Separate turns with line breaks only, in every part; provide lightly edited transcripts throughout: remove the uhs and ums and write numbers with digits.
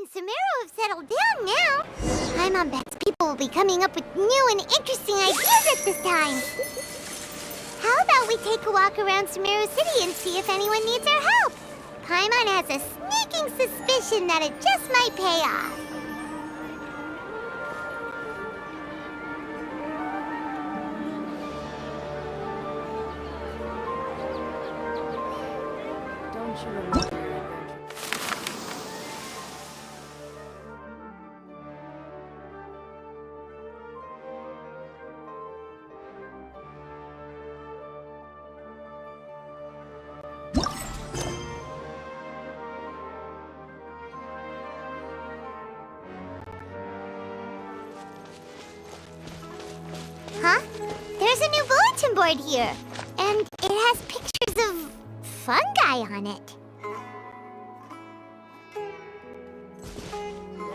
and Sumeru have settled down now. Paimon bets people will be coming up with new and interesting ideas at this time. How about we take a walk around Sumeru City and see if anyone needs our help? Paimon has a sneaking suspicion that it just might pay off.
Don't you remember?
Huh? There's a new bulletin board here, and it has pictures of fungi on it.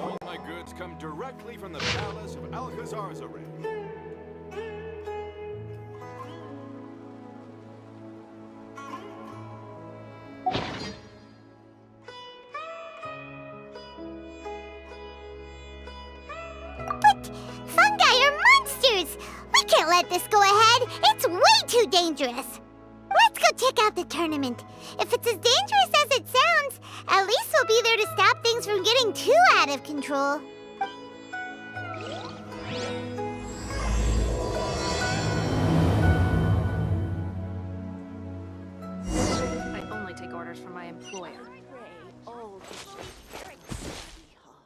All my goods come directly from the palace of Alcazarzaray.
But fungi are monsters! We can't let this go ahead. It's way too dangerous. Let's go check out the tournament. If it's as dangerous as it sounds, at least we'll be there to stop things from getting too out of control.
I only take orders from my employer.
Oh, this is very hard.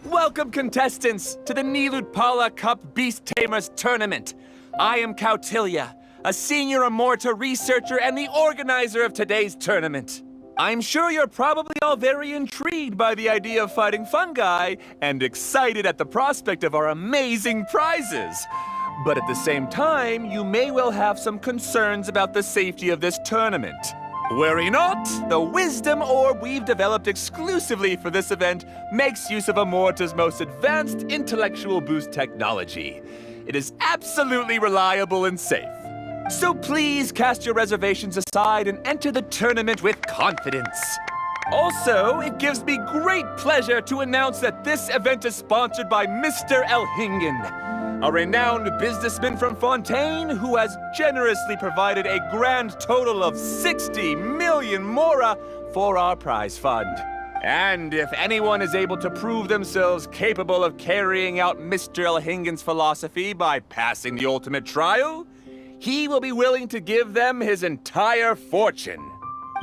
Welcome, contestants, to the Nilutpala Cup Beast Tamers Tournament. I am Cautilia, a senior Amorta researcher and the organizer of today's tournament. I'm sure you're probably all very intrigued by the idea of fighting fungi and excited at the prospect of our amazing prizes. But at the same time, you may well have some concerns about the safety of this tournament. Worry not, the wisdom orb we've developed exclusively for this event makes use of Amorta's most advanced intellectual boost technology. It is absolutely reliable and safe. So please cast your reservations aside and enter the tournament with confidence. Also, it gives me great pleasure to announce that this event is sponsored by Mr. Elhingen, a renowned businessman from Fontaine who has generously provided a grand total of 60 million mora for our prize fund. And if anyone is able to prove themselves capable of carrying out Mr. Elhingen's philosophy by passing the ultimate trial, he will be willing to give them his entire fortune.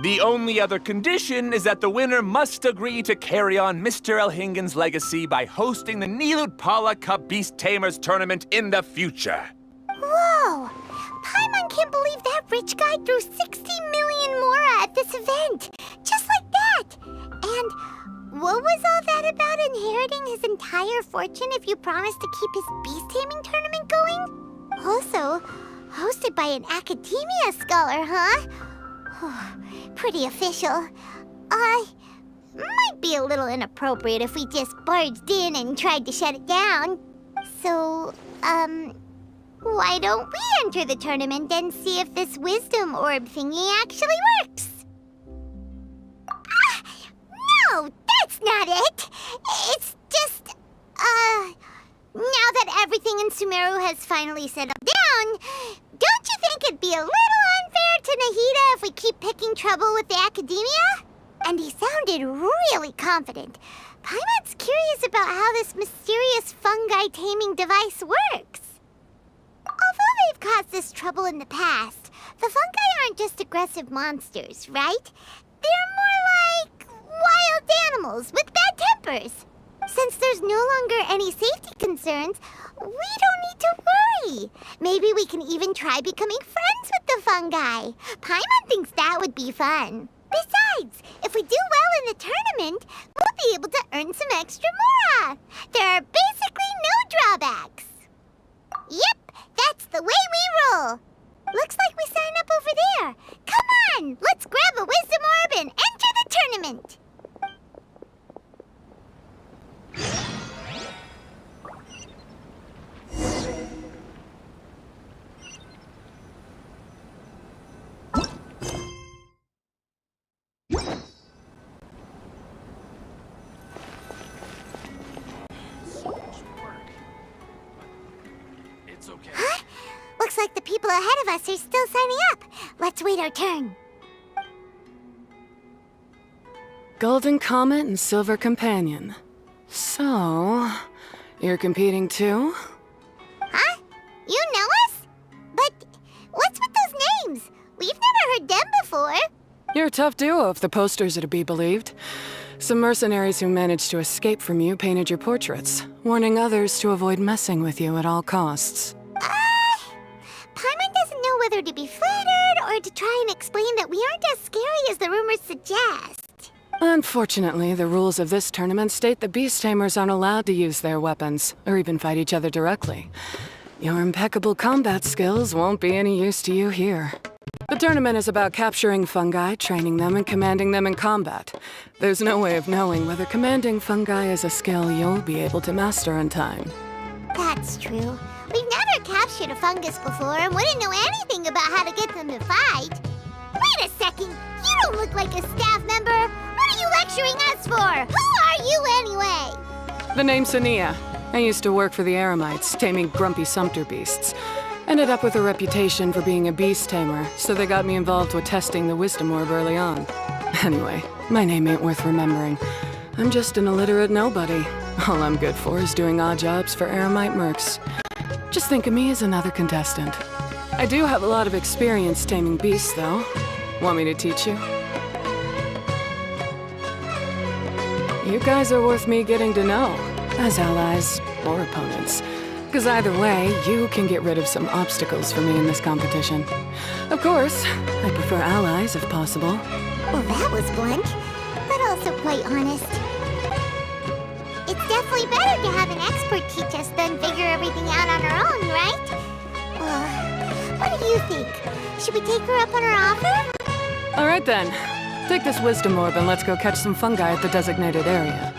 The only other condition is that the winner must agree to carry on Mr. Elhingen's legacy by hosting the Nilutpala Cup Beast Tamers Tournament in the future.
Whoa! Paimon can't believe that rich guy threw 60 million mora at this event! Just like that! And what was all that about inheriting his entire fortune if you promised to keep his beast taming tournament going? Also, hosted by an academia scholar, huh? Pretty official. Might be a little inappropriate if we just barged in and tried to shut it down. So, why don't we enter the tournament and see if this wisdom orb thingy actually works? Ah, no, that's not it. It's just, now that everything in Sumeru has finally settled down, don't you think it'd be a little unfair to Nahida if we keep picking trouble with the academia? And he sounded really confident. Paimon's curious about how this mysterious fungi taming device works. Although they've caused us trouble in the past, the fungi aren't just aggressive monsters, right? They're more like wild animals with bad tempers. Since there's no longer any safety concerns, we don't need to worry. Maybe we can even try becoming friends with the fungi. Paimon thinks that would be fun. Besides, if we do well in the tournament, we'll be able to earn some extra mora. There are basically no drawbacks. Yep, that's the way we roll. Looks like we sign up over there. Come on, let's grab a wisdom orb and enter the tournament.
It's okay.
Huh? Looks like the people ahead of us are still signing up. Let's wait our turn.
Golden Comet and Silver Companion. So, you're competing too?
Huh? You know us? But what's with those names? We've never heard them before.
You're a tough duo if the posters are to be believed. Some mercenaries who managed to escape from you painted your portraits, warning others to avoid messing with you at all costs.
Paimon doesn't know whether to be flattered or to try and explain that we aren't as scary as the rumors suggest.
Unfortunately, the rules of this tournament state that beast tamers aren't allowed to use their weapons, or even fight each other directly. Your impeccable combat skills won't be any use to you here. The tournament is about capturing fungi, training them, and commanding them in combat. There's no way of knowing whether commanding fungi is a skill you'll be able to master in time.
That's true. We've never captured a fungus before and wouldn't know anything about how to get them to fight. Wait a second! You don't look like a staff member! What are you lecturing us for? Who are you anyway?
The name's Ania. I used to work for the Eremites, taming grumpy sumpter beasts. Ended up with a reputation for being a beast tamer, so they got me involved with testing the wisdom orb early on. Anyway, my name ain't worth remembering. I'm just an illiterate nobody. All I'm good for is doing odd jobs for Eremite mercs. Just think of me as another contestant. I do have a lot of experience taming beasts, though. Want me to teach you? You guys are worth me getting to know, as allies or opponents. Because either way, you can get rid of some obstacles for me in this competition. Of course, I prefer allies if possible.
Well, that was blunt, but also quite honest. It's definitely better to have an expert teach us than figure everything out on our own, right? What do you think? Should we take her up on her offer?
All right then. Take this wisdom orb and let's go catch some fungi at the designated area.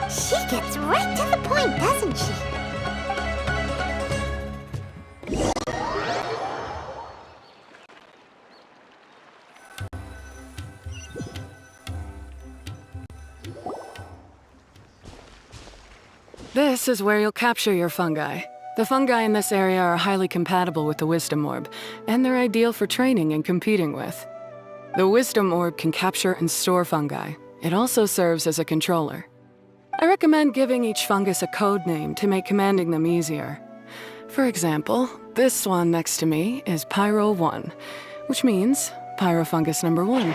She gets right to the point, doesn't she?
This is where you'll capture your fungi. The fungi in this area are highly compatible with the wisdom orb, and they're ideal for training and competing with. The wisdom orb can capture and store fungi. It also serves as a controller. I recommend giving each fungus a code name to make commanding them easier. For example, this one next to me is Pyro 1, which means Pyrofungus number 1.
You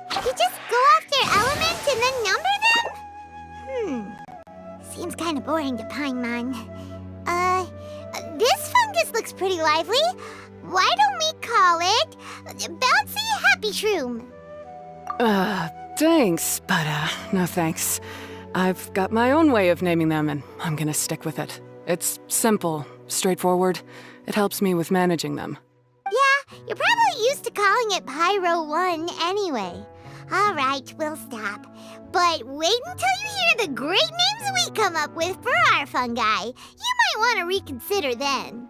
just go after elements and then number them? Seems kind of boring to Paimon. This fungus looks pretty lively. Why don't we call it Bouncy Happy Shroom?
Thanks, but no thanks. I've got my own way of naming them, and I'm gonna stick with it. It's simple, straightforward. It helps me with managing them.
Yeah, you're probably used to calling it Pyro 1 anyway. All right, we'll stop. But wait until you hear the great names we come up with for our fungi. You might want to reconsider then.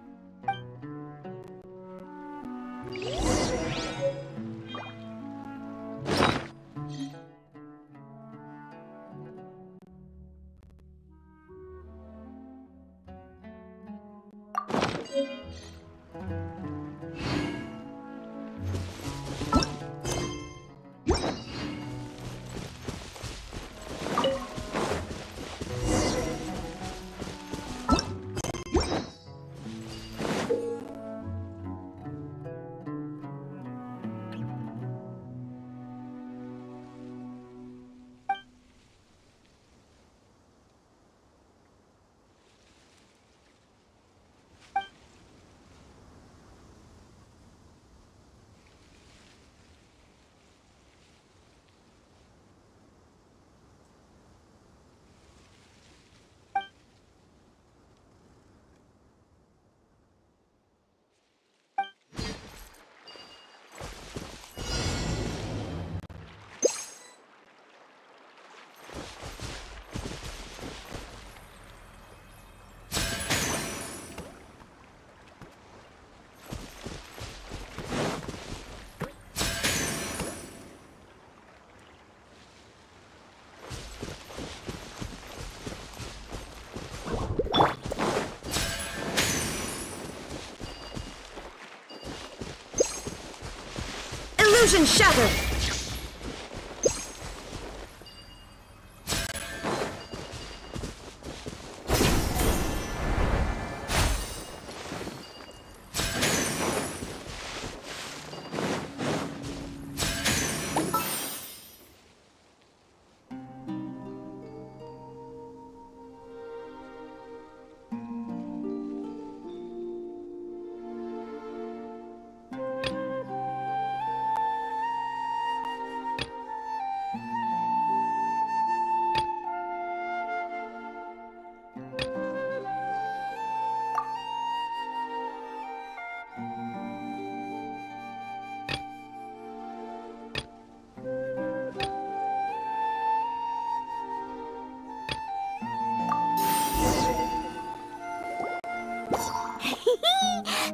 Illusion shattered!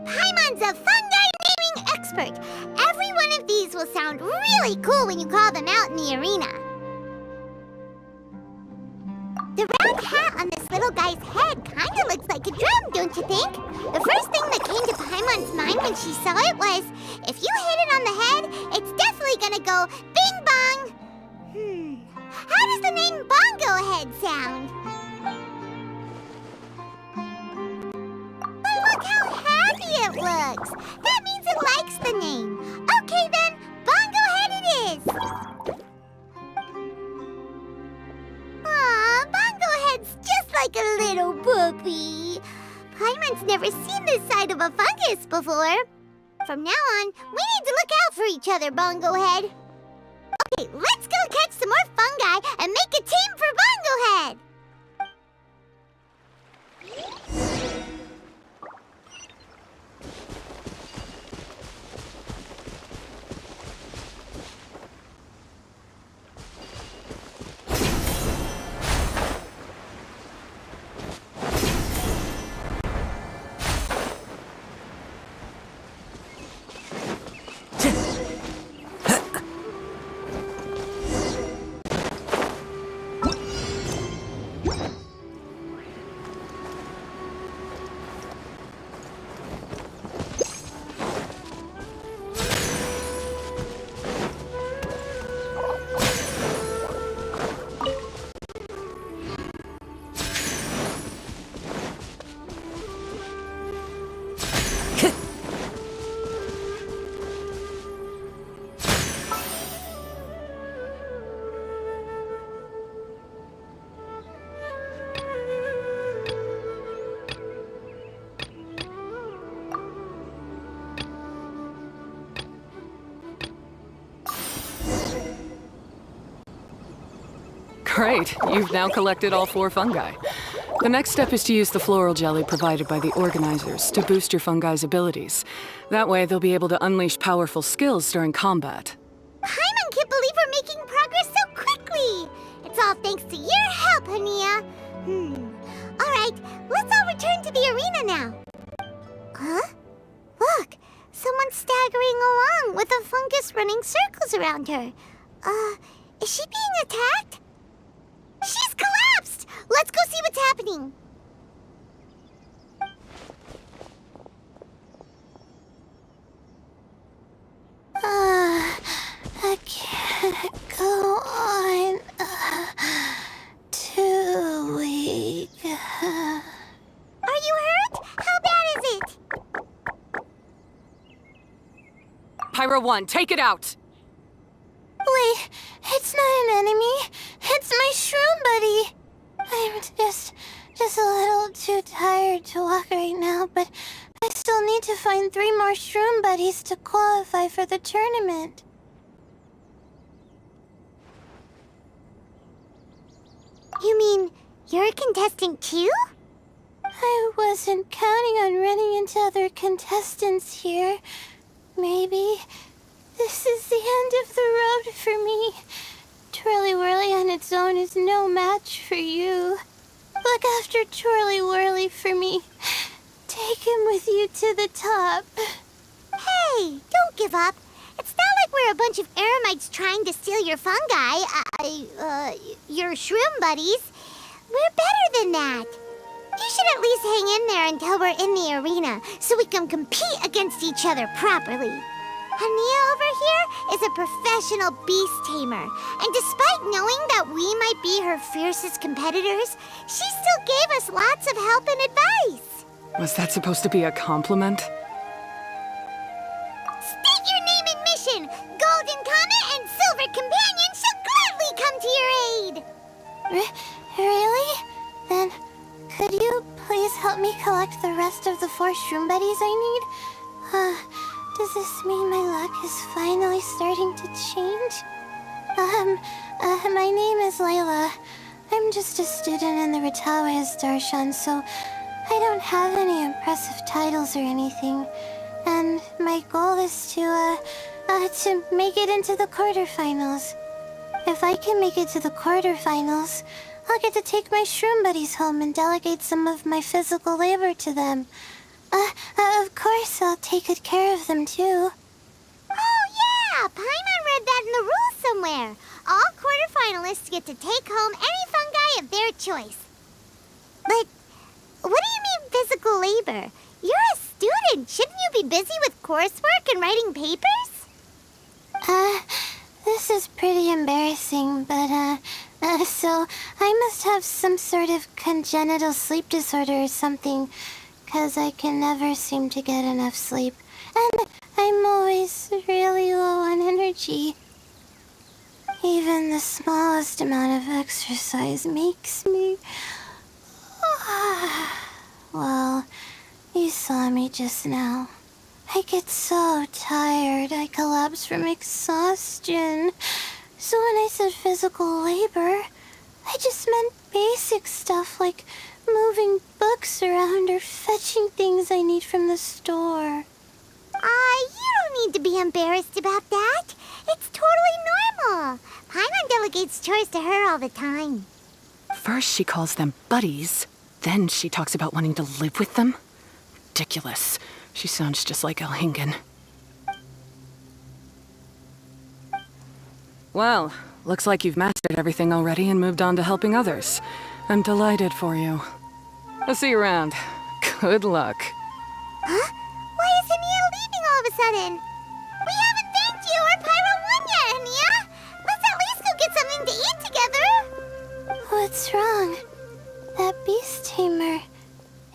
Paimon's a fungi naming expert. Every one of these will sound really cool when you call them out in the arena. The round hat on this little guy's head kinda looks like a drum, don't you think? The first thing that came to Paimon's mind when she saw it was, if you hit it on the head, it's definitely gonna go bing bong. How does the name Bongo Head sound? But look how happy it looks! That means it likes the name. Okay then, Bongo Head it is! Aw, Bongo Head's just like a little puppy. Paimon's never seen this side of a fungus before. From now on, we need to look out for each other, Bongo Head. Okay, let's go catch some more fungi and make a team for Bongo Head!
Great, you've now collected all 4 fungi. The next step is to use the floral jelly provided by the organizers to boost your fungi's abilities. That way, they'll be able to unleash powerful skills during combat.
Paimon can't believe we're making progress so quickly. It's all thanks to your help, Hania. Alright, let's all return to the arena now. Huh? Look, someone's staggering along with a fungus running circles around her. Is she being attacked? She's collapsed! Let's go see what's happening. I can't go on. Too weak. Are you hurt? How bad is it?
Pyro 1, take it out!
Wait, it's not an enemy. It's my shroom buddy. I'm just a little too tired to walk right now, but I still need to find 3 more shroom buddies to qualify for the tournament. You mean you're a contestant too? I wasn't counting on running into other contestants here. Maybe this is the end of the road for me. Twirly Whirly on its own is no match for you. Look after Twirly Whirly for me. Take him with you to the top. Hey, don't give up. It's not like we're a bunch of eremites trying to steal your fungi. Your shroom buddies. We're better than that. You should at least hang in there until we're in the arena, so we can compete against each other properly. Hania over here is a professional beast tamer, and despite knowing that we might be her fiercest competitors, she still gave us lots of help and advice.
Was that supposed to be a compliment?
State your name and mission! Golden Comet and Silver Companion shall gladly come to your aid! Really? Then, could you please help me collect the rest of the 4 shroom buddies I need? Does this mean my luck is finally starting to change? My name is Layla. I'm just a student in the Ratawa's Darshan, so I don't have any impressive titles or anything. And my goal is to make it into the quarterfinals. If I can make it to the quarterfinals, I'll get to take my shroom buddies home and delegate some of my physical labor to them. Of course, I'll take good care of them, too. Oh, yeah! Paimon read that in the rules somewhere. All quarterfinalists get to take home any fungi of their choice. But what do you mean physical labor? You're a student. Shouldn't you be busy with coursework and writing papers? This is pretty embarrassing, but, so I must have some sort of congenital sleep disorder or something. 'Cause I can never seem to get enough sleep. And I'm always really low on energy. Even the smallest amount of exercise makes me... Well, you saw me just now. I get so tired, I collapse from exhaustion. So when I said physical labor, I just meant basic stuff like moving books around or fetching things I need from the store. You don't need to be embarrassed about that. It's totally normal. Paimon delegates chores to her all the time.
First she calls them buddies, then she talks about wanting to live with them. Ridiculous. She sounds just like Elhingen. Well, looks like you've mastered everything already and moved on to helping others. I'm delighted for you. I'll see you around. Good luck.
Huh? Why is Hania leaving all of a sudden? We haven't thanked you or Pyro 1 yet, Hania! Let's at least go get something to eat together! What's wrong? That beast tamer...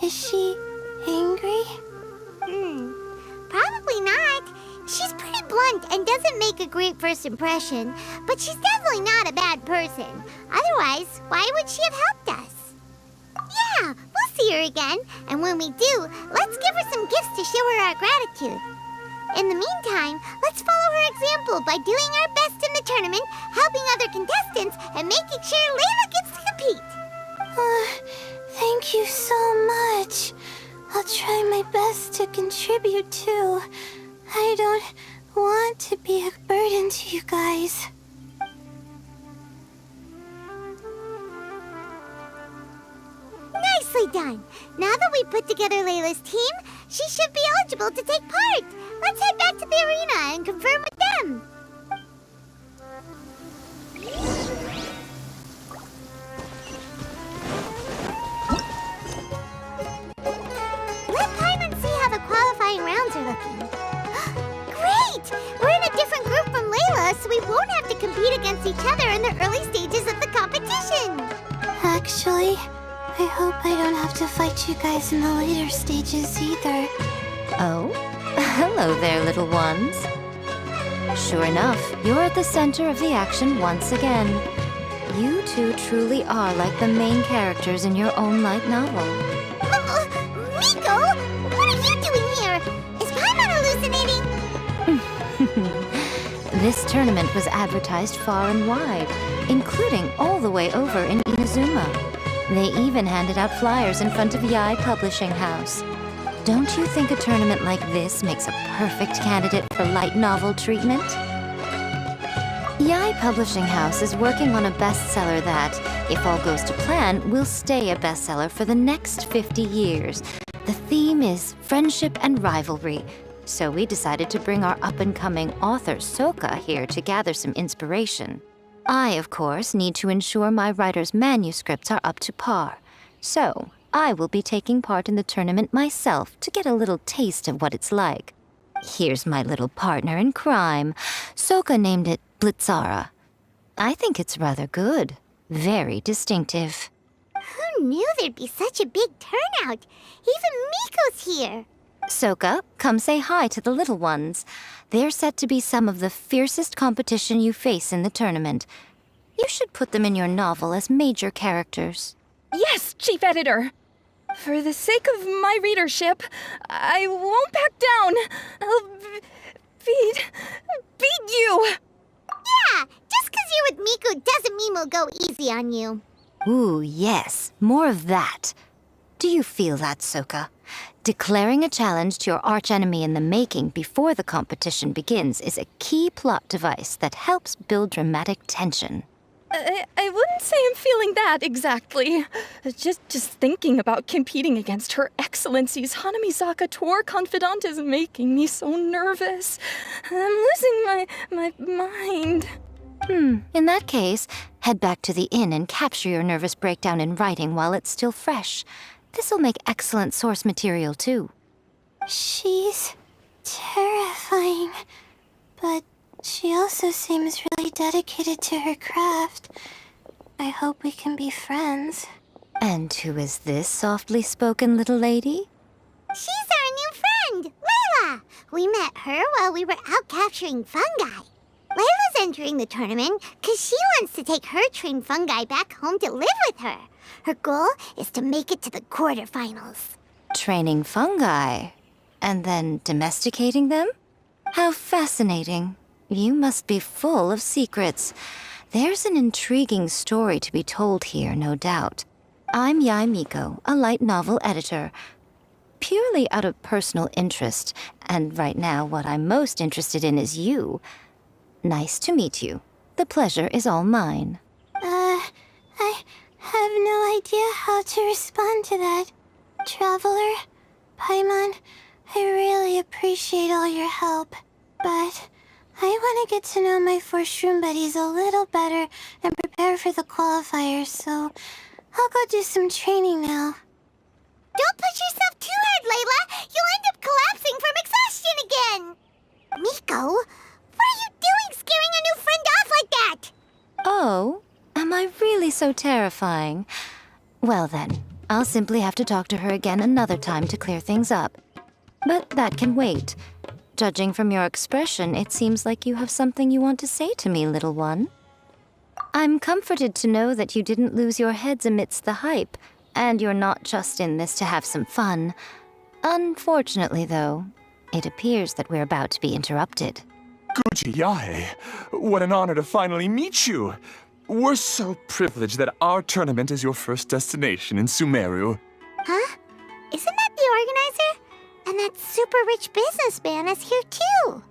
Is she angry? Probably not. She's pretty blunt and doesn't make a great first impression, but she's definitely not a bad person. Otherwise, why would she have helped us? Yeah, we'll see her again, and when we do, let's give her some gifts to show her our gratitude. In the meantime, let's follow her example by doing our best in the tournament, helping other contestants, and making sure Layla gets to compete. Thank you so much. I'll try my best to contribute too. I don't want to be a burden to you guys. done. Now that we put together Layla's team, she should be eligible to take part. Let's head back to the arena and confirm with them. Let Paimon see how the qualifying rounds are looking. Great! We're in a different group from Layla, so we won't have to compete against each other in the early stages of the competition.
Actually, I hope I don't have to fight you guys in the later stages either.
Oh? Hello there, little ones. Sure enough, you're at the center of the action once again. You two truly are like the main characters in your own light novel.
Miko, what are you doing here? Is Paimon hallucinating?
This tournament was advertised far and wide, including all the way over in Inazuma. They even handed out flyers in front of Yae Publishing House. Don't you think a tournament like this makes a perfect candidate for light novel treatment? Yae Publishing House is working on a bestseller that, if all goes to plan, will stay a bestseller for the next 50 years. The theme is friendship and rivalry, so we decided to bring our up-and-coming author Soka here to gather some inspiration. I, of course, need to ensure my writer's manuscripts are up to par. So, I will be taking part in the tournament myself to get a little taste of what it's like. Here's my little partner in crime. Soka named it Blitzara. I think it's rather good. Very distinctive.
Who knew there'd be such a big turnout? Even Miko's here.
Soka, come say hi to the little ones. They're set to be some of the fiercest competition you face in the tournament. You should put them in your novel as major characters.
Yes, Chief Editor. For the sake of my readership, I won't back down. I'll beat you.
Yeah, just 'cause you're with Miko doesn't mean we'll go easy on you.
Ooh, yes, more of that. Do you feel that, Soka? Declaring a challenge to your archenemy in the making before the competition begins is a key plot device that helps build dramatic tension.
I wouldn't say I'm feeling that exactly. Just thinking about competing against Her Excellency's Hanamizaka tour confidant is making me so nervous. I'm losing my mind.
In that case, head back to the inn and capture your nervous breakdown in writing while it's still fresh. This'll make excellent source material, too.
She's terrifying, but she also seems really dedicated to her craft. I hope we can be friends.
And who is this softly spoken little lady?
She's our new friend, Layla. We met her while we were out capturing fungi. Layla's entering the tournament because she wants to take her trained fungi back home to live with her. Her goal is to make it to the quarterfinals.
Training fungi, and then domesticating them? How fascinating. You must be full of secrets. There's an intriguing story to be told here, no doubt. I'm Yae Miko, a light novel editor. Purely out of personal interest, and right now what I'm most interested in is you. Nice to meet you. The pleasure is all mine.
I have no idea how to respond to that. Traveler, Paimon, I really appreciate all your help, but I want to get to know my 4 shroom buddies a little better and prepare for the qualifiers, so I'll go do some training now.
Don't push yourself too hard, Layla. You'll end up collapsing from exhaustion again. Miko, what are you doing scaring a new friend off like that?
Oh, am I really so terrifying? Well then, I'll simply have to talk to her again another time to clear things up. But that can wait. Judging from your expression, it seems like you have something you want to say to me, little one. I'm comforted to know that you didn't lose your heads amidst the hype, and you're not just in this to have some fun. Unfortunately, though, it appears that we're about to be interrupted.
Guji Yae, what an honor to finally meet you. We're so privileged that our tournament is your first destination in Sumeru.
Huh? Isn't that the organizer? And that super rich businessman is here too.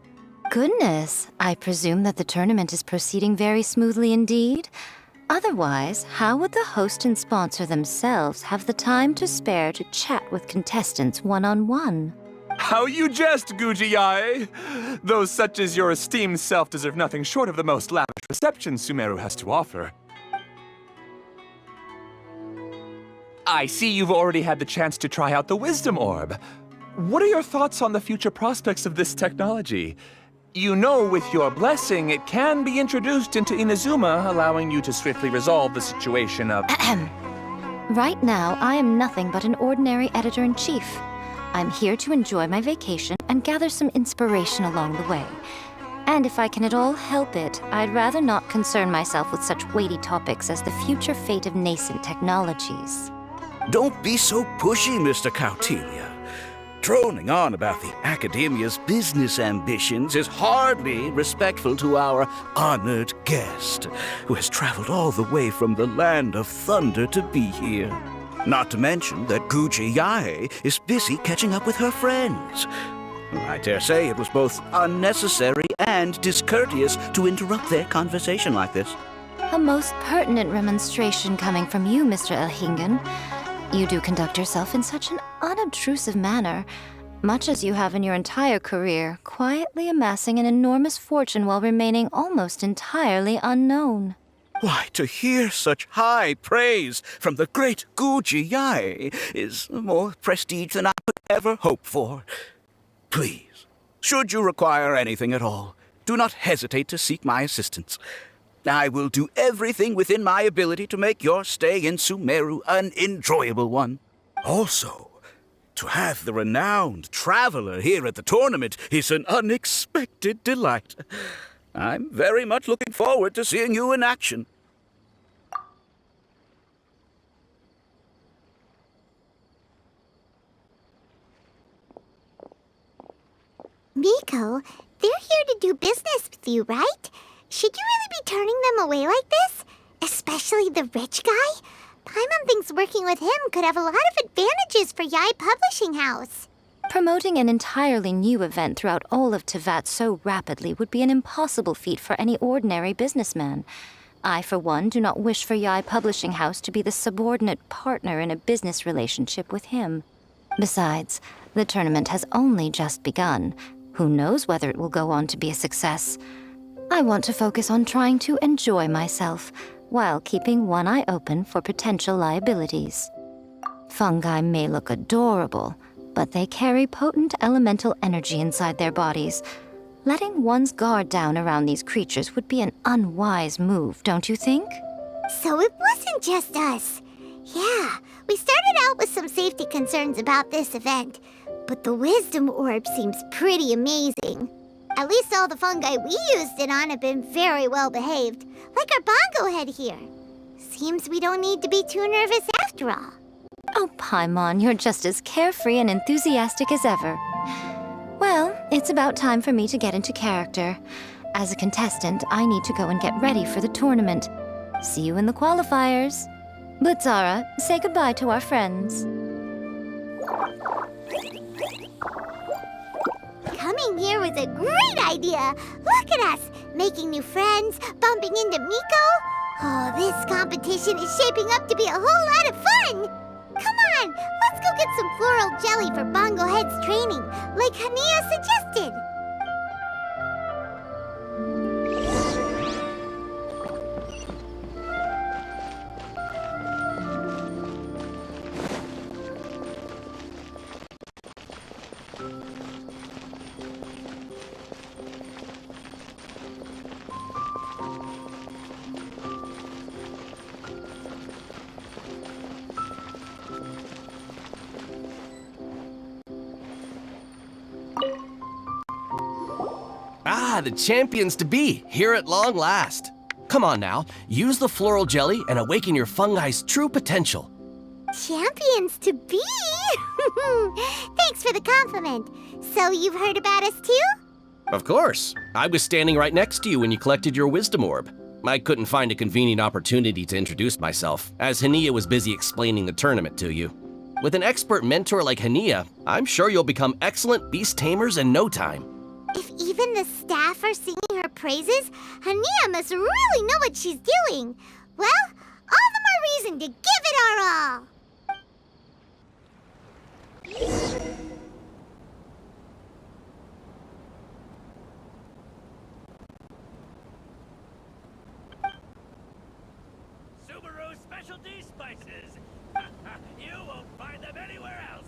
Goodness, I presume that the tournament is proceeding very smoothly indeed. Otherwise, how would the host and sponsor themselves have the time to spare to chat with contestants one-on-one?
How you jest, Gujiai! Those such as your esteemed self deserve nothing short of the most lavish reception Sumeru has to offer. I see you've already had the chance to try out the Wisdom Orb. What are your thoughts on the future prospects of this technology? You know, with your blessing, it can be introduced into Inazuma, allowing you to swiftly resolve the situation of...
Right now, I am nothing but an ordinary editor-in-chief. I'm here to enjoy my vacation and gather some inspiration along the way. And if I can at all help it, I'd rather not concern myself with such weighty topics as the future fate of nascent technologies.
Don't be so pushy, Mr. Kautelia. Droning on about the Academia's business ambitions is hardly respectful to our honored guest, who has traveled all the way from the land of thunder to be here. Not to mention that Guji Yae is busy catching up with her friends. I dare say it was both unnecessary and discourteous to interrupt their conversation like this.
A most pertinent remonstration coming from you, Mr. Elhingen. You do conduct yourself in such an unobtrusive manner, much as you have in your entire career, quietly amassing an enormous fortune while remaining almost entirely unknown.
Why, to hear such high praise from the great Guji Yae is more prestige than I could ever hope for. Please, should you require anything at all, do not hesitate to seek my assistance. I will do everything within my ability to make your stay in Sumeru an enjoyable one. Also, to have the renowned traveler here at the tournament is an unexpected delight. I'm very much looking forward to seeing you in action.
Miko, they're here to do business with you, right? Should you really be turning them away like this? Especially the rich guy? Paimon thinks working with him could have a lot of advantages for Yae Publishing House.
Promoting an entirely new event throughout all of Teyvat so rapidly would be an impossible feat for any ordinary businessman. I, for one, do not wish for Yae Publishing House to be the subordinate partner in a business relationship with him. Besides, the tournament has only just begun. Who knows whether it will go on to be a success? I want to focus on trying to enjoy myself, while keeping one eye open for potential liabilities. Fungi may look adorable, but they carry potent elemental energy inside their bodies. Letting one's guard down around these creatures would be an unwise move, don't you think?
So it wasn't just us. Yeah, we started out with some safety concerns about this event, but the Wisdom Orb seems pretty amazing. At least all the fungi we used it on have been very well behaved, like our bongo head here. Seems we don't need to be too nervous after all.
Oh, Paimon, you're just as carefree and enthusiastic as ever. Well, it's about time for me to get into character. As a contestant, I need to go and get ready for the tournament. See you in the qualifiers. Blitzara, say goodbye to our friends.
Coming here was a great idea. Look at us, making new friends, bumping into Miko. Oh, this competition is shaping up to be a whole lot of fun. Come on, let's go get some floral jelly for Bongo Head's training, like Hania suggested.
Ah, the champions to be, here at long last. Come on now, use the floral jelly and awaken your fungi's true potential.
Champions to be? Thanks for the compliment. So you've heard about us too?
Of course. I was standing right next to you when you collected your wisdom orb. I couldn't find a convenient opportunity to introduce myself, as Hania was busy explaining the tournament to you. With an expert mentor like Hania, I'm sure you'll become excellent beast tamers in no time.
If even the staff are singing her praises, Hania must really know what she's doing. Well, all the more reason to give it our all.
Subaru specialty spices. You won't find them anywhere else.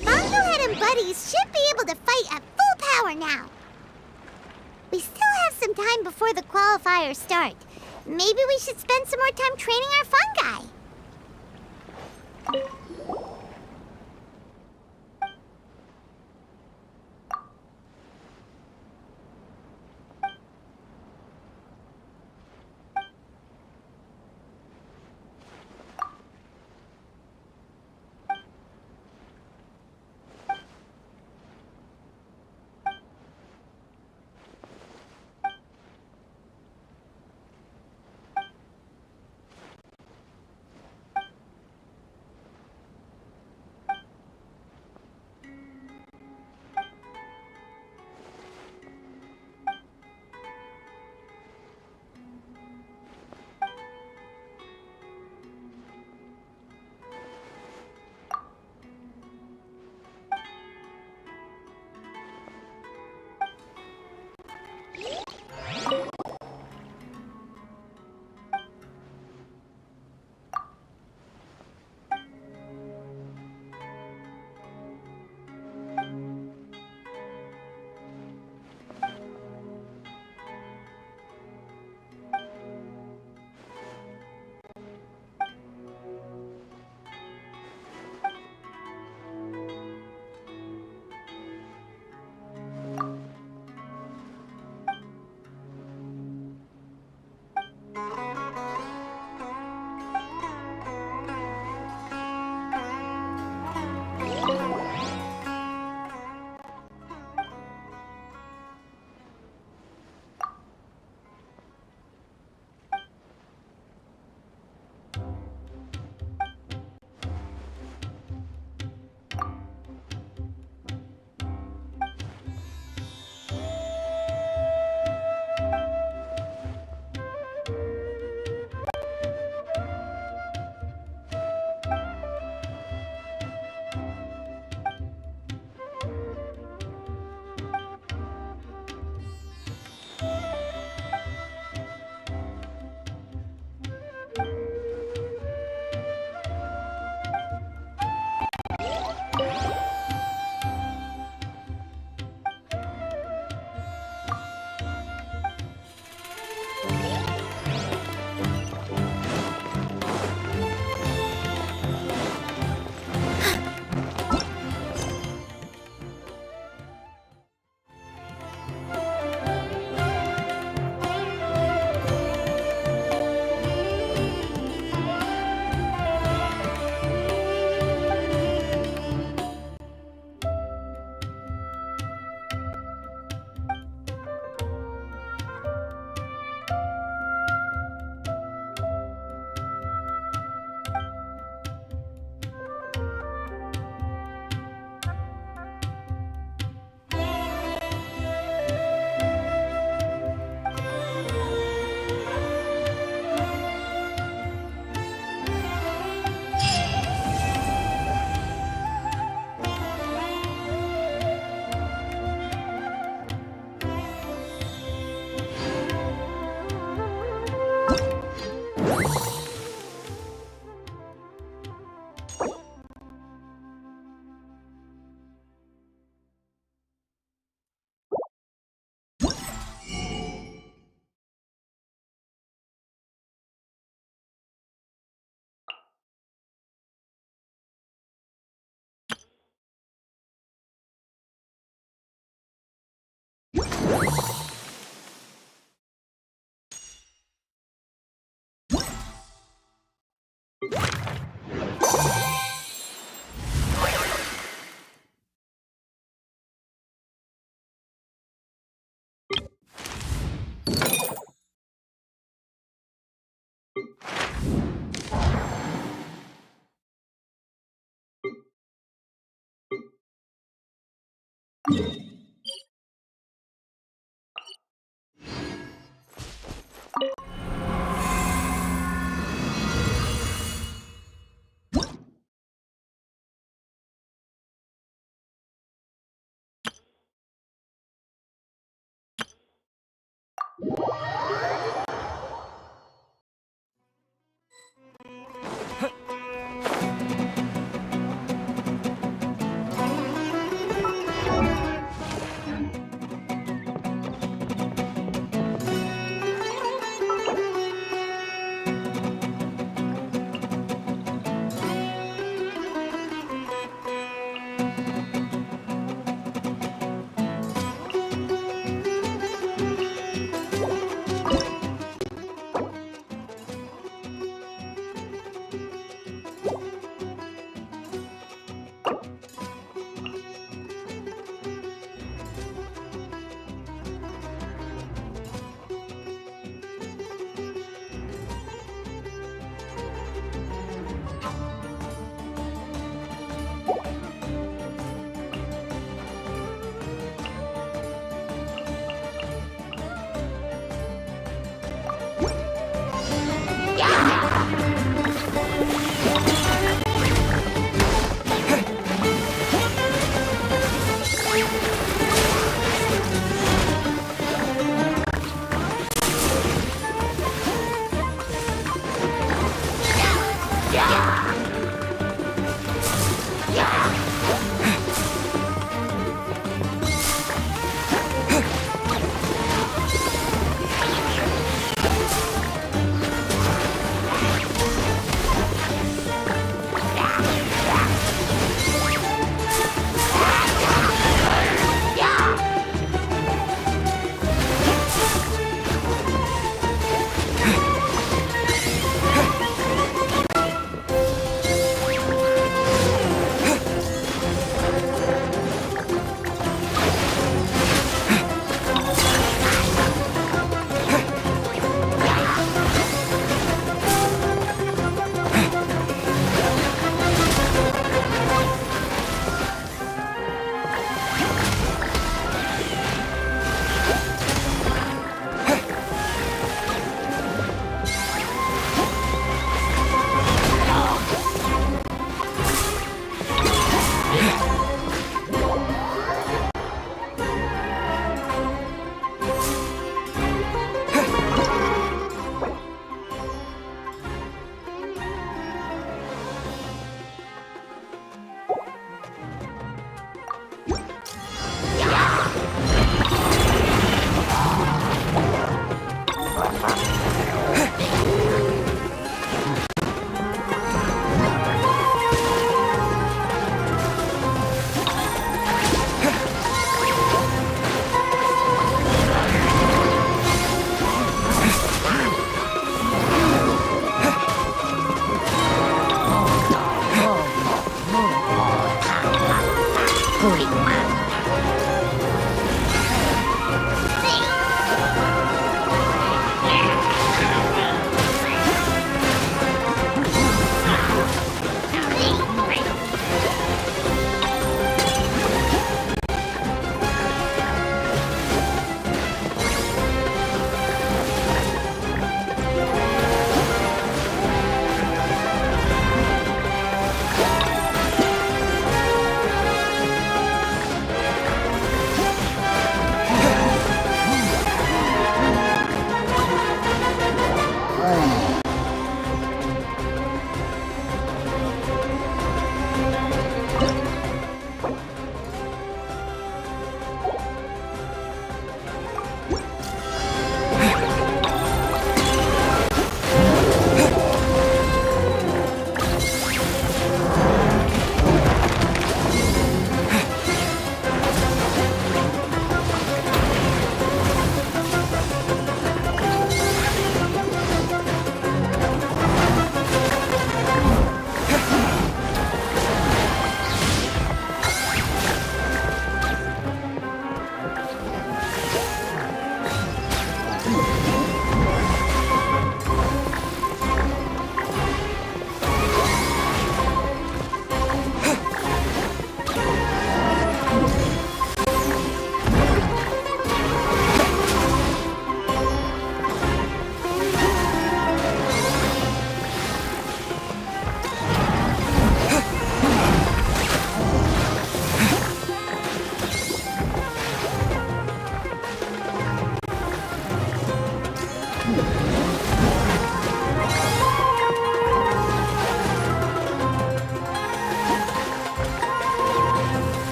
Bongohead and buddies should be able to fight at full power now. We still have some time before the qualifiers start. Maybe we should spend some more time training our fungi.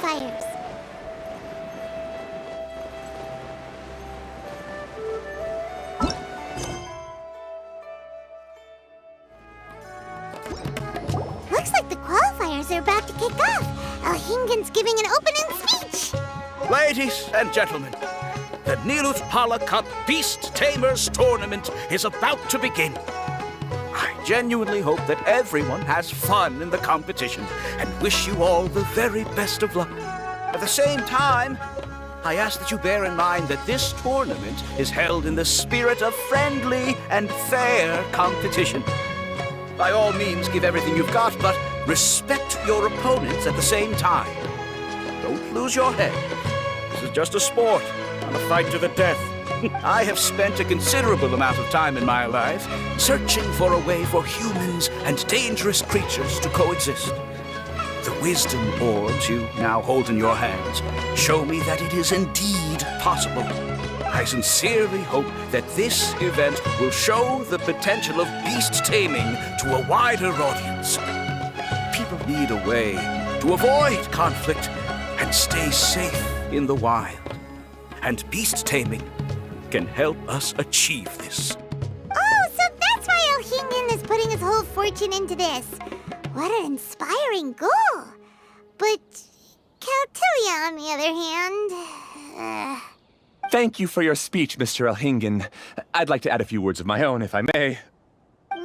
qualifiers. Looks like the qualifiers are about to kick off. Alhingen's giving an opening speech.
Ladies and gentlemen, the Nilut Pala Cup Beast Tamers Tournament is about to begin. I genuinely hope that everyone has fun in the competition and wish you all the very best of luck. At the same time, I ask that you bear in mind that this tournament is held in the spirit of friendly and fair competition. By all means, give everything you've got, but respect your opponents at the same time. Don't lose your head. This is just a sport, not a fight to the death. I have spent a considerable amount of time in my life searching for a way for humans and dangerous creatures to coexist. The wisdom orbs you now hold in your hands show me that it is indeed possible. I sincerely hope that this event will show the potential of beast taming to a wider audience. People need a way to avoid conflict and stay safe in the wild. And beast taming can help us achieve this.
Oh, so that's why Alhingen is putting his whole fortune into this. What an inspiring goal. But Caltilia, on the other hand...
Thank you for your speech, Mr. Alhingen. I'd like to add a few words of my own, if I may.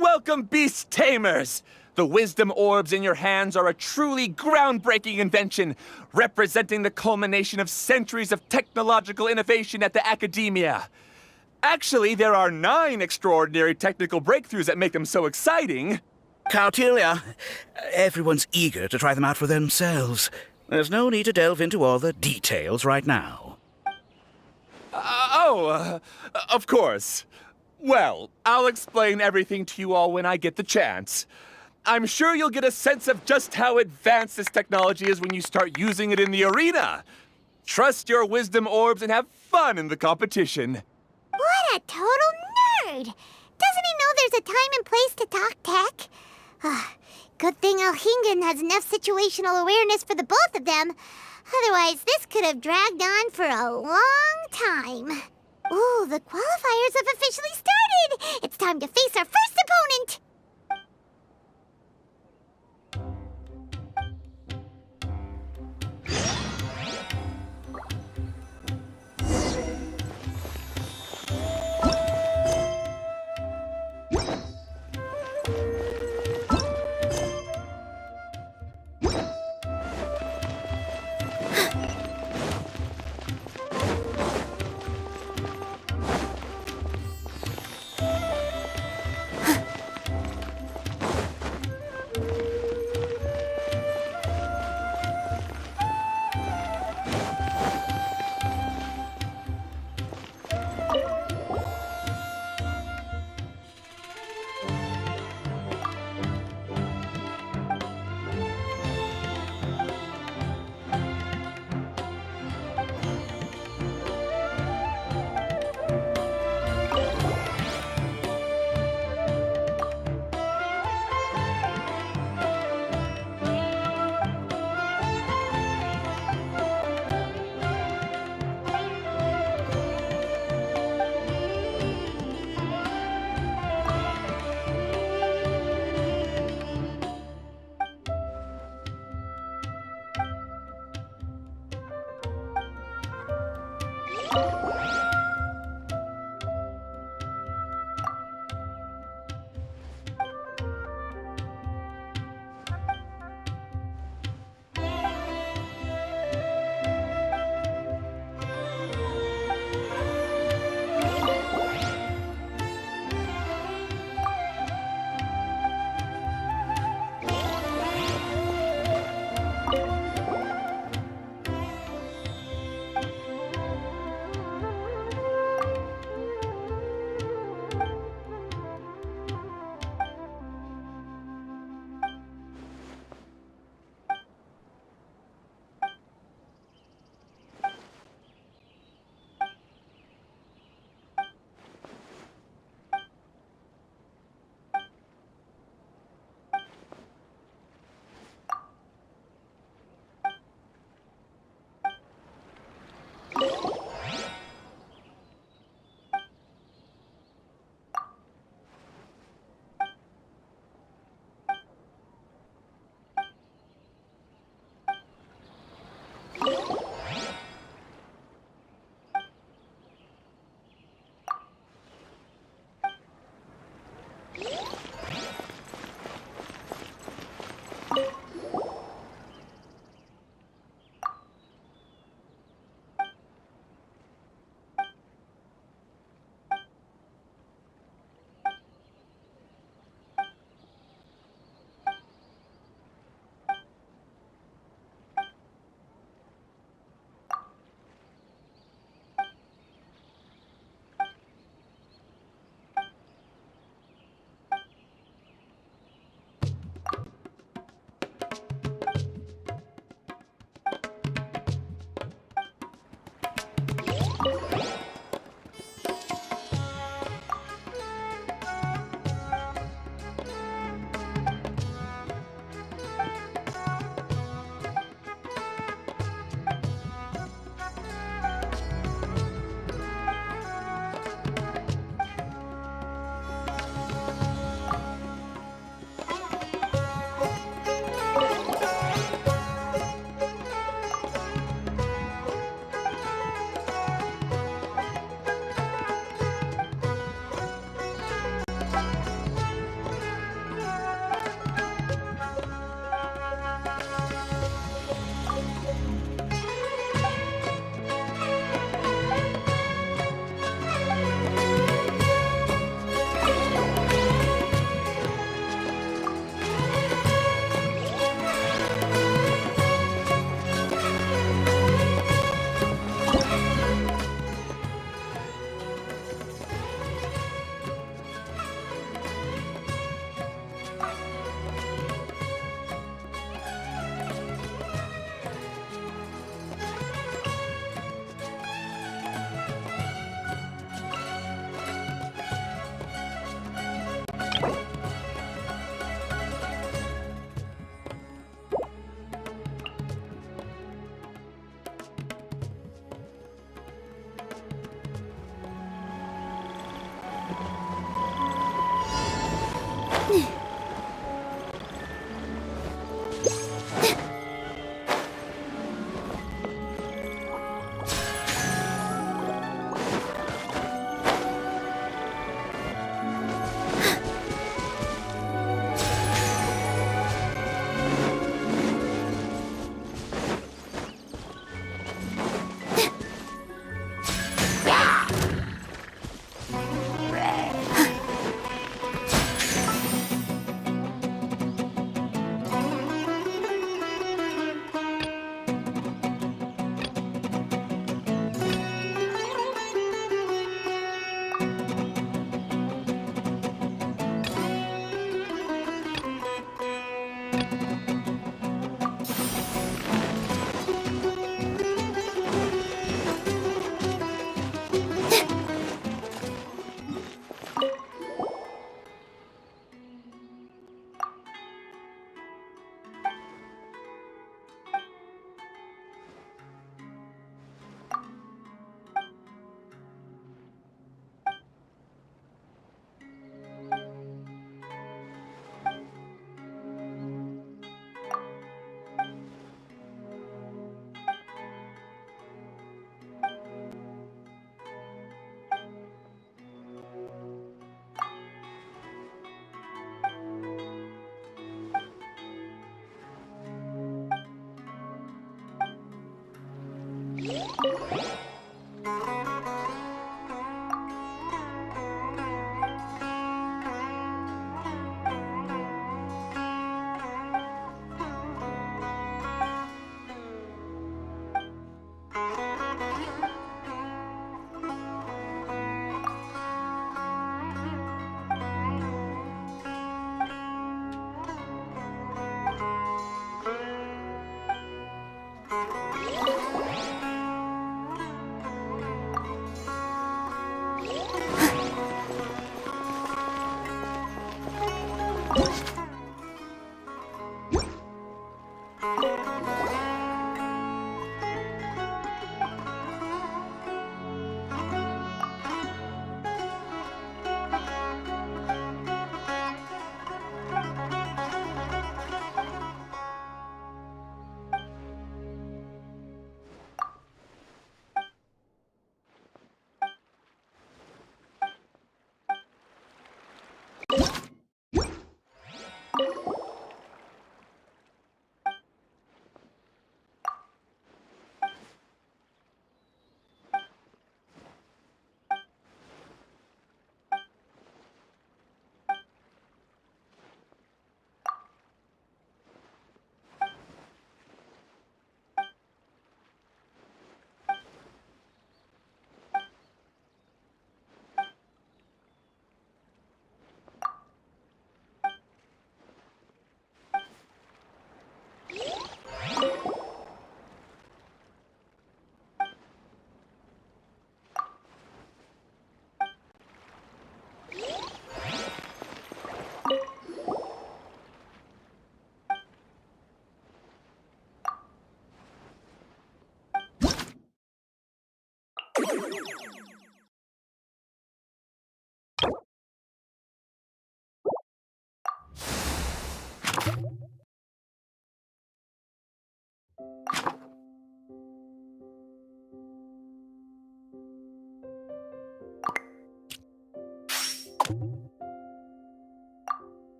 Welcome, Beast Tamers! The wisdom orbs in your hands are a truly groundbreaking invention, representing the culmination of centuries of technological innovation at the academia. Actually, there are 9 extraordinary technical breakthroughs that make them so exciting.
Caltilia, everyone's eager to try them out for themselves. There's no need to delve into all the details right now.
Of course. Well, I'll explain everything to you all when I get the chance. I'm sure you'll get a sense of just how advanced this technology is when you start using it in the arena. Trust your wisdom orbs and have fun in the competition.
What a total nerd! Doesn't he know there's a time and place to talk tech? Good thing Alhingen has enough situational awareness for the both of them. Otherwise, this could have dragged on for a long time. Ooh, the qualifiers have officially started! It's time to face our first opponent!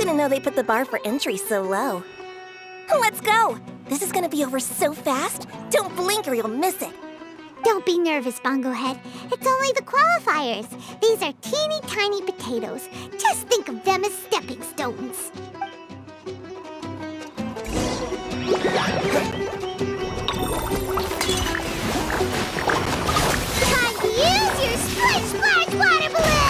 Didn't know they put the bar for entry so low. Let's go! This is gonna be over so fast. Don't blink or you'll miss it.
Don't be nervous, Bongohead. It's only the qualifiers. These are teeny tiny potatoes. Just think of them as stepping stones. Time to use your splish splash water balloon!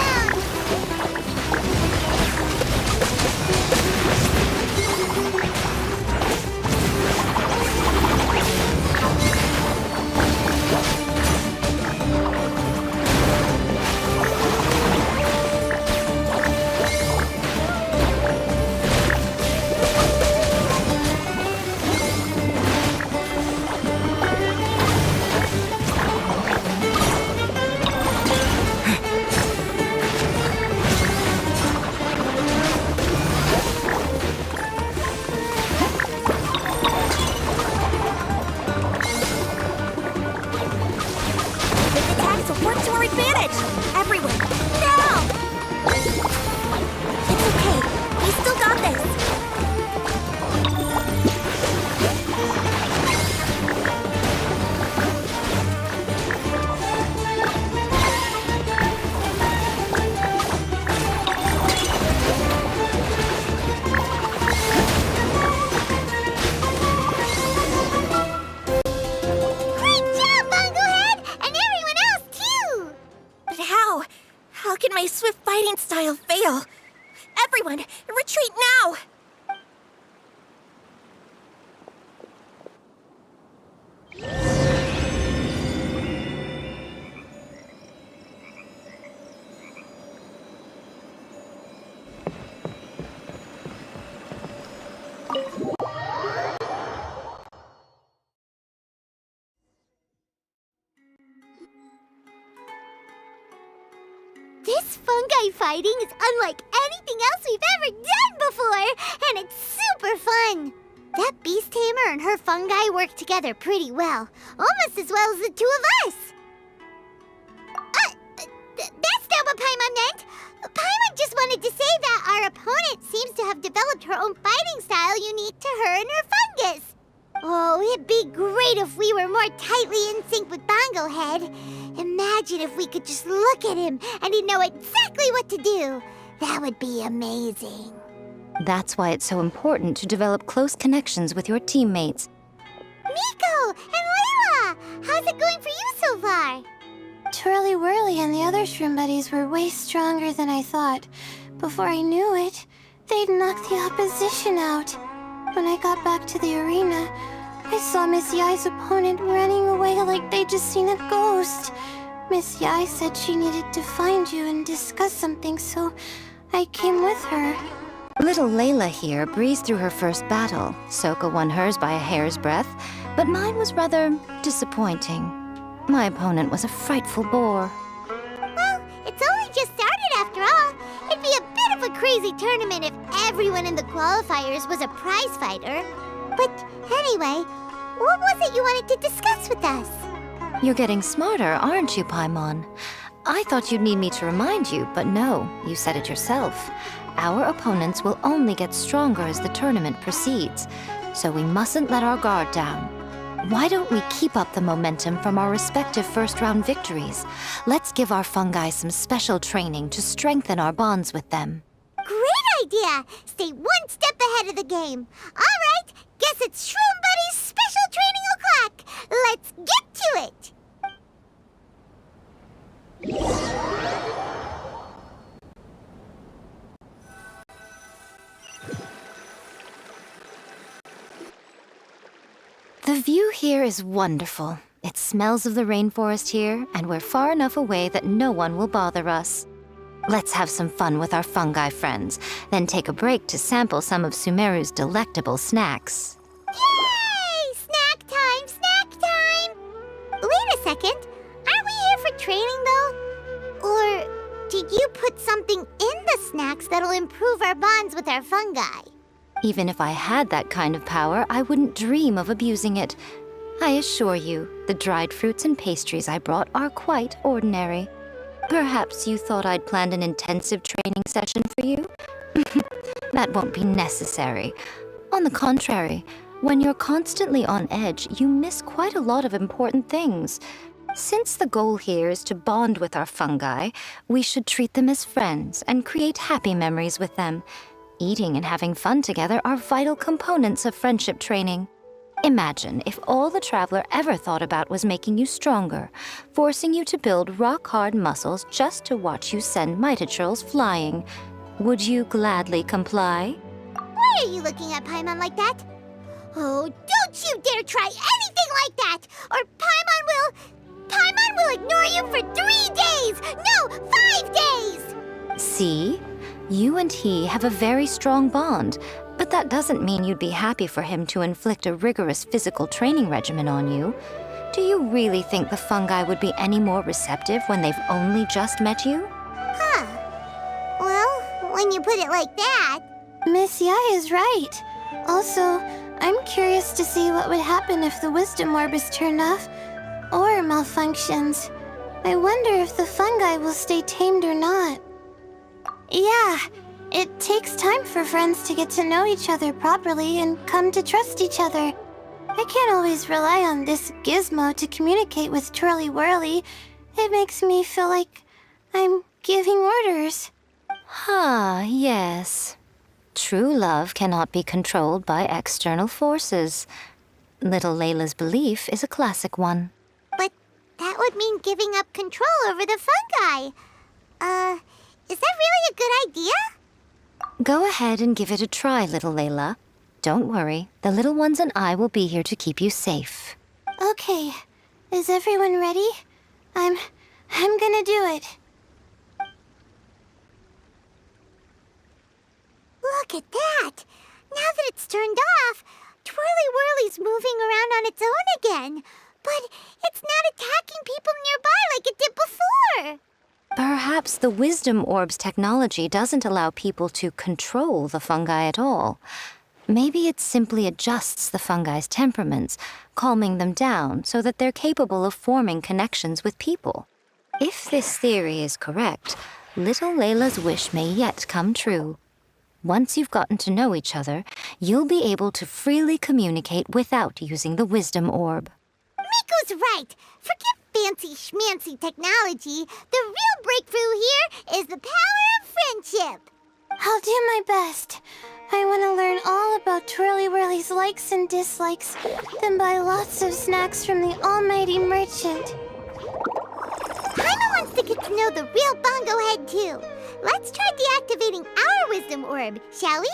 Style fail. Everyone, retreat now!
fungi fighting is unlike anything else we've ever done before, and it's super fun. That beast tamer and her fungi work together pretty well, almost as well as the two of us. That's not what Paimon meant. Paimon just wanted to say that our opponent seems to have developed her own fighting style unique to her and her fungus. Oh, it'd be great if we were more tightly in sync with Bongo Head. Imagine if we could just look at him and he'd know exactly what to do. That would be amazing.
That's why it's so important to develop close connections with your teammates.
Miko and Layla! How's it going for you so far?
Twirly Whirly and the other shroom buddies were way stronger than I thought. Before I knew it, they'd knocked the opposition out. When I got back to the arena, I saw Miss Yai's opponent running away like they'd just seen a ghost. Miss Yai said she needed to find you and discuss something, so I came with her.
Little Layla here breezed through her first battle. Sokka won hers by a hair's breadth, but mine was rather disappointing. My opponent was a frightful bore.
Well, it's only just started after all. It'd be a bit of a crazy tournament if everyone in the qualifiers was a prize fighter. But anyway, what was it you wanted to discuss with us?
You're getting smarter, aren't you, Paimon? I thought you'd need me to remind you, but no, you said it yourself. Our opponents will only get stronger as the tournament proceeds, so we mustn't let our guard down. Why don't we keep up the momentum from our respective first-round victories? Let's give our fungi some special training to strengthen our bonds with them.
Great idea! Stay one step ahead of the game. All right, guess it's Shroom Buddy's special training o'clock. Let's get to it!
The view here is wonderful. It smells of the rainforest here, and we're far enough away that no one will bother us. Let's have some fun with our fungi friends, then take a break to sample some of Sumeru's delectable snacks.
Yay! Snack time! Snack time! Wait a second. Aren't we here for training, though? Or did you put something in the snacks that'll improve our bonds with our fungi?
Even if I had that kind of power, I wouldn't dream of abusing it. I assure you, the dried fruits and pastries I brought are quite ordinary. Perhaps you thought I'd planned an intensive training session for you? That won't be necessary. On the contrary, when you're constantly on edge, you miss quite a lot of important things. Since the goal here is to bond with our fungi, we should treat them as friends and create happy memories with them. Eating and having fun together are vital components of friendship training. Imagine if all the Traveler ever thought about was making you stronger, forcing you to build rock-hard muscles just to watch you send Mitatrolls flying. Would you gladly comply?
Why are you looking at Paimon like that? Oh, don't you dare try anything like that, or Paimon will ignore you for 3 days! No, 5 days!
See? You and he have a very strong bond, but that doesn't mean you'd be happy for him to inflict a rigorous physical training regimen on you. Do you really think the fungi would be any more receptive when they've only just met you?
Huh. Well, when you put it like that...
Miss Yai is right. Also, I'm curious to see what would happen if the wisdom orb is turned off or malfunctions. I wonder if the fungi will stay tamed or not. Yeah, it takes time for friends to get to know each other properly and come to trust each other. I can't always rely on this gizmo to communicate with Twirly Whirly. It makes me feel like I'm giving orders.
Ah, yes. True love cannot be controlled by external forces. Little Layla's belief is a classic one.
But that would mean giving up control over the fungi. Is that really a good idea?
Go ahead and give it a try, little Layla. Don't worry, the little ones and I will be here to keep you safe.
Okay, is everyone ready? I'm gonna do it.
Look at that! Now that it's turned off, Twirly Whirly's moving around on its own again. But it's not attacking people nearby like it did before.
Perhaps the Wisdom Orb's technology doesn't allow people to control the fungi at all. Maybe it simply adjusts the fungi's temperaments, calming them down so that they're capable of forming connections with people. If this theory is correct, little Layla's wish may yet come true. Once you've gotten to know each other, you'll be able to freely communicate without using the Wisdom Orb.
Miko's right. Forget fancy schmancy technology. The real breakthrough here is the power of friendship.
I'll do my best. I want to learn all about Twirly Whirly's likes and dislikes, then buy lots of snacks from the almighty merchant.
Paimon wants to get to know the real Bongo Head, too. Let's try deactivating our Wisdom Orb, shall we?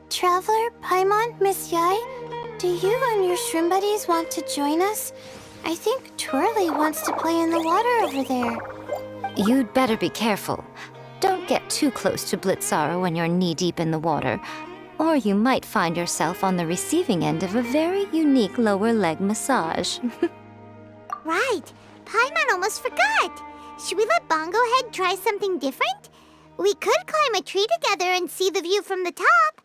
Traveler, Paimon, Miss Yai, do you and your shrimp buddies want to join us? I think Twirly wants to play in the water over there.
You'd better be careful. Don't get too close to Blitzara when you're knee-deep in the water, or you might find yourself on the receiving end of a very unique lower leg massage.
Right. Paimon almost forgot. Should we let Bongo Head try something different? We could climb a tree together and see the view from the top.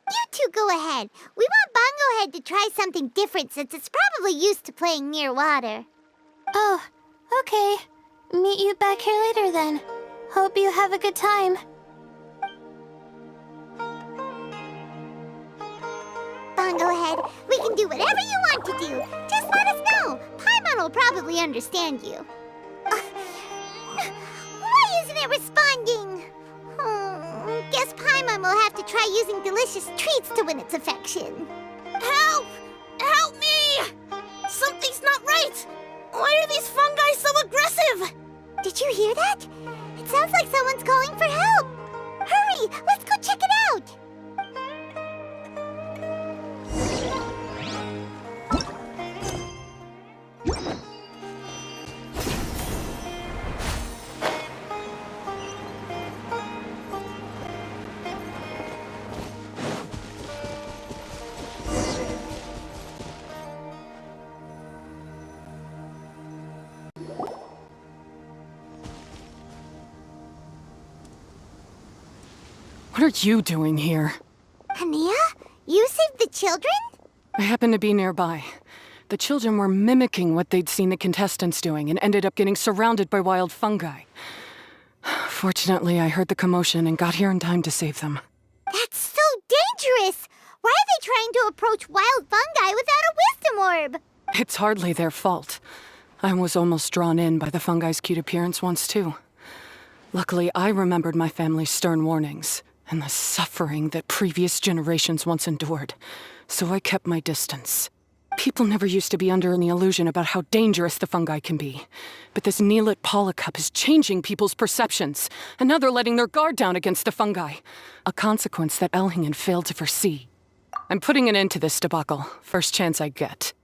You two go ahead. We want Bongo Head to try something different since it's probably used to playing near water.
Oh, okay. Meet you back here later then. Hope you have a good time.
Bongo Head, we can do whatever you want to do. Just let us know. Paimon will probably understand you. Why isn't it responding? Guess Paimon will have to try using delicious treats to win its affection.
Help! Help me! Something's not right! Why are these fungi so aggressive?
Did you hear that? It sounds like someone's calling for help. Hurry, let's go check it out.
What are you doing here?
Hania, you saved the children?
I happened to be nearby. The children were mimicking what they'd seen the contestants doing and ended up getting surrounded by wild fungi. Fortunately, I heard the commotion and got here in time to save them.
That's so dangerous! Why are they trying to approach wild fungi without a wisdom orb?
It's hardly their fault. I was almost drawn in by the fungi's cute appearance once, too. Luckily, I remembered my family's stern warnings and the suffering that previous generations once endured, so I kept my distance. People never used to be under any illusion about how dangerous the fungi can be. But this Neelit Polycup is changing people's perceptions, and now they're letting their guard down against the fungi. A consequence that Elhingen failed to foresee. I'm putting an end to this debacle, first chance I get.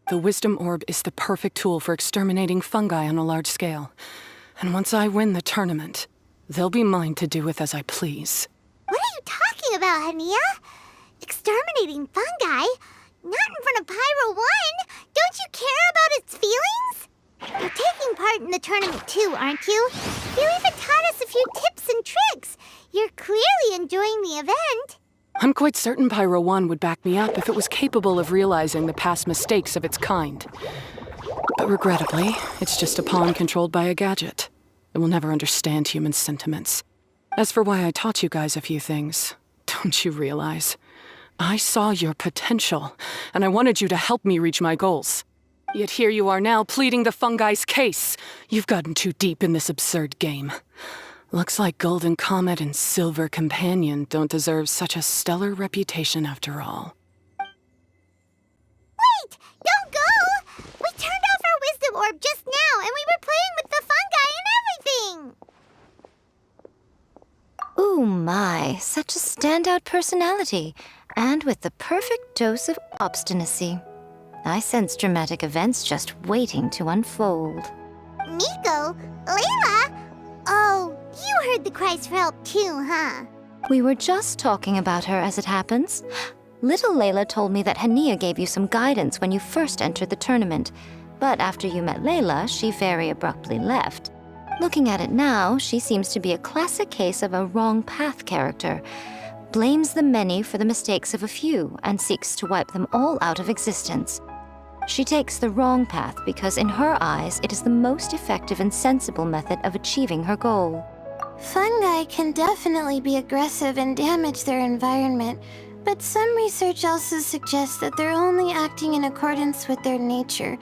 The Wisdom Orb is the perfect tool for exterminating fungi on a large scale. And once I win the tournament, they'll be mine to do with as I please.
What are you talking about, Hania? Exterminating fungi? Not in front of Pyro 1! Don't you care about its feelings? You're taking part in the tournament too, aren't you? You even taught us a few tips and tricks. You're clearly enjoying the event.
I'm quite certain Pyro 1 would back me up if it was capable of realizing the past mistakes of its kind. But regrettably, it's just a pawn controlled by a gadget. It will never understand human sentiments. As for why I taught you guys a few things, don't you realize? I saw your potential, and I wanted you to help me reach my goals. Yet here you are now pleading the fungi's case. You've gotten too deep in this absurd game. Looks like Golden Comet and Silver Companion don't deserve such a stellar reputation after all.
Wait! Don't go! We turned off our wisdom orb just now, and we were playing with the fungi and everything!
Ooh my, such a standout personality, and with the perfect dose of obstinacy. I sense dramatic events just waiting to unfold.
Miko? Layla? Oh, You heard the cries for help too, huh?
We were just talking about her as it happens. Little Layla told me that Hania gave you some guidance when you first entered the tournament, but after you met Layla, she very abruptly left. Looking at it now, she seems to be a classic case of a wrong path character. Blames the many for the mistakes of a few and seeks to wipe them all out of existence. She takes the wrong path because in her eyes, it is the most effective and sensible method of achieving her goal.
Fungi can definitely be aggressive and damage their environment, but some research also suggests that they're only acting in accordance with their nature,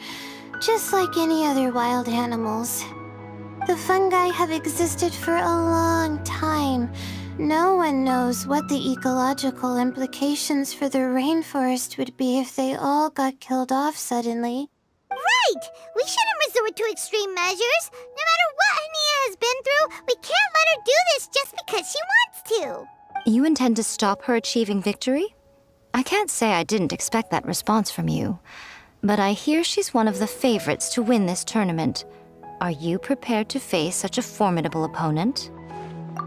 just like any other wild animals. The fungi have existed for a long time. No one knows what the ecological implications for the rainforest would be if they all got killed off suddenly.
Right! We shouldn't resort to extreme measures. No matter what Hania has been through, we can't let her do this just because she wants to.
You intend to stop her achieving victory? I can't say I didn't expect that response from you, but I hear she's one of the favorites to win this tournament. Are you prepared to face such a formidable opponent?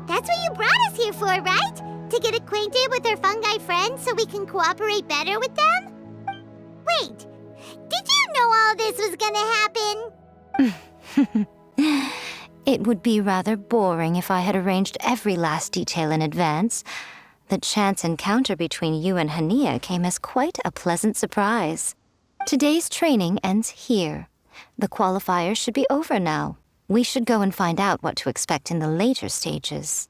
That's what you brought us here for, right? To get acquainted with our fungi friends so we can cooperate better with them? Wait, did you know all this was gonna happen?
It would be rather boring if I had arranged every last detail in advance. The chance encounter between you and Hania came as quite a pleasant surprise. Today's training ends here. The qualifiers should be over now. We should go and find out what to expect in the later stages.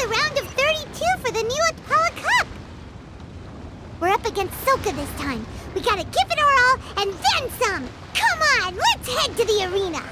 the round of 32 for the Neelix Pala Cup. We're up against Silka this time. We gotta give it our all and then some. Come on, let's head to the arena.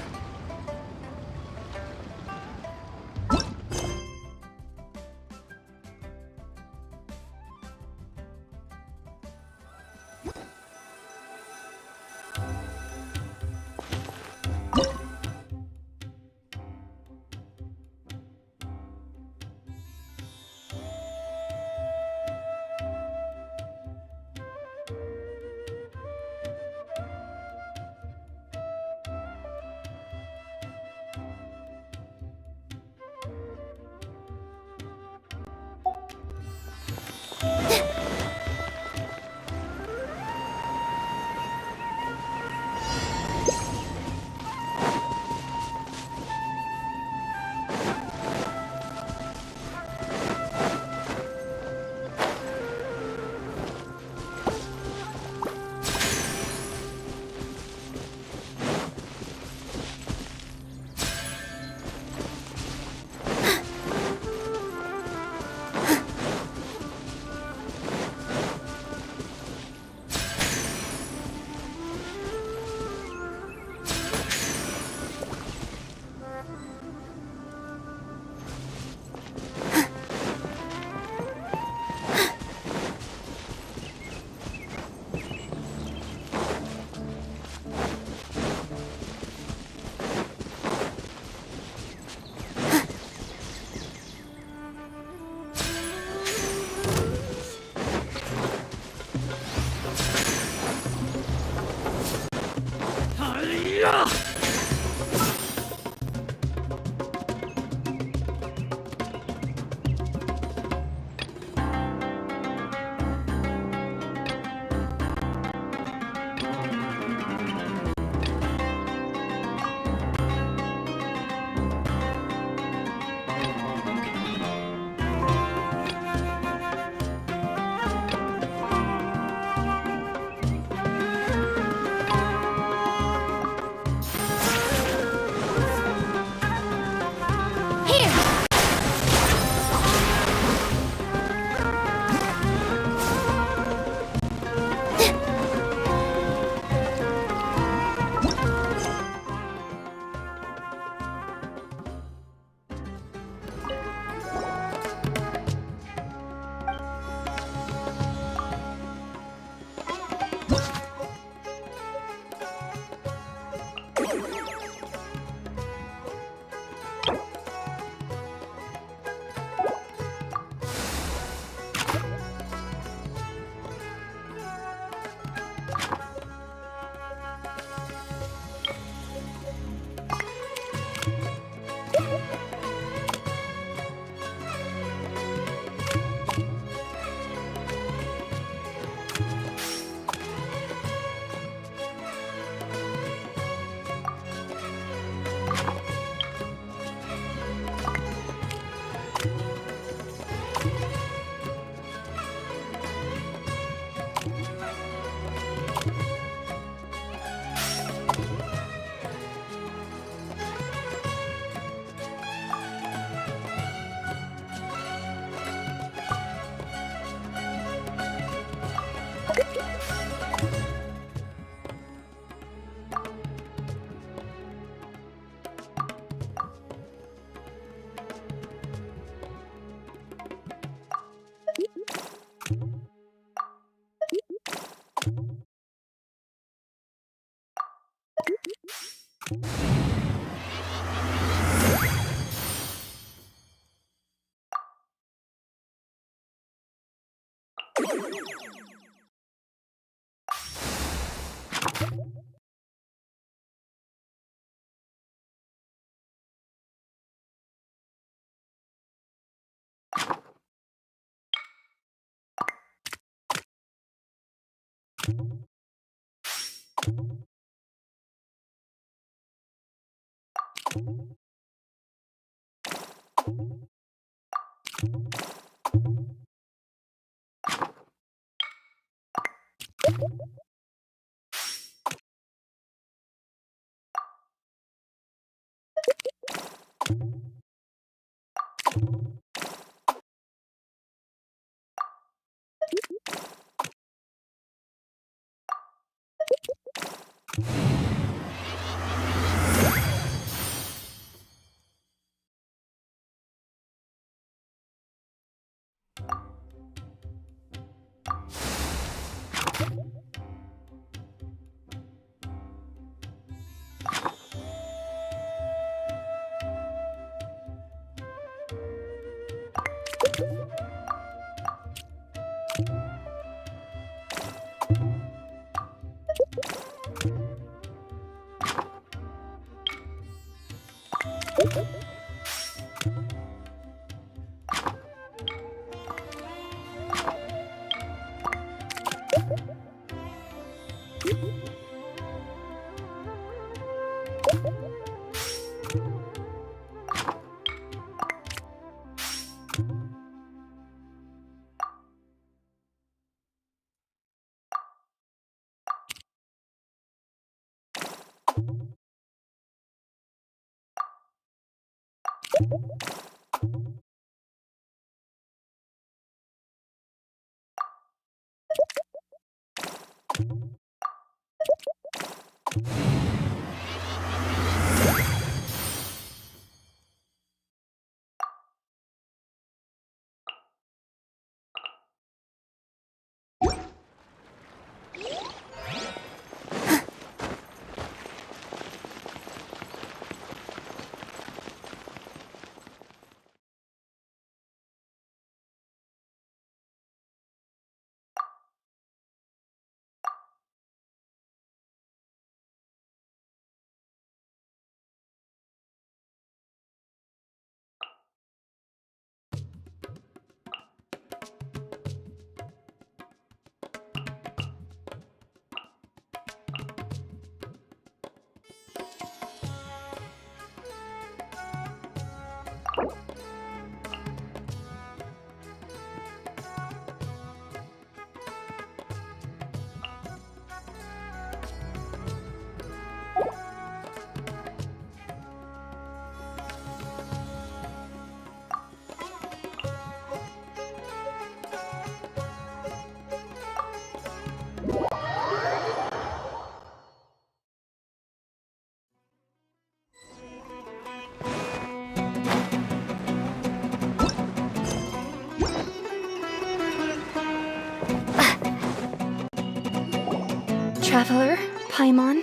Traveler, Paimon,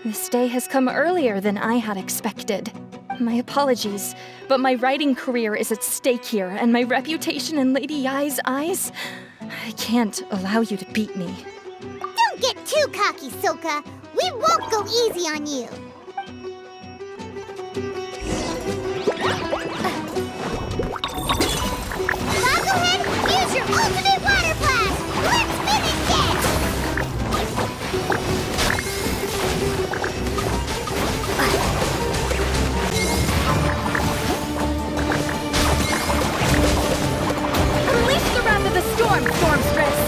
this day has come earlier than I had expected. My apologies, but my writing career is at stake here, and my reputation in Lady Yai's eyes, I can't allow you to beat me.
Don't get too cocky, Soka. We won't go easy on you. Bongohead, use your ultimate water blast! Let's finish this!
Unleash the wrath of the storm, Stormstress!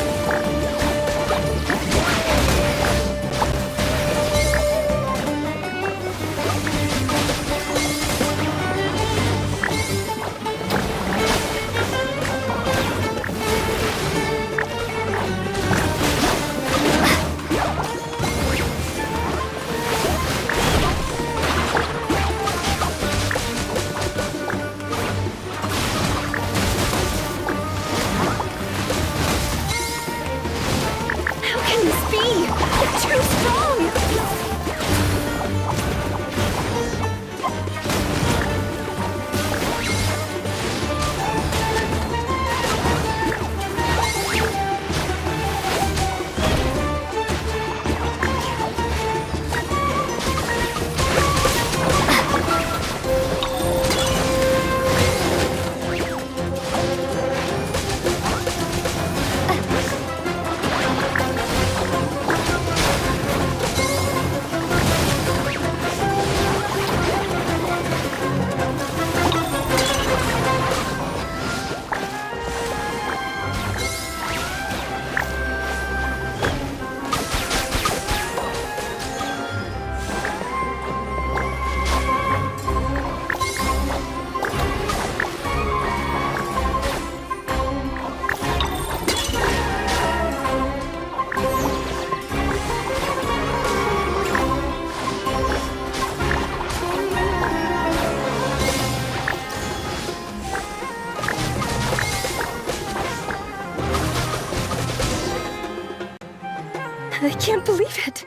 I can't believe it.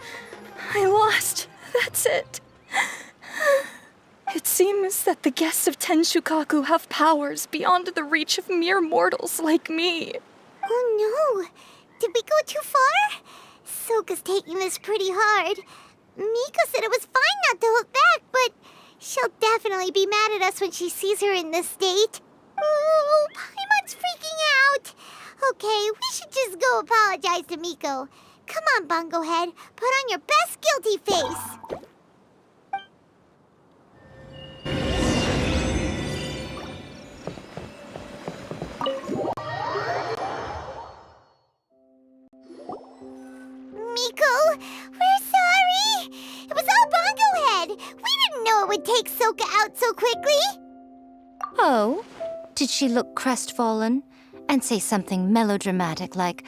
I lost. That's it. It seems that the guests of Tenshukaku have powers beyond the reach of mere mortals like me.
Oh no! Did we go too far? Soka's taking this pretty hard. Miko said it was fine not to hold back, but she'll definitely be mad at us when she sees her in this state. Oh, Paimon's freaking out. Okay, we should just go apologize to Miko. Come on, Bungohead. Put on your best guilty face. Miko, we're sorry. It was all Bungohead. We didn't know it would take Soka out so quickly.
Oh? Did she look crestfallen and say something melodramatic like,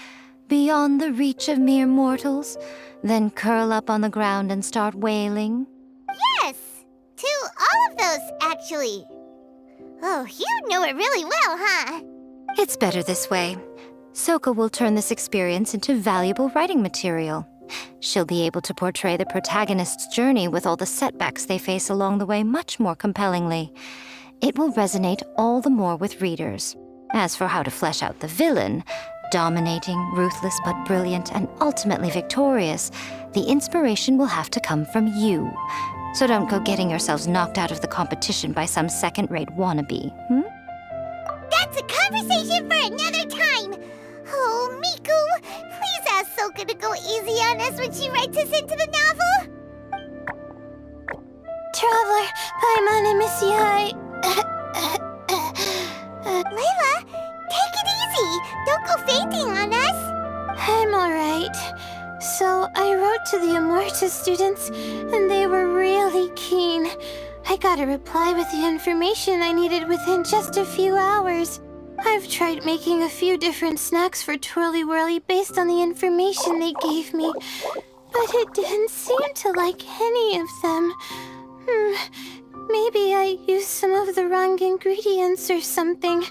"Beyond the reach of mere mortals," then curl up on the ground and start wailing?
Yes, to all of those, actually. Oh, you know it really well, huh?
It's better this way. Soka will turn this experience into valuable writing material. She'll be able to portray the protagonist's journey with all the setbacks they face along the way much more compellingly. It will resonate all the more with readers. As for how to flesh out the villain, dominating, ruthless but brilliant, and ultimately victorious, the inspiration will have to come from you. So don't go getting yourselves knocked out of the competition by some second-rate wannabe,
That's a conversation for another time. Oh, Miku, please ask Soka to go easy on us when she writes us into the novel.
Traveler, Paimon, and Missy,
Layla, take it easy. Don't go fainting on us.
I'm alright. So I wrote to the Amorta students, and they were really keen. I got a reply with the information I needed within just a few hours. I've tried making a few different snacks for Twirly Whirly based on the information they gave me, but it didn't seem to like any of them. Maybe I used some of the wrong ingredients or something.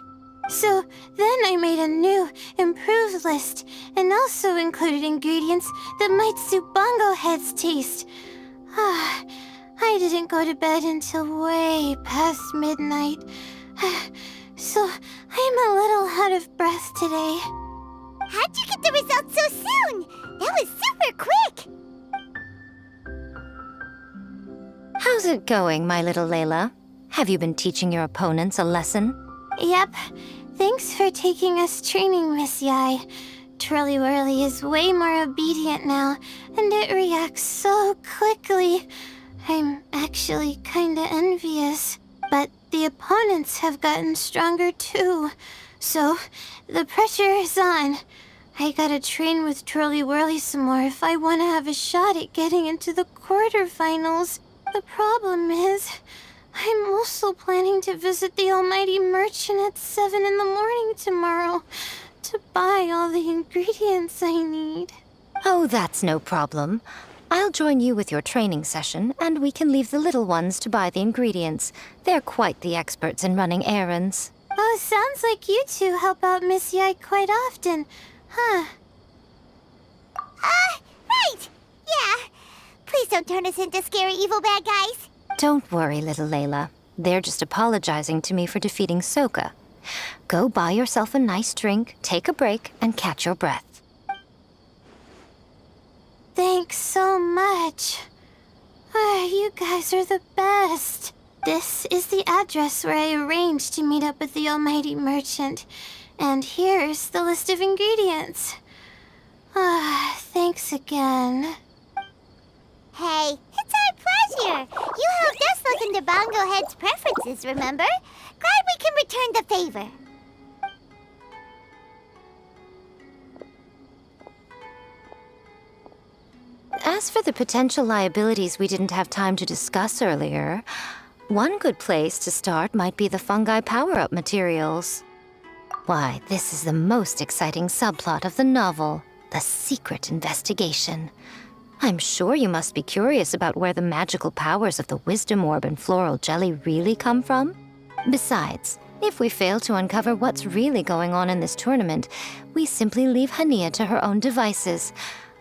So then I made a new, improved list, and also included ingredients that might suit bongo heads' taste. I didn't go to bed until way past midnight, so I'm a little out of breath today.
How'd you get the results so soon? That was super quick.
How's it going, my little Layla? Have you been teaching your opponents a lesson?
Yep. Thanks for taking us training, Miss Yai. Twirly Whirly is way more obedient now, and it reacts so quickly. I'm actually kinda envious. But the opponents have gotten stronger too. So, the pressure is on. I gotta train with Twirly Whirly some more if I want to have a shot at getting into the quarterfinals. The problem is, I'm also planning to visit the Almighty Merchant at 7 in the morning tomorrow to buy all the ingredients I need.
Oh, that's no problem. I'll join you with your training session, and we can leave the little ones to buy the ingredients. They're quite the experts in running errands.
Oh, sounds like you two help out Miss Yai quite often, huh?
Right. Yeah. Please don't turn us into scary evil bad guys.
Don't worry, little Layla. They're just apologizing to me for defeating Soka. Go buy yourself a nice drink, take a break, and catch your breath.
Thanks so much. You guys are the best. This is the address where I arranged to meet up with the Almighty Merchant. And here's the list of ingredients. Thanks again.
Hey, it's our pleasure. You helped us look into Bongo Head's preferences, remember? Glad we can return the favor.
As for the potential liabilities we didn't have time to discuss earlier, one good place to start might be the fungi power-up materials. Why, this is the most exciting subplot of the novel, the secret investigation. I'm sure you must be curious about where the magical powers of the wisdom orb and floral jelly really come from. Besides, if we fail to uncover what's really going on in this tournament, we simply leave Hania to her own devices.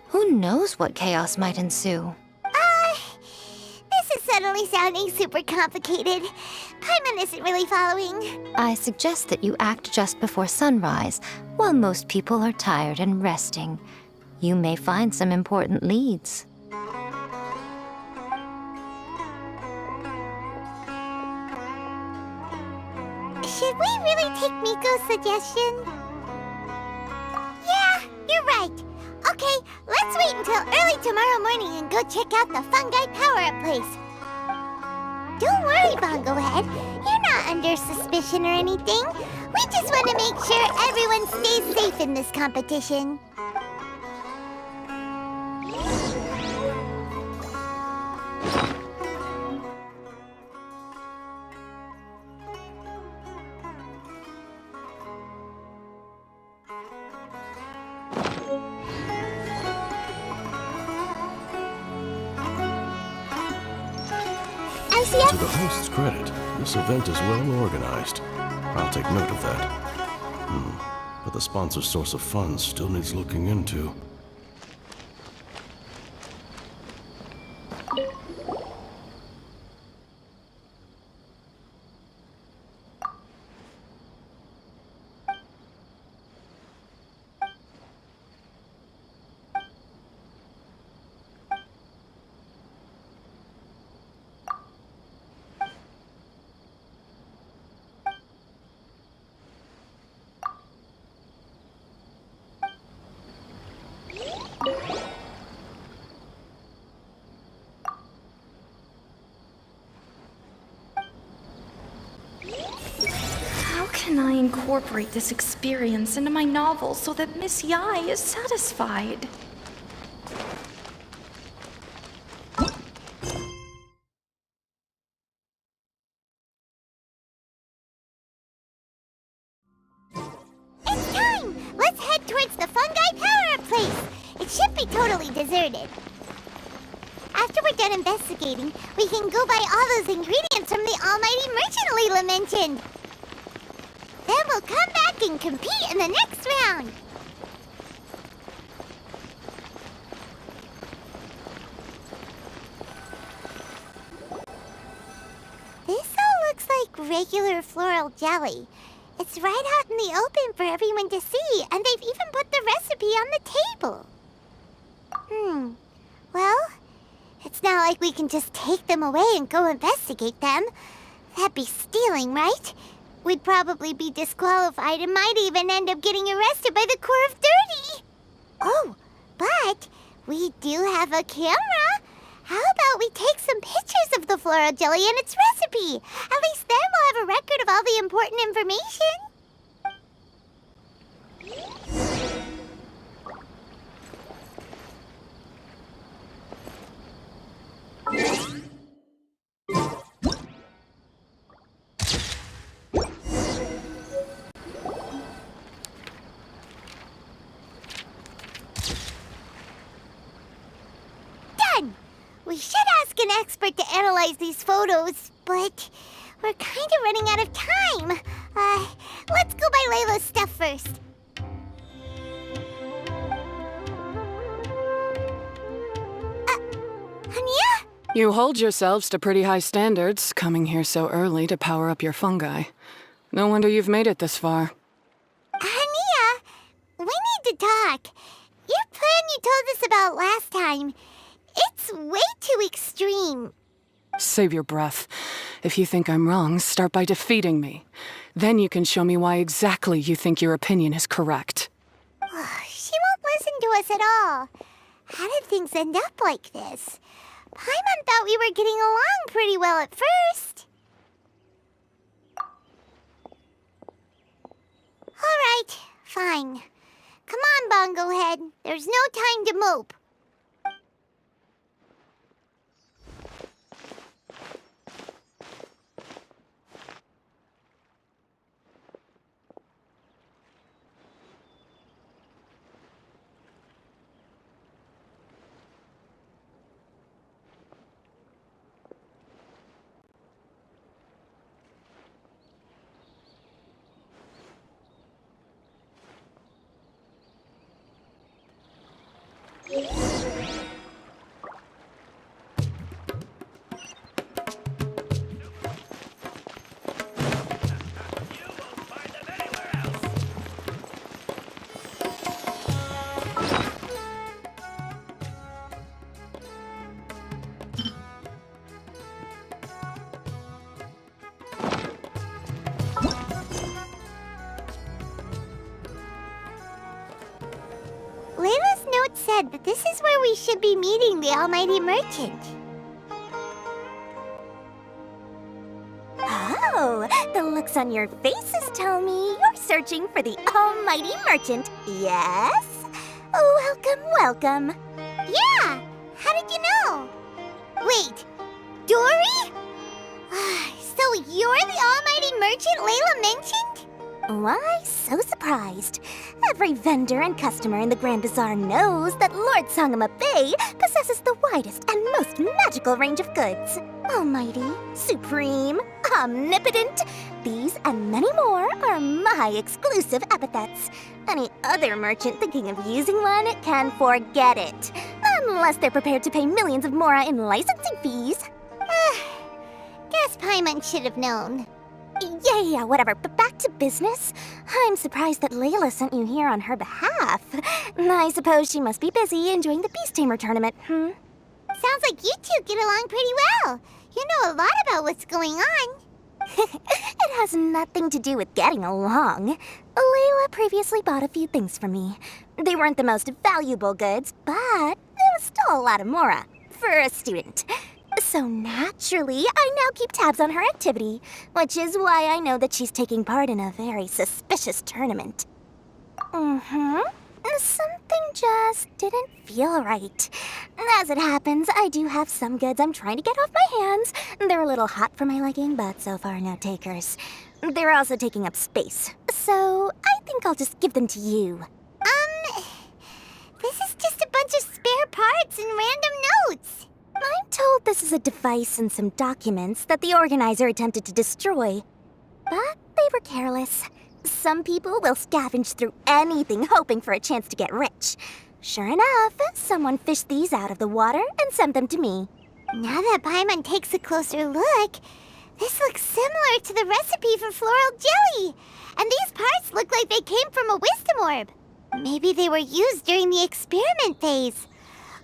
Who knows what chaos might ensue?
This is suddenly sounding super complicated. Paimon isn't really following.
I suggest that you act just before sunrise, while most people are tired and resting. You may find some important leads.
Should we really take Miko's suggestion? Yeah, you're right. Okay, let's wait until early tomorrow morning and go check out the fungi power-up place. Don't worry, Bongo Head. You're not under suspicion or anything. We just want to make sure everyone stays safe in this competition. see it?
To the host's credit, this event is well organized. I'll take note of that. But the sponsor's source of funds still needs looking into.
How can I incorporate this experience into my novel so that Miss Yai is satisfied?
It's time! Let's head towards the fungi power-up place. It should be totally deserted. After we're done investigating, we can go buy all those ingredients from the almighty merchant Layla mentioned. Then we'll come back and compete in the next round. This all looks like regular floral jelly. It's right out in the open for everyone to see, and they've even put the recipe on the table. Well, it's not like we can just take them away and go investigate them. That'd be stealing, right? We'd probably be disqualified and might even end up getting arrested by the Corps of 30. Oh, but we do have a camera. How about we take some pictures of the floral jelly and its recipe? At least then we'll have a record of all the important information. Done! We should ask an expert to analyze these photos, but we're kind of running out of time. Let's go buy Layla's stuff first. Hania?
You hold yourselves to pretty high standards, coming here so early to power up your fungi. No wonder you've made it this far.
Hania, we need to talk. Your plan you told us about last time, it's way too extreme.
Save your breath. If you think I'm wrong, start by defeating me. Then you can show me why exactly you think your opinion is correct.
She won't listen to us at all. How did things end up like this? Paimon thought we were getting along pretty well at first. All right, fine. Come on, Bongo Head. There's no time to mope. Layla's note said that this is where we should be meeting the Almighty Merchant.
Oh, the looks on your faces tell me you're searching for the Almighty Merchant, yes? Welcome, welcome.
Yeah! How did you know? Wait, Dory? So you're the Almighty Merchant Layla mentioned?
Why so surprised? Every vendor and customer in the Grand Bazaar knows that Lord Sangama Bay possesses the widest and most magical range of goods.
Almighty, supreme, omnipotent. These and many more are my exclusive epithets. Any other merchant thinking of using one can forget it. Unless they're prepared to pay millions of mora in licensing fees.
Guess Paimon should have known.
Yeah, whatever. But back to business. I'm surprised that Layla sent you here on her behalf. I suppose she must be busy enjoying the Beast Tamer tournament,
Sounds like you two get along pretty well. You know a lot about what's going on.
It has nothing to do with getting along. Layla previously bought a few things from me. They weren't the most valuable goods, but there was still a lot of mora for a student. So naturally, I now keep tabs on her activity, which is why I know that she's taking part in a very suspicious tournament. Something just didn't feel right. As it happens, I do have some goods I'm trying to get off my hands. They're a little hot for my liking, but so far no takers. They're also taking up space, so I think I'll just give them to you.
This is just a bunch of spare parts and random notes.
I'm told this is a device and some documents that the organizer attempted to destroy, but they were careless. Some people will scavenge through anything hoping for a chance to get rich. Sure enough, someone fished these out of the water and sent them to me.
Now that Paimon takes a closer look, this looks similar to the recipe for floral jelly. And these parts look like they came from a wisdom orb. Maybe they were used during the experiment phase.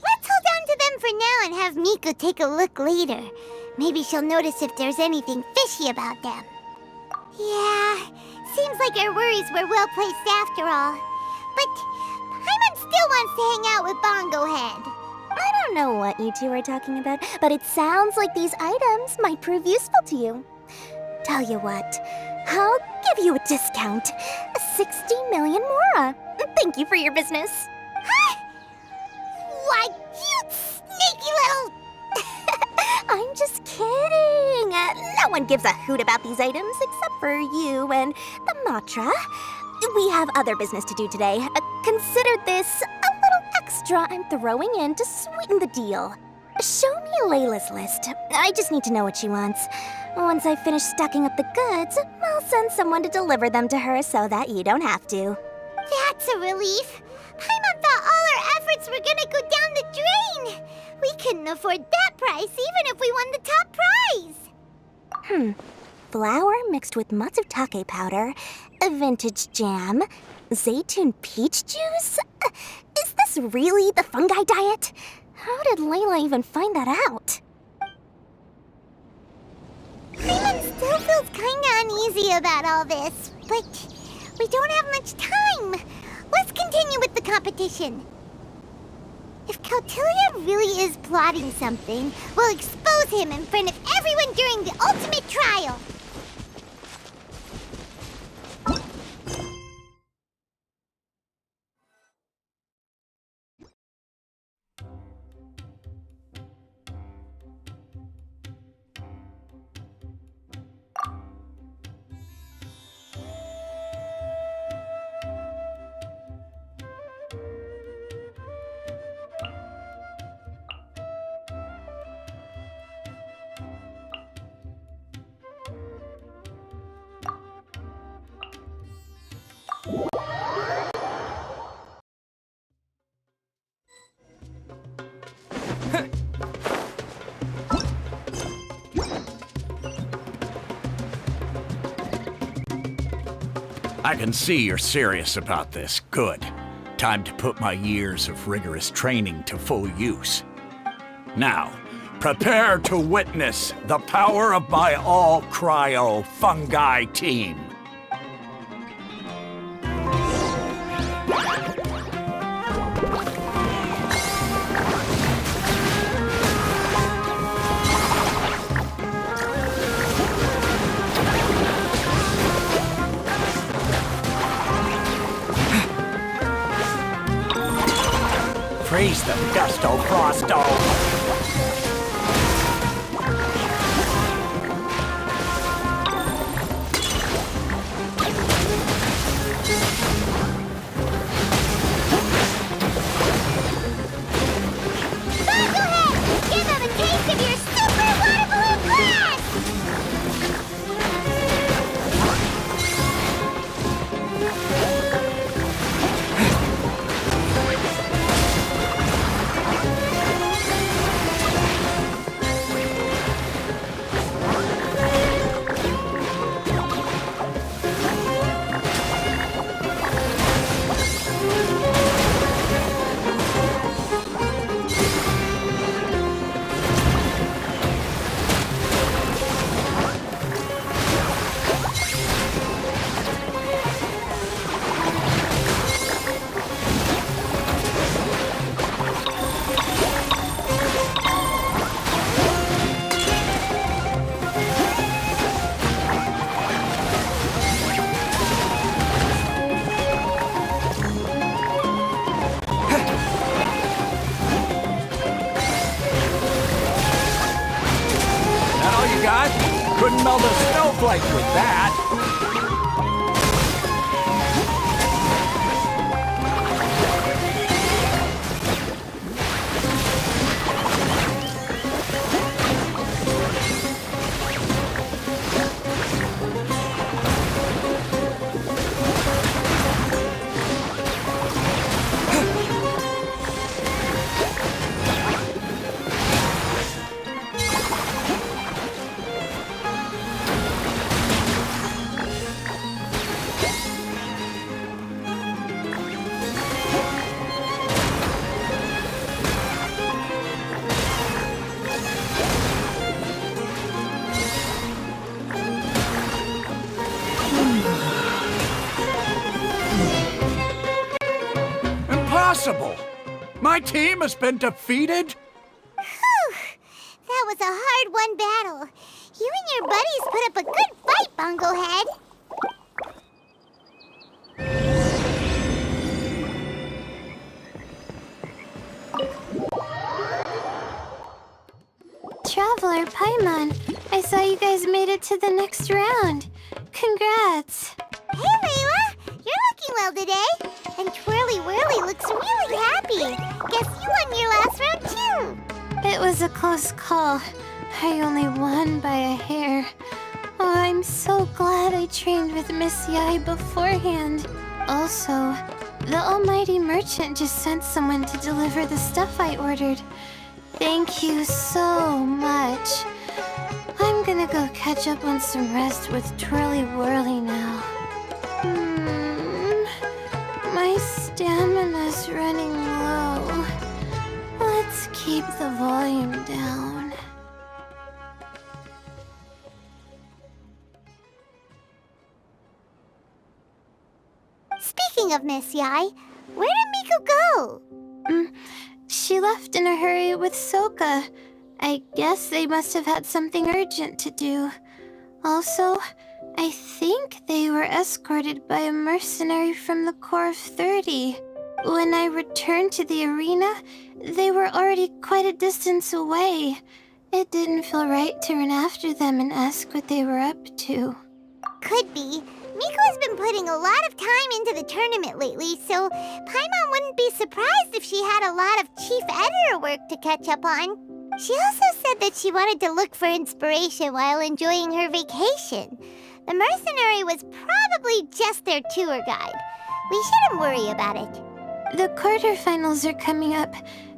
Let's hold on to them for now and have Miku take a look later. Maybe she'll notice if there's anything fishy about them. Yeah, seems like our worries were well placed after all. But Paimon still wants to hang out with Bongo Head.
I don't know what you two are talking about, but it sounds like these items might prove useful to you. Tell you what, I'll give you a discount. 60 million mora. Thank you for your business.
Huh? Why, you sneaky little...
I'm just kidding. No one gives a hoot about these items except for you and the Matra. We have other business to do today. Consider this a little extra I'm throwing in to sweeten the deal. Show me Layla's list. I just need to know what she wants. Once I finish stacking up the goods, I'll send someone to deliver them to her so that you don't have to.
That's a relief. Paimon thought all our efforts were gonna go down the drain. We couldn't afford that price even if we won the top prize.
Flour mixed with matsutake powder, a vintage jam, zaytun peach juice? Is this really the fungi diet? How did Layla even find that out?
Paimon still feels kinda uneasy about all this, but we don't have much time. Let's continue with the competition. If Kautilya really is plotting something, we'll expose him in front of everyone during the ultimate trial.
I can see you're serious about this. Good. Time to put my years of rigorous training to full use. Now, prepare to witness the power of my all-cryo fungi team. Freeze them, Gusto Frosto!
Give them a taste of your super water balloon
melt a snowflake with that. Impossible! My team has been defeated?
Whew! That was a hard-won battle. You and your buddies put up a good fight, Bungo Head.
Traveler, Paimon, I saw you guys made it to the next round. Congrats.
Hey, Layla! You're looking well today. And Twirly Whirly looks really happy. Guess you won your last round, too.
It was a close call. I only won by a hair. Oh, I'm so glad I trained with Miss Yai beforehand. Also, the almighty merchant just sent someone to deliver the stuff I ordered. Thank you so much. I'm gonna go catch up on some rest with Twirly Whirly now. My stamina's running low. Let's keep the volume down.
Speaking of Miss Yai, where did Miko go?
She left in a hurry with Soka. I guess they must have had something urgent to do. Also, I think they were escorted by a mercenary from the Corps of 30. When I returned to the arena, they were already quite a distance away. It didn't feel right to run after them and ask what they were up to.
Could be. Miko has been putting a lot of time into the tournament lately, so Paimon wouldn't be surprised if she had a lot of chief editor work to catch up on. She also said that she wanted to look for inspiration while enjoying her vacation. The mercenary was probably just their tour guide. We shouldn't worry about it.
The quarterfinals are coming up.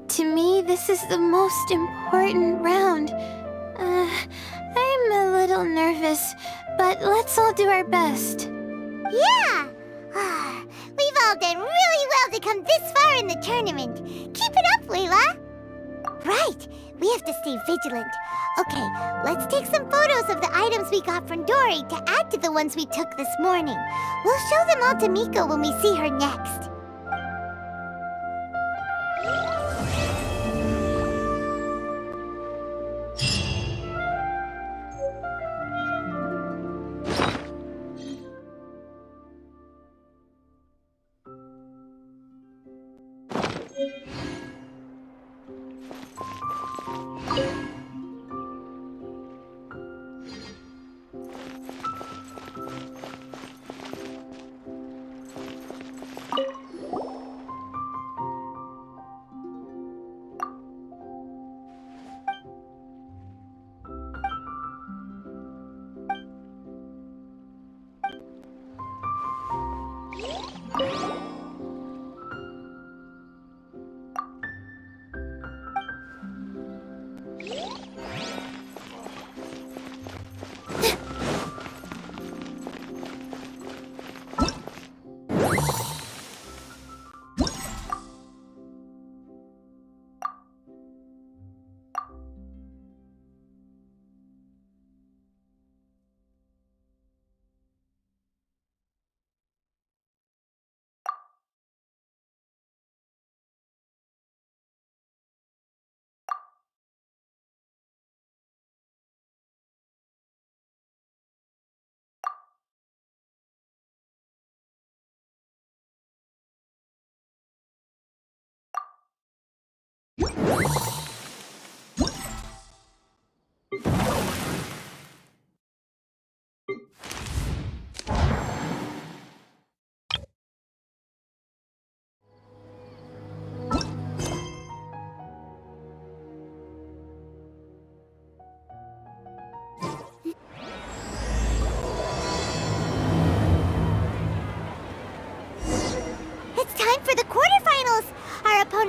To me, this is the most important round. I'm a little nervous, but let's all do our best.
Yeah! We've all done really well to come this far in the tournament. Keep it up, Layla! Right, we have to stay vigilant. Okay, let's take some photos of the items we got from Dory to add to the ones we took this morning. We'll show them all to Miko when we see her next.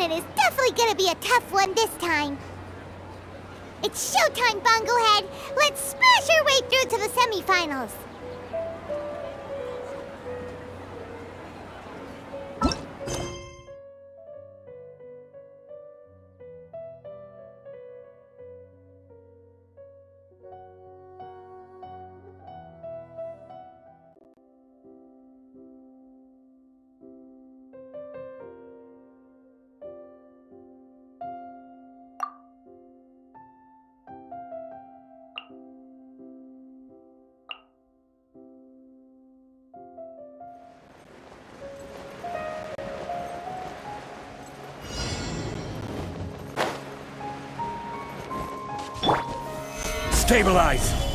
tournament is definitely gonna be a tough one this time. It's showtime, Bongohead! Let's smash our way through to the semifinals!
Stabilize!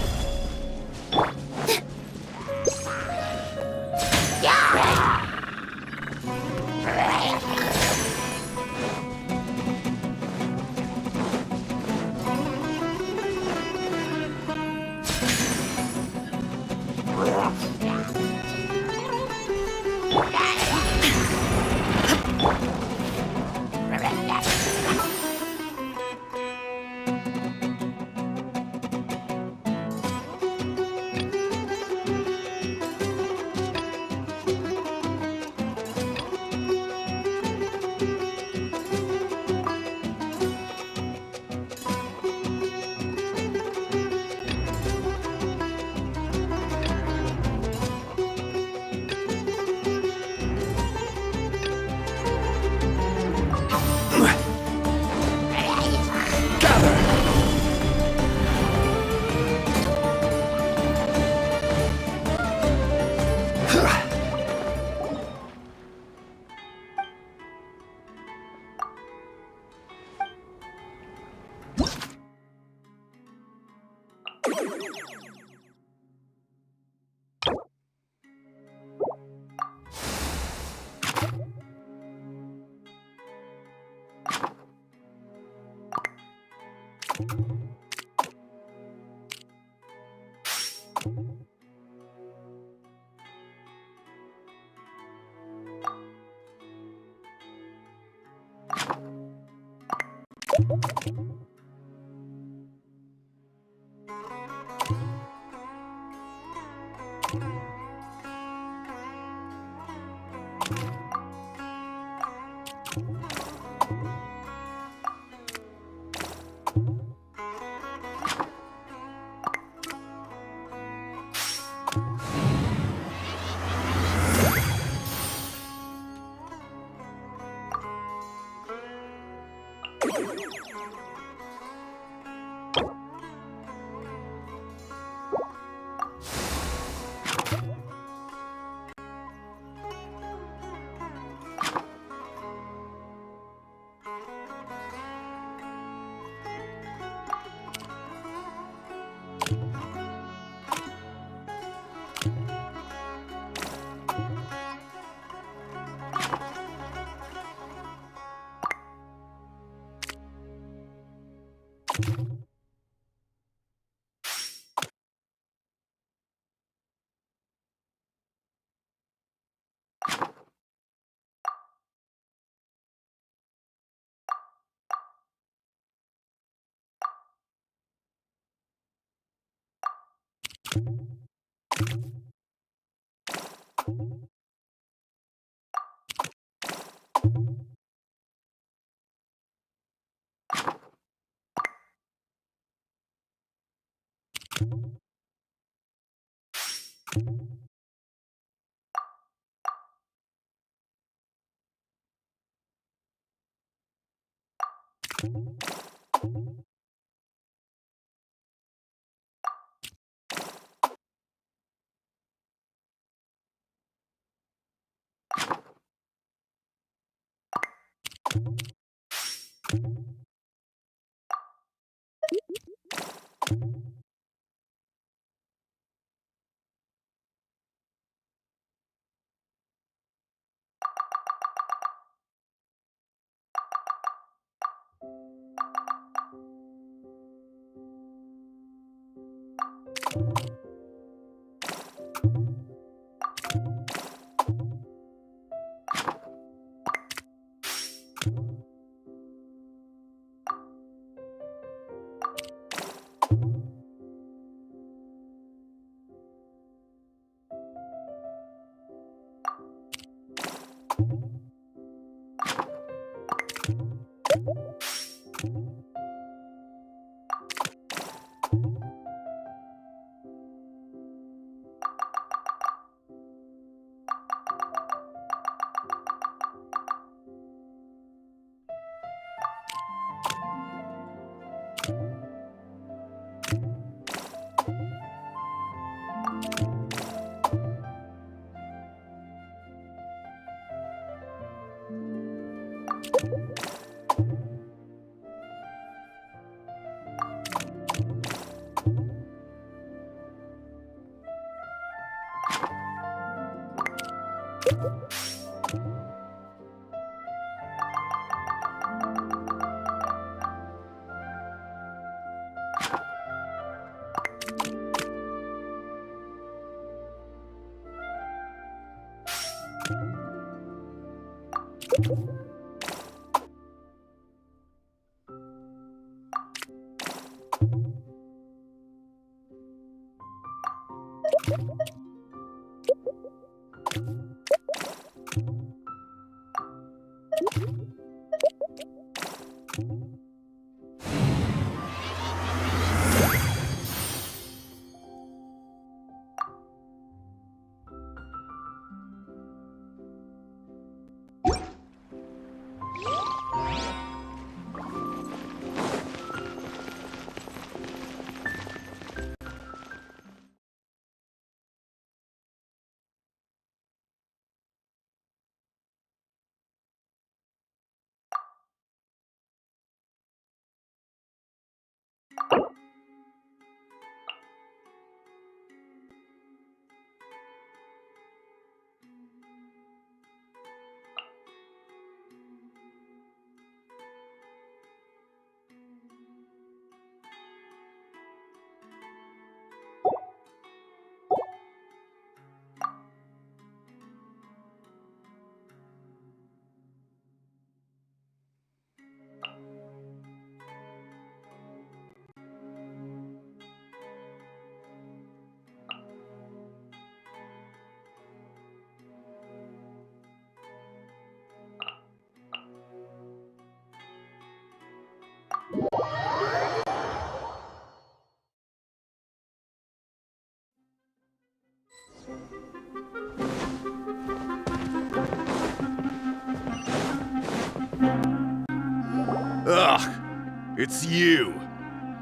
Ugh, it's you.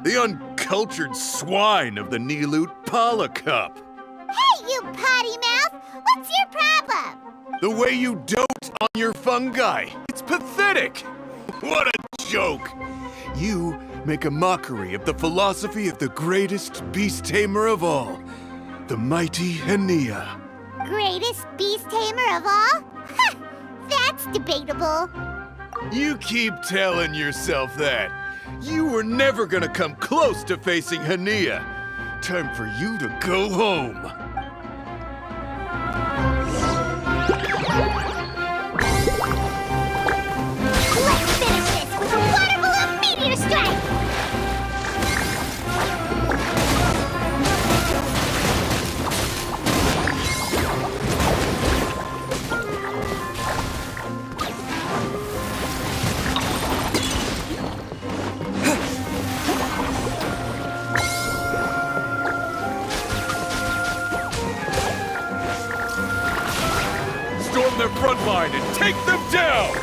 The uncultured swine of the Nilut Pala Cup.
Hey, you potty mouth! What's your problem?
The way you dote on your fungi. It's pathetic. What a joke. You make a mockery of the philosophy of the greatest beast tamer of all, the mighty Henia.
Greatest beast tamer of all? Ha! That's debatable.
You keep telling yourself that. You were never gonna come close to facing Henia. Time for you to go home.
Let's finish this with a water balloon meteor strike!
Storm their front line and take them down!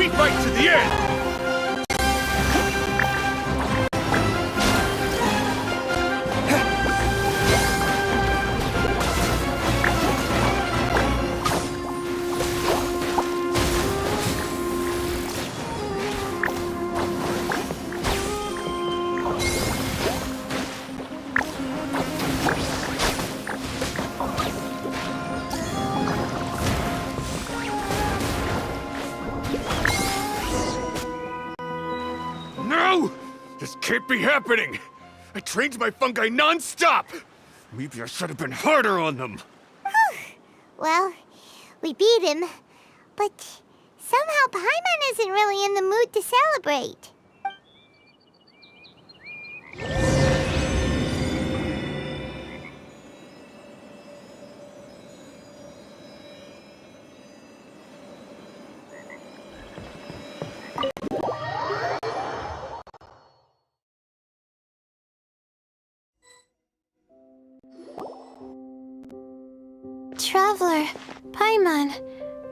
Fight to the end! No! This can't be happening! I trained my fungi non-stop! Maybe I should have been harder on them.
Well, we beat him, but somehow Paimon isn't really in the mood to celebrate.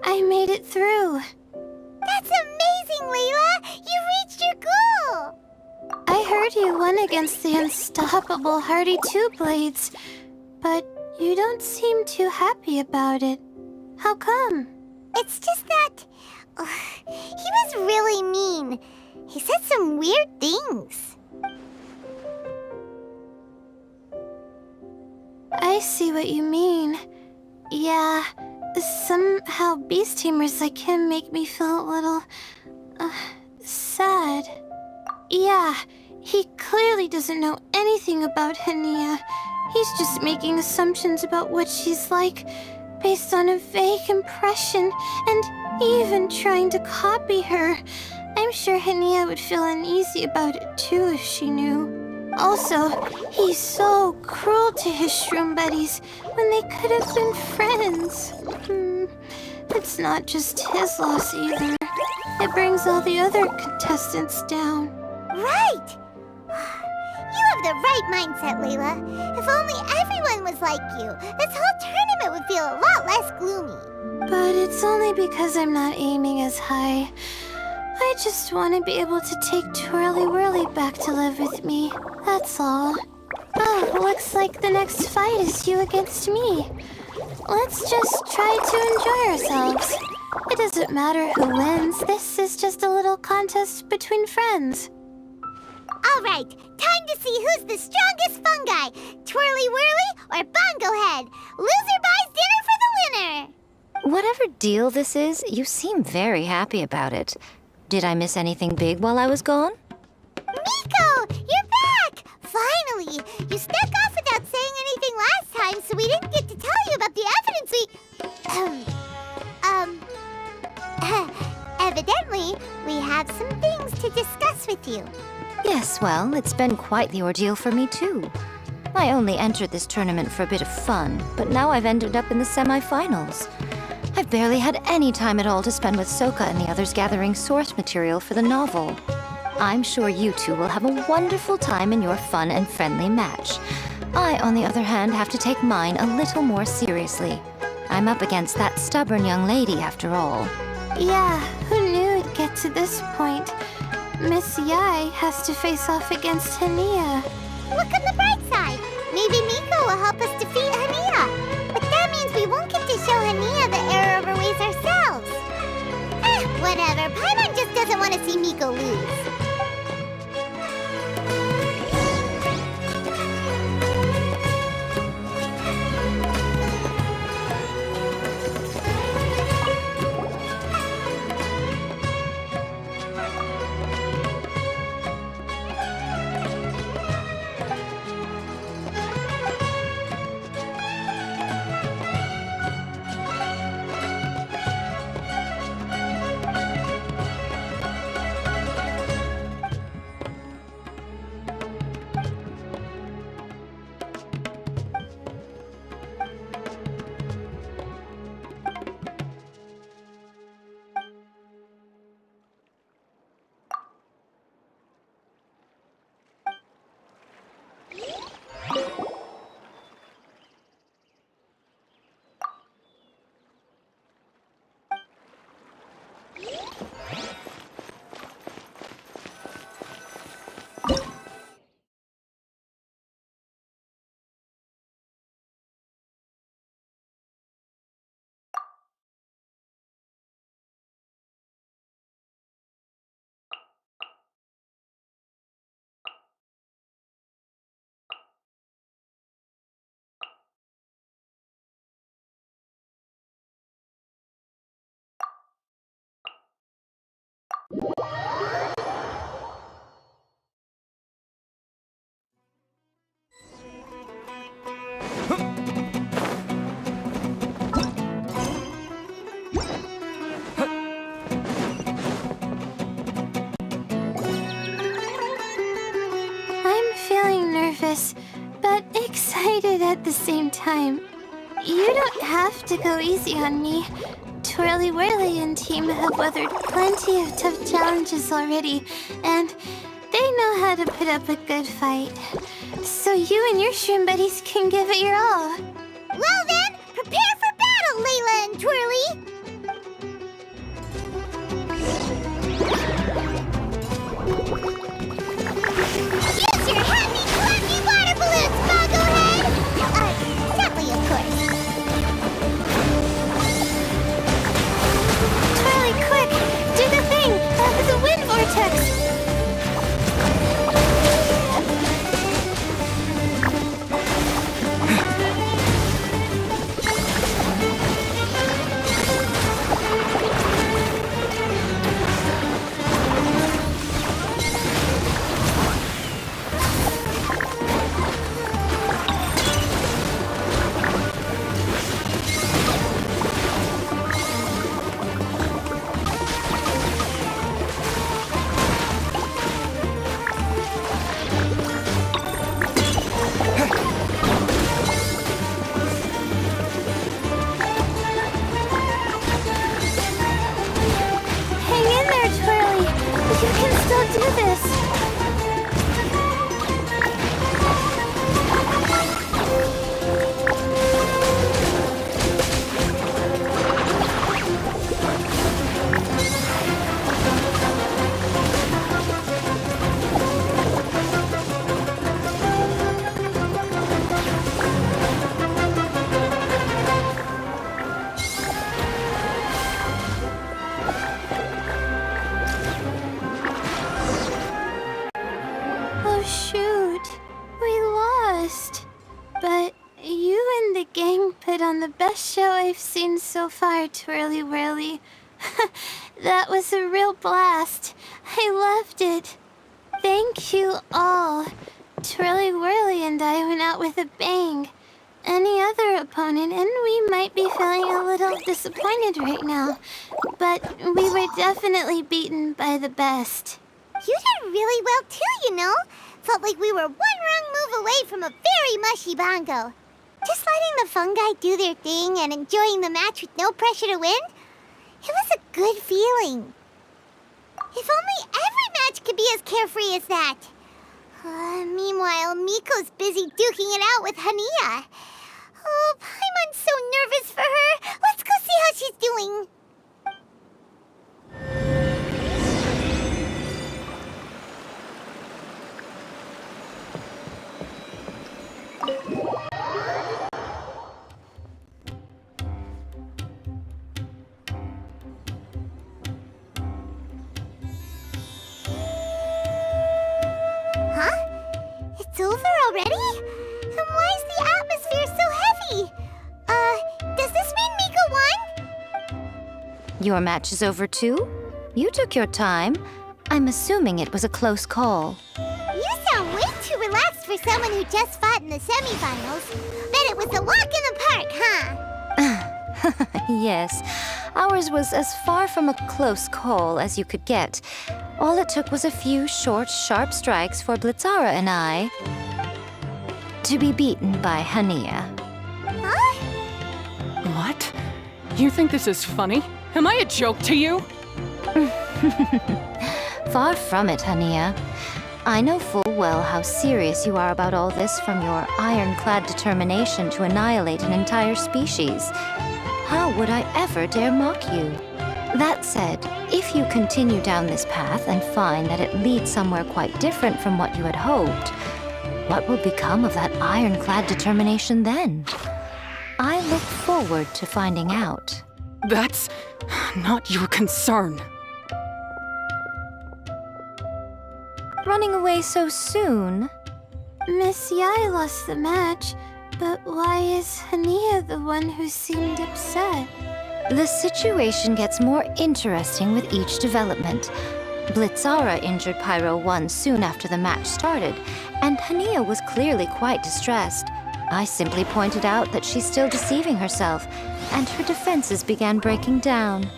I made it through.
That's amazing, Layla! You reached your goal!
I heard you won against the unstoppable Hardy Two-Blades, but you don't seem too happy about it. How come?
It's just that... he was really mean. He said some weird things.
I see what you mean. Yeah, somehow beast tamers like him make me feel a little... sad. Yeah, he clearly doesn't know anything about Hania. He's just making assumptions about what she's like, based on a vague impression, and even trying to copy her. I'm sure Hania would feel uneasy about it too if she knew. Also, he's so cruel to his shroom buddies when they could have been friends. It's not just his loss either. It brings all the other contestants down.
Right! You have the right mindset, Layla. If only everyone was like you, this whole tournament would feel a lot less gloomy.
But it's only because I'm not aiming as high. I just want to be able to take Twirly Whirly back to live with me. That's all. Oh, looks like the next fight is you against me. Let's just try to enjoy ourselves. It doesn't matter who wins. This is just a little contest between friends.
All right, time to see who's the strongest fungi, Twirly Whirly or Bongo Head. Loser buys dinner for the winner.
Whatever deal this is, you seem very happy about it. Did I miss anything big while I was gone?
Miko, you're back! Finally! You snuck off without saying anything last time, so we didn't get to tell you about the evidence Evidently, we have some things to discuss with you.
Yes, well, it's been quite the ordeal for me too. I only entered this tournament for a bit of fun, but now I've ended up in the semi-finals. I've barely had any time at all to spend with Soka and the others gathering source material for the novel. I'm sure you two will have a wonderful time in your fun and friendly match. I, on the other hand, have to take mine a little more seriously. I'm up against that stubborn young lady, after all.
Yeah, who knew it'd get to this point? Miss Yai has to face off against Hania.
Look on the bright side. Maybe Miko will help us defeat Hania. But that means we won't get to show Hania the error of our ways ourselves. Whatever. Paimon just doesn't want to see Miko lose.
But excited at the same time. You don't have to go easy on me. Twirly Whirly and team have weathered plenty of tough challenges already, and they know how to put up a good fight. So you and your shroom buddies can give it your all.
Well then, prepare for battle, Layla and Twirly!
I'll do this. Oh shoot, we lost. But you and the gang put on the best show I've seen so far, Twirly Whirly. That was a real blast. I loved it. Thank you all. Twirly Whirly and I went out with a bang. Any other opponent, and we might be feeling a little disappointed right now. But we were definitely beaten by the best.
You did really well too, you know. Felt like we were one wrong move away from a very mushy bongo. Just letting the fungi do their thing and enjoying the match with no pressure to win, it was a good feeling. If only every match could be as carefree as that. Meanwhile, Miko's busy duking it out with Hania. Oh, Paimon's so nervous for her. Let's go see how she's doing. Huh? It's over already? And why is the atmosphere so heavy? Does this mean Miko won?
Your match is over too? You took your time. I'm assuming it was a close call.
You sound way too relaxed for someone who just fought in the semifinals. Bet it was a walk in the park, huh?
Yes, ours was as far from a close call as you could get. All it took was a few short, sharp strikes for Blitzara and I to be beaten by Hania.
Huh?
What? You think this is funny? Am I a joke to you?
Far from it, Hania. I know full well how serious you are about all this from your ironclad determination to annihilate an entire species. How would I ever dare mock you? That said, if you continue down this path and find that it leads somewhere quite different from what you had hoped, what will become of that ironclad determination then? I look forward to finding out.
That's not your concern.
Running away so soon?
Miss Yai lost the match, but why is Hania the one who seemed upset?
The situation gets more interesting with each development. Blitzara injured Pyro 1 soon after the match started, and Hania was clearly quite distressed. I simply pointed out that she's still deceiving herself, and her defenses began breaking down.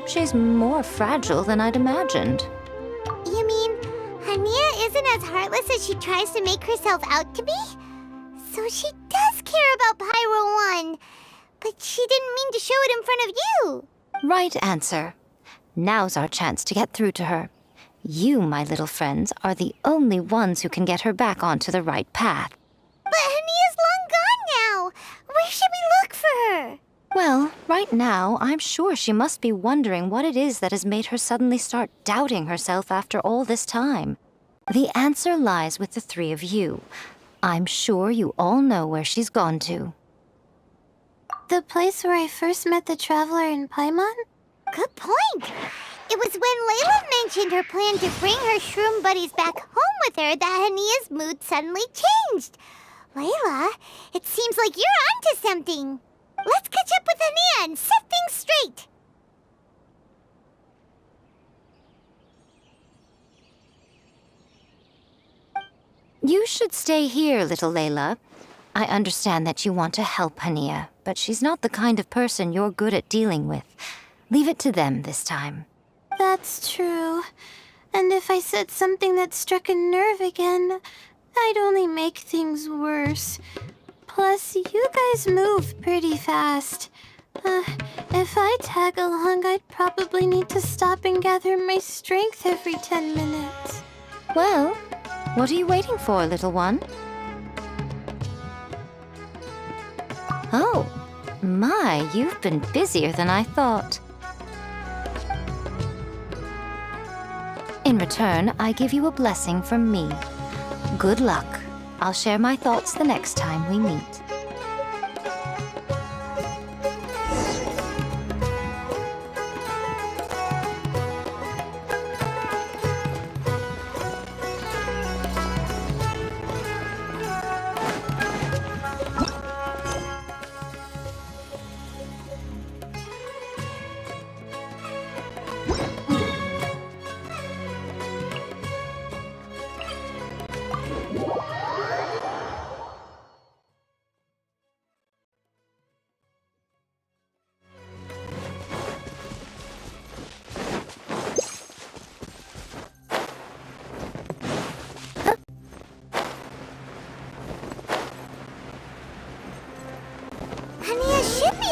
She's more fragile than I'd imagined.
You mean Hania isn't as heartless as she tries to make herself out to be? So she does care about Pyro 1, but she didn't mean to show it in front of you.
Right answer. Now's our chance to get through to her. You, my little friends, are the only ones who can get her back onto the right path.
But Hania's long gone now. Where should we look for her?
Well, right now, I'm sure she must be wondering what it is that has made her suddenly start doubting herself after all this time. The answer lies with the three of you. I'm sure you all know where she's gone to.
The place where I first met the Traveler in Paimon?
Good point. It was when Layla mentioned her plan to bring her shroom buddies back home with her that Hania's mood suddenly changed. Layla, it seems like you're onto something. Let's catch up with Hania and set things straight.
You should stay here, little Layla. I understand that you want to help Hania, but she's not the kind of person you're good at dealing with. Leave it to them this time.
That's true. And if I said something that struck a nerve again, I'd only make things worse. Plus, you guys move pretty fast. If I tag along, I'd probably need to stop and gather my strength every 10 minutes.
Well, what are you waiting for, little one? Oh, my, you've been busier than I thought. In return, I give you a blessing from me. Good luck. I'll share my thoughts the next time we meet.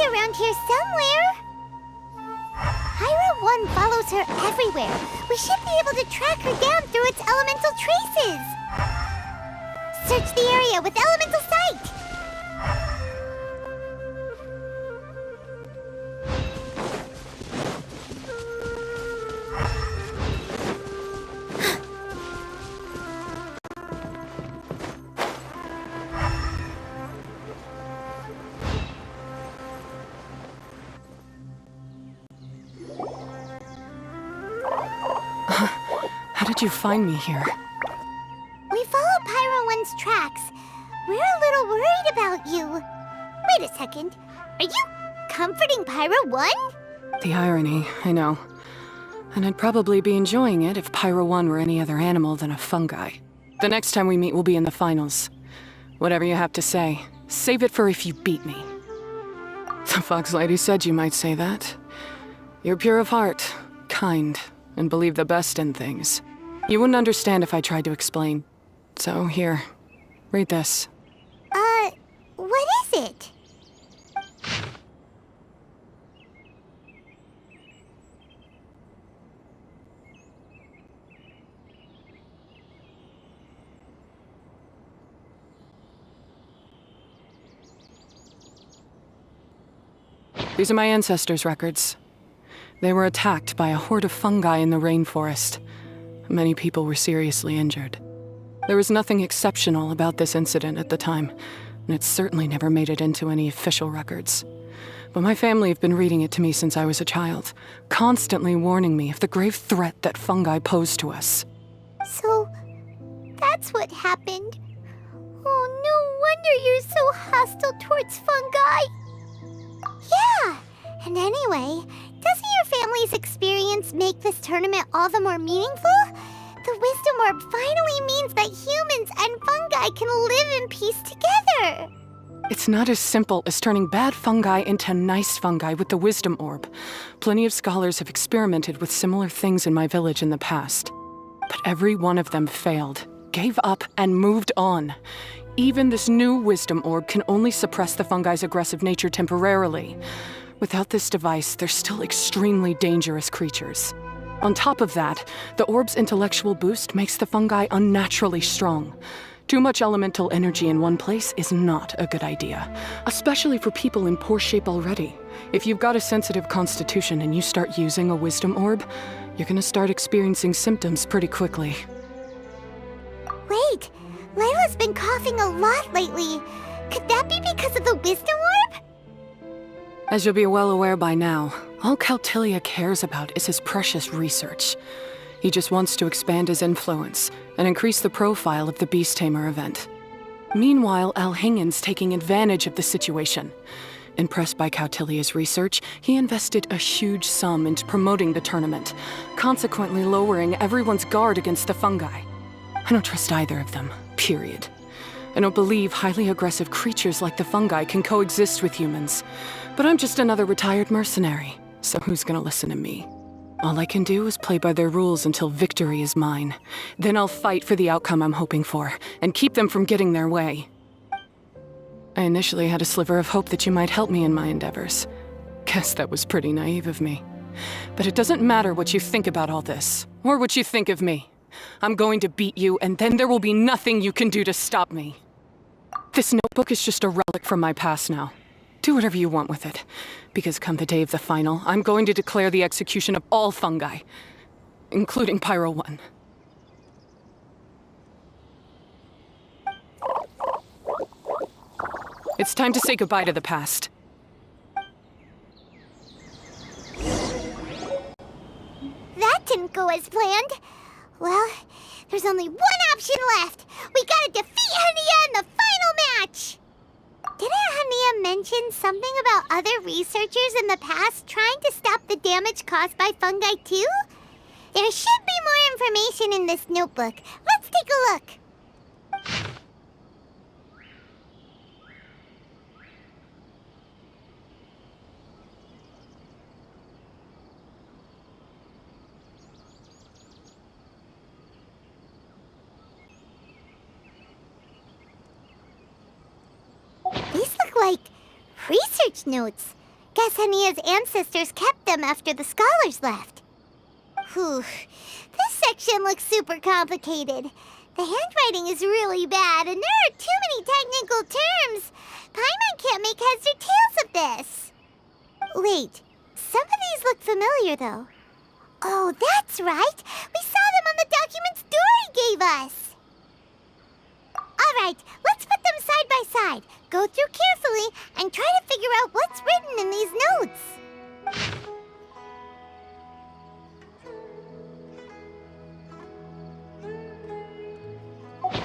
Around here somewhere. Pyra 1 follows her everywhere. We should be able to track her down through its elemental traces. Search the area with elemental sight.
How did you find me here?
We follow Pyra 1's tracks. We're a little worried about you. Wait a second. Are you comforting Pyra 1?
The irony, I know. And I'd probably be enjoying it if Pyra 1 were any other animal than a fungi. The next time we meet will be in the finals. Whatever you have to say, save it for if you beat me. The Fox Lady said you might say that. You're pure of heart, kind, and believe the best in things. You wouldn't understand if I tried to explain. So here, read this.
What is it?
These are my ancestors' records. They were attacked by a horde of fungi in the rainforest. Many people were seriously injured. There was nothing exceptional about this incident at the time, and it certainly never made it into any official records. But my family have been reading it to me since I was a child, constantly warning me of the grave threat that fungi pose to us.
So, that's what happened. Oh, no wonder you're so hostile towards fungi. Yeah, and anyway, doesn't your family's experience make this tournament all the more meaningful? The Wisdom Orb finally means that humans and fungi can live in peace together.
It's not as simple as turning bad fungi into nice fungi with the Wisdom Orb. Plenty of scholars have experimented with similar things in my village in the past. But every one of them failed, gave up, and moved on. Even this new Wisdom Orb can only suppress the fungi's aggressive nature temporarily. Without this device, they're still extremely dangerous creatures. On top of that, the orb's intellectual boost makes the fungi unnaturally strong. Too much elemental energy in one place is not a good idea, especially for people in poor shape already. If you've got a sensitive constitution and you start using a Wisdom Orb, you're gonna start experiencing symptoms pretty quickly.
Wait, Layla's been coughing a lot lately. Could that be because of the Wisdom Orb?
As you'll be well aware by now, all Cautilia cares about is his precious research. He just wants to expand his influence and increase the profile of the Beast Tamer event. Meanwhile, Alhingen's taking advantage of the situation. Impressed by Cautilia's research, he invested a huge sum into promoting the tournament, consequently lowering everyone's guard against the fungi. I don't trust either of them, period. I don't believe highly aggressive creatures like the fungi can coexist with humans. But I'm just another retired mercenary, so who's gonna listen to me? All I can do is play by their rules until victory is mine. Then I'll fight for the outcome I'm hoping for, and keep them from getting their way. I initially had a sliver of hope that you might help me in my endeavors. Guess that was pretty naive of me. But it doesn't matter what you think about all this, or what you think of me. I'm going to beat you, and then there will be nothing you can do to stop me. This notebook is just a relic from my past now. Do whatever you want with it, because come the day of the final, I'm going to declare the execution of all fungi, including Pyro 1. It's time to say goodbye to the past.
That didn't go as planned. Well, there's only one option left. We gotta defeat Hania in the final match! Didn't Hania mention something about other researchers in the past trying to stop the damage caused by fungi too? There should be more information in this notebook. Let's take a look. These look like research notes. Guess Hania's ancestors kept them after the scholars left. Whew. This section looks super complicated. The handwriting is really bad, and there are too many technical terms. Paimon can't make heads or tails of this. Wait, some of these look familiar, though. Oh, that's right. We saw them on the documents Dory gave us. All right, let's put them side by side. Go through carefully and try to figure out what's written in these notes.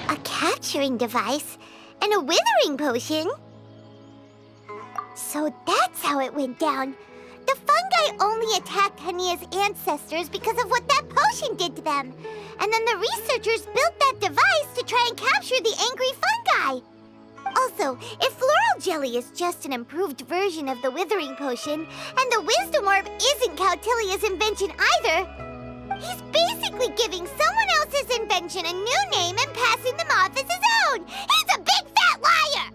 A capturing device and a withering potion? So that's how it went down. The fungi only attacked Hania's ancestors because of what that potion did to them. And then the researchers built that device to try and capture the angry fungi. Also, if floral jelly is just an improved version of the withering potion, and the wisdom orb isn't Cautilia's invention either, he's basically giving someone else's invention a new name and passing them off as his own. He's a big fat liar!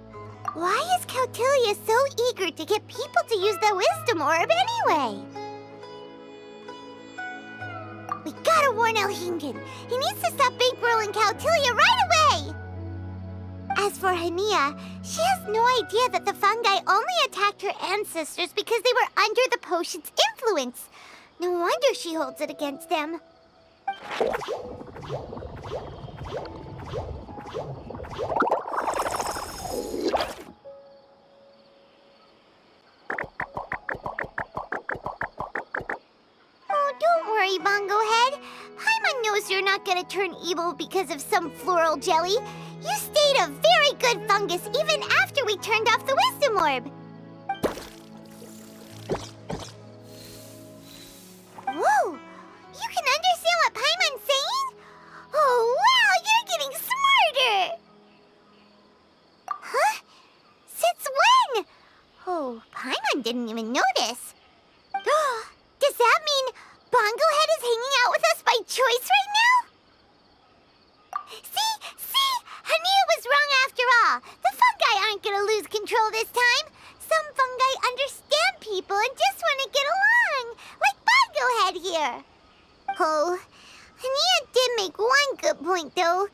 Why is Cautilia so eager to get people to use the wisdom orb anyway? We gotta warn Elhingen. He needs to stop bankrolling Cautilia right away! As for Hania, she has no idea that the fungi only attacked her ancestors because they were under the potion's influence. No wonder she holds it against them. Oh, don't worry, Bongo Head. Paimon knows you're not gonna turn evil because of some floral jelly. You stayed a very good fungus even after we turned off the wisdom orb. Whoa! You can understand what Paimon's saying? Oh, wow! You're getting smarter! Huh? Since when? Oh, Paimon didn't even notice. Does that mean Bongo Head is hanging out with us by choice right now? See? Hania was wrong after all. The fungi aren't gonna lose control this time. Some fungi understand people and just want to get along, like Bongo Head here. Oh, Hania did make one good point, though.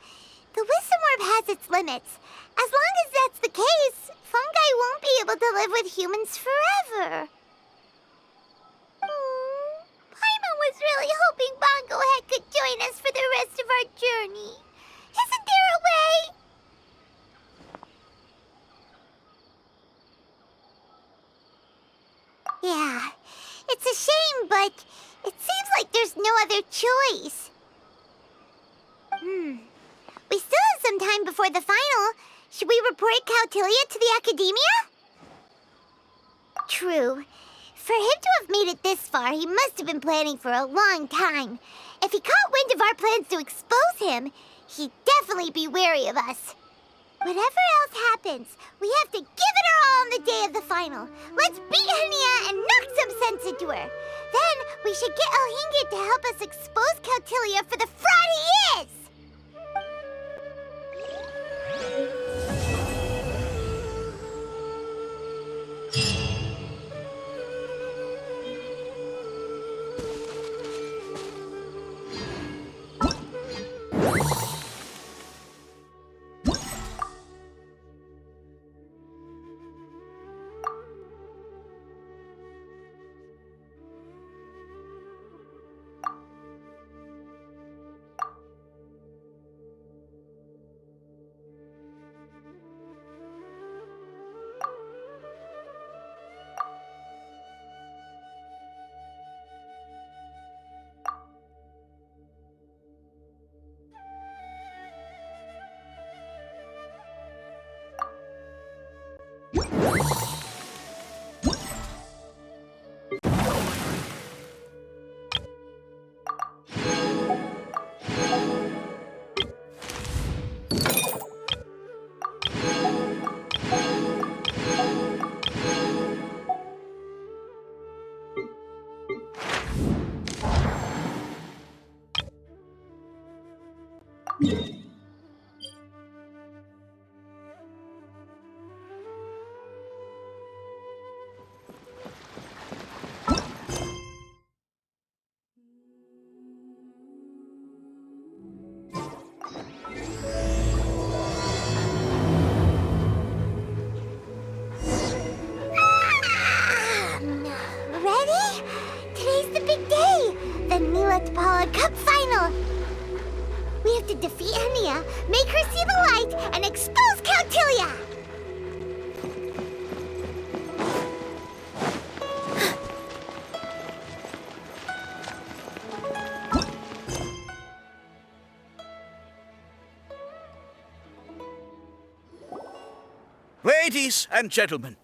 The wisdom orb has its limits. As long as that's the case, fungi won't be able to live with humans forever. Paimon was really hoping Bongo Head could join us for the rest of our journey. Isn't there a way? Yeah, it's a shame, but it seems like there's no other choice. We still have some time before the final. Should we report Cautilia to the academia? True. For him to have made it this far, he must have been planning for a long time. If he caught wind of our plans to expose him, he'd definitely be wary of us. Whatever else happens, we have to give it our all on the day of the final. Let's beat Hania and knock some sense into her. Then we should get Elhingen to help us expose Cautilia for the fraud he is! Ready? Today's the big day! The Neelatpala Cup Final! We have to defeat Hania, make her see the light, and expose Cautilia!
Ladies and gentlemen,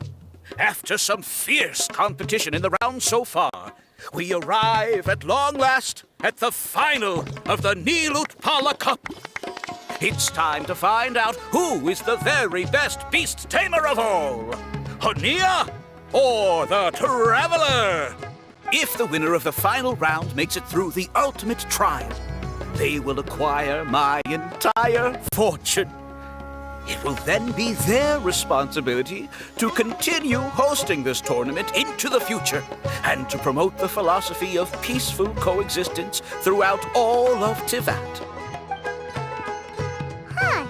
after some fierce competition in the round so far, we arrive at long last at the final of the Neelatpala Cup. It's time to find out who is the very best beast tamer of all, Hania or the Traveler. If the winner of the final round makes it through the ultimate trial, they will acquire my entire fortune. It will then be their responsibility to continue hosting this tournament into the future and to promote the philosophy of peaceful coexistence throughout all of Tivat.
Huh.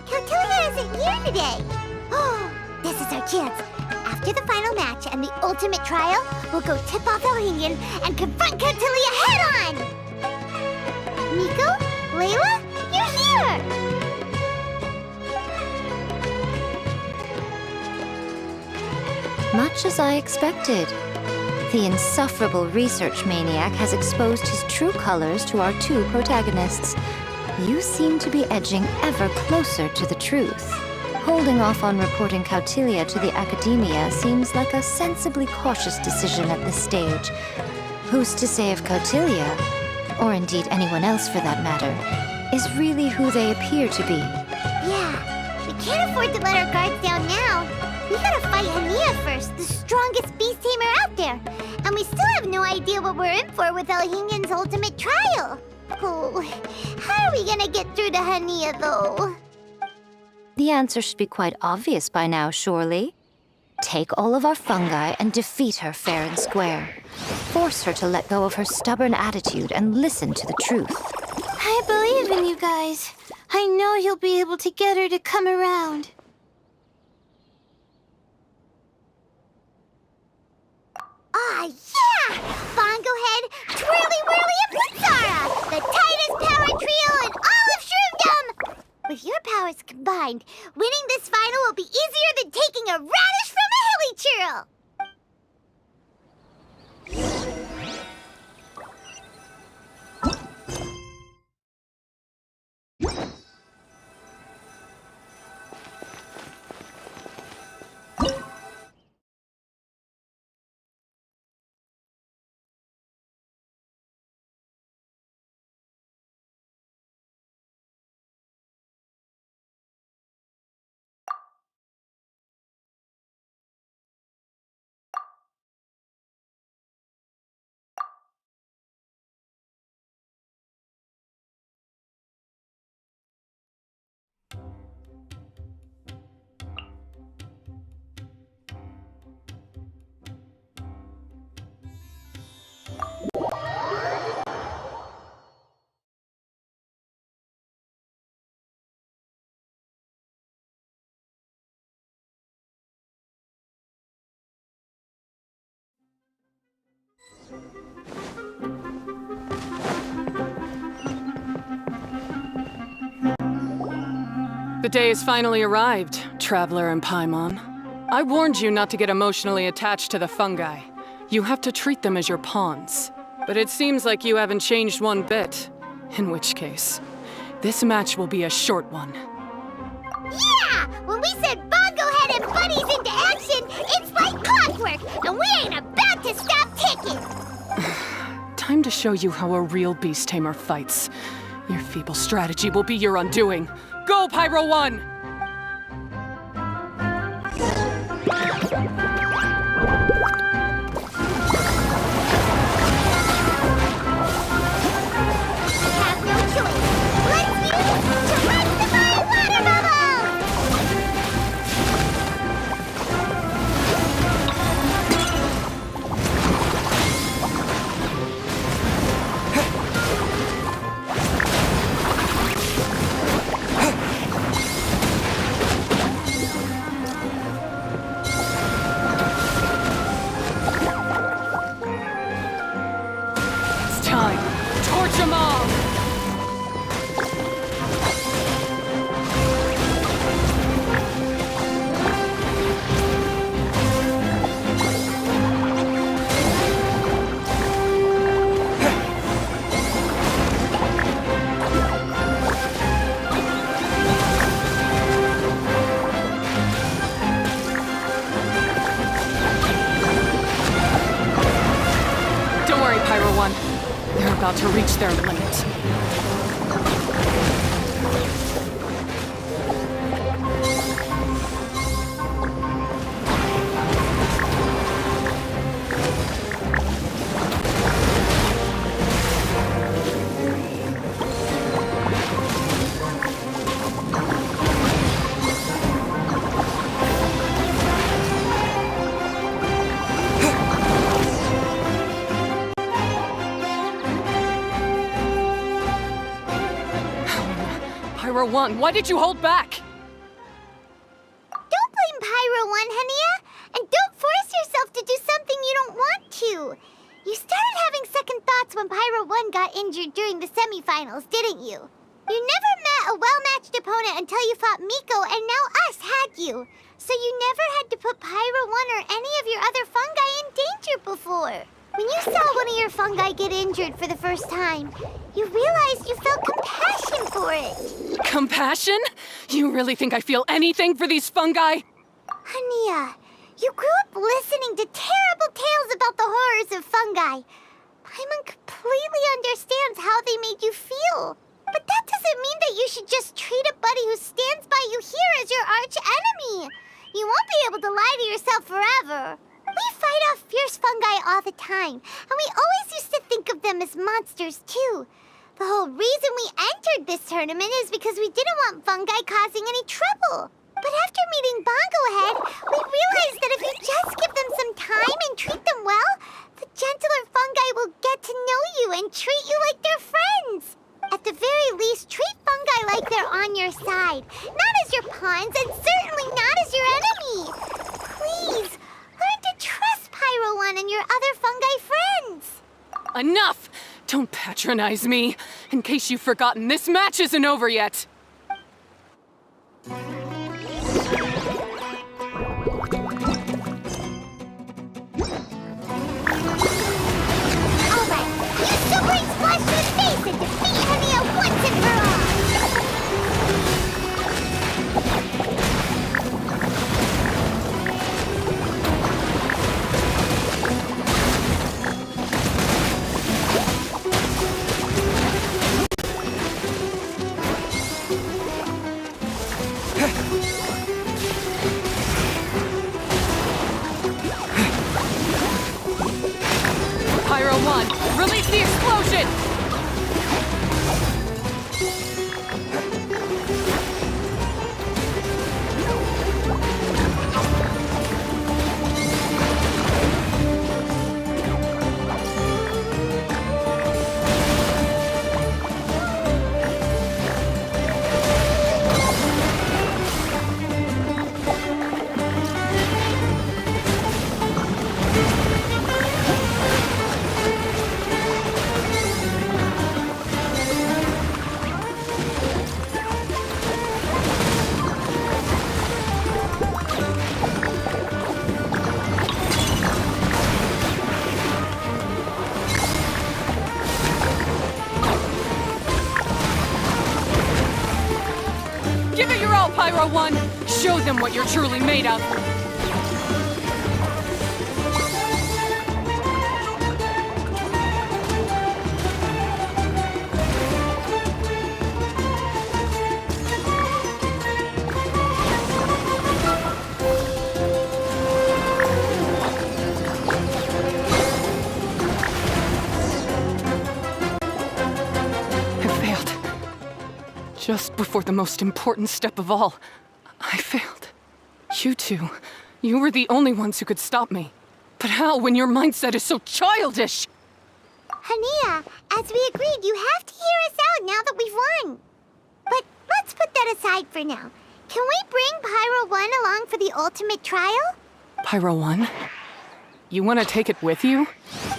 Cautilia isn't here today. Oh, this is our chance. After the final match and the ultimate trial, we'll go tip off Elhingen and confront Cautilia head-on! Nico? Layla? You're here!
Much as I expected. The insufferable research maniac has exposed his true colors to our two protagonists. You seem to be edging ever closer to the truth. Holding off on reporting Cautilia to the Academia seems like a sensibly cautious decision at this stage. Who's to say if Cautilia, or indeed anyone else for that matter, is really who they appear to be?
Yeah, we can't afford to let our guards down now. We gotta fight Hania first, the strongest beast tamer out there. And we still have no idea what we're in for with Elhingen's ultimate trial. Oh, how are we gonna get through to Hania, though?
The answer should be quite obvious by now, surely. Take all of our fungi and defeat her fair and square. Force her to let go of her stubborn attitude and listen to the truth.
I believe in you guys. I know you'll be able to get her to come around.
Ah, yeah! Bongo Head, Twirly Whirly, and Blitzara! The tightest power trio in all of Shroomdom! With your powers combined, winning this final will be easier than taking a radish from a hilly churl!
The day has finally arrived, Traveler and Paimon. I warned you not to get emotionally attached to the fungi. You have to treat them as your pawns. But it seems like you haven't changed one bit. In which case, this match will be a short one.
Yeah! When we said Bongo Head and Bunny bodies into action, it's like clockwork, and we ain't about to stop ticking!
Time to show you how a real beast tamer fights. Your feeble strategy will be your undoing. Go, Pyro 1!
Have no choice. Let's use to rise the fire water bubble!
It's time. Torch them all! Don't worry, Pyro 1. They're about to reach their limit. Pyro 1, why did you hold back?
Don't blame Pyro 1, Hania, and don't force yourself to do something you don't want to. You started having second thoughts when Pyro 1 got injured during the semifinals, didn't you? You never met a well-matched opponent until you fought Miko, and now us had you. So you never had to put Pyro 1 or any of your other fungi in danger before. When you saw one of your fungi get injured for the first time, you realized you felt compassion for it.
Compassion? You really think I feel anything for these fungi?
Hania, you grew up listening to terrible tales about the horrors of fungi. Paimon completely understands how they made you feel. But that doesn't mean that you should just treat a buddy who stands by you here as your arch enemy. You won't be able to lie to yourself forever. We fight off fierce fungi all the time, and we always used to think of them as monsters too. The whole reason we entered this tournament is because we didn't want fungi causing any trouble. But after meeting Bongo Head, we realized that if you just give them some time and treat them well, the gentler fungi will get to know you and treat you like their friends. At the very least, treat fungi like they're on your side, not as your pawns, and certainly not as your enemy. Please, learn to trust Pyro 1 and your other fungi friends.
Enough! Don't patronize me. In case you've forgotten, this match isn't over yet.
Alright, use Super Splash your face and defeat Hania once and for all!
Pyro 1, release the explosion! Pyro 1! Show them what you're truly made of! Just before the most important step of all, I failed. You two, you were the only ones who could stop me. But how when your mindset is so childish?
Hania, as we agreed, you have to hear us out now that we've won. But let's put that aside for now. Can we bring Pyro 1 along for the ultimate trial?
Pyro 1? You want to take it with you?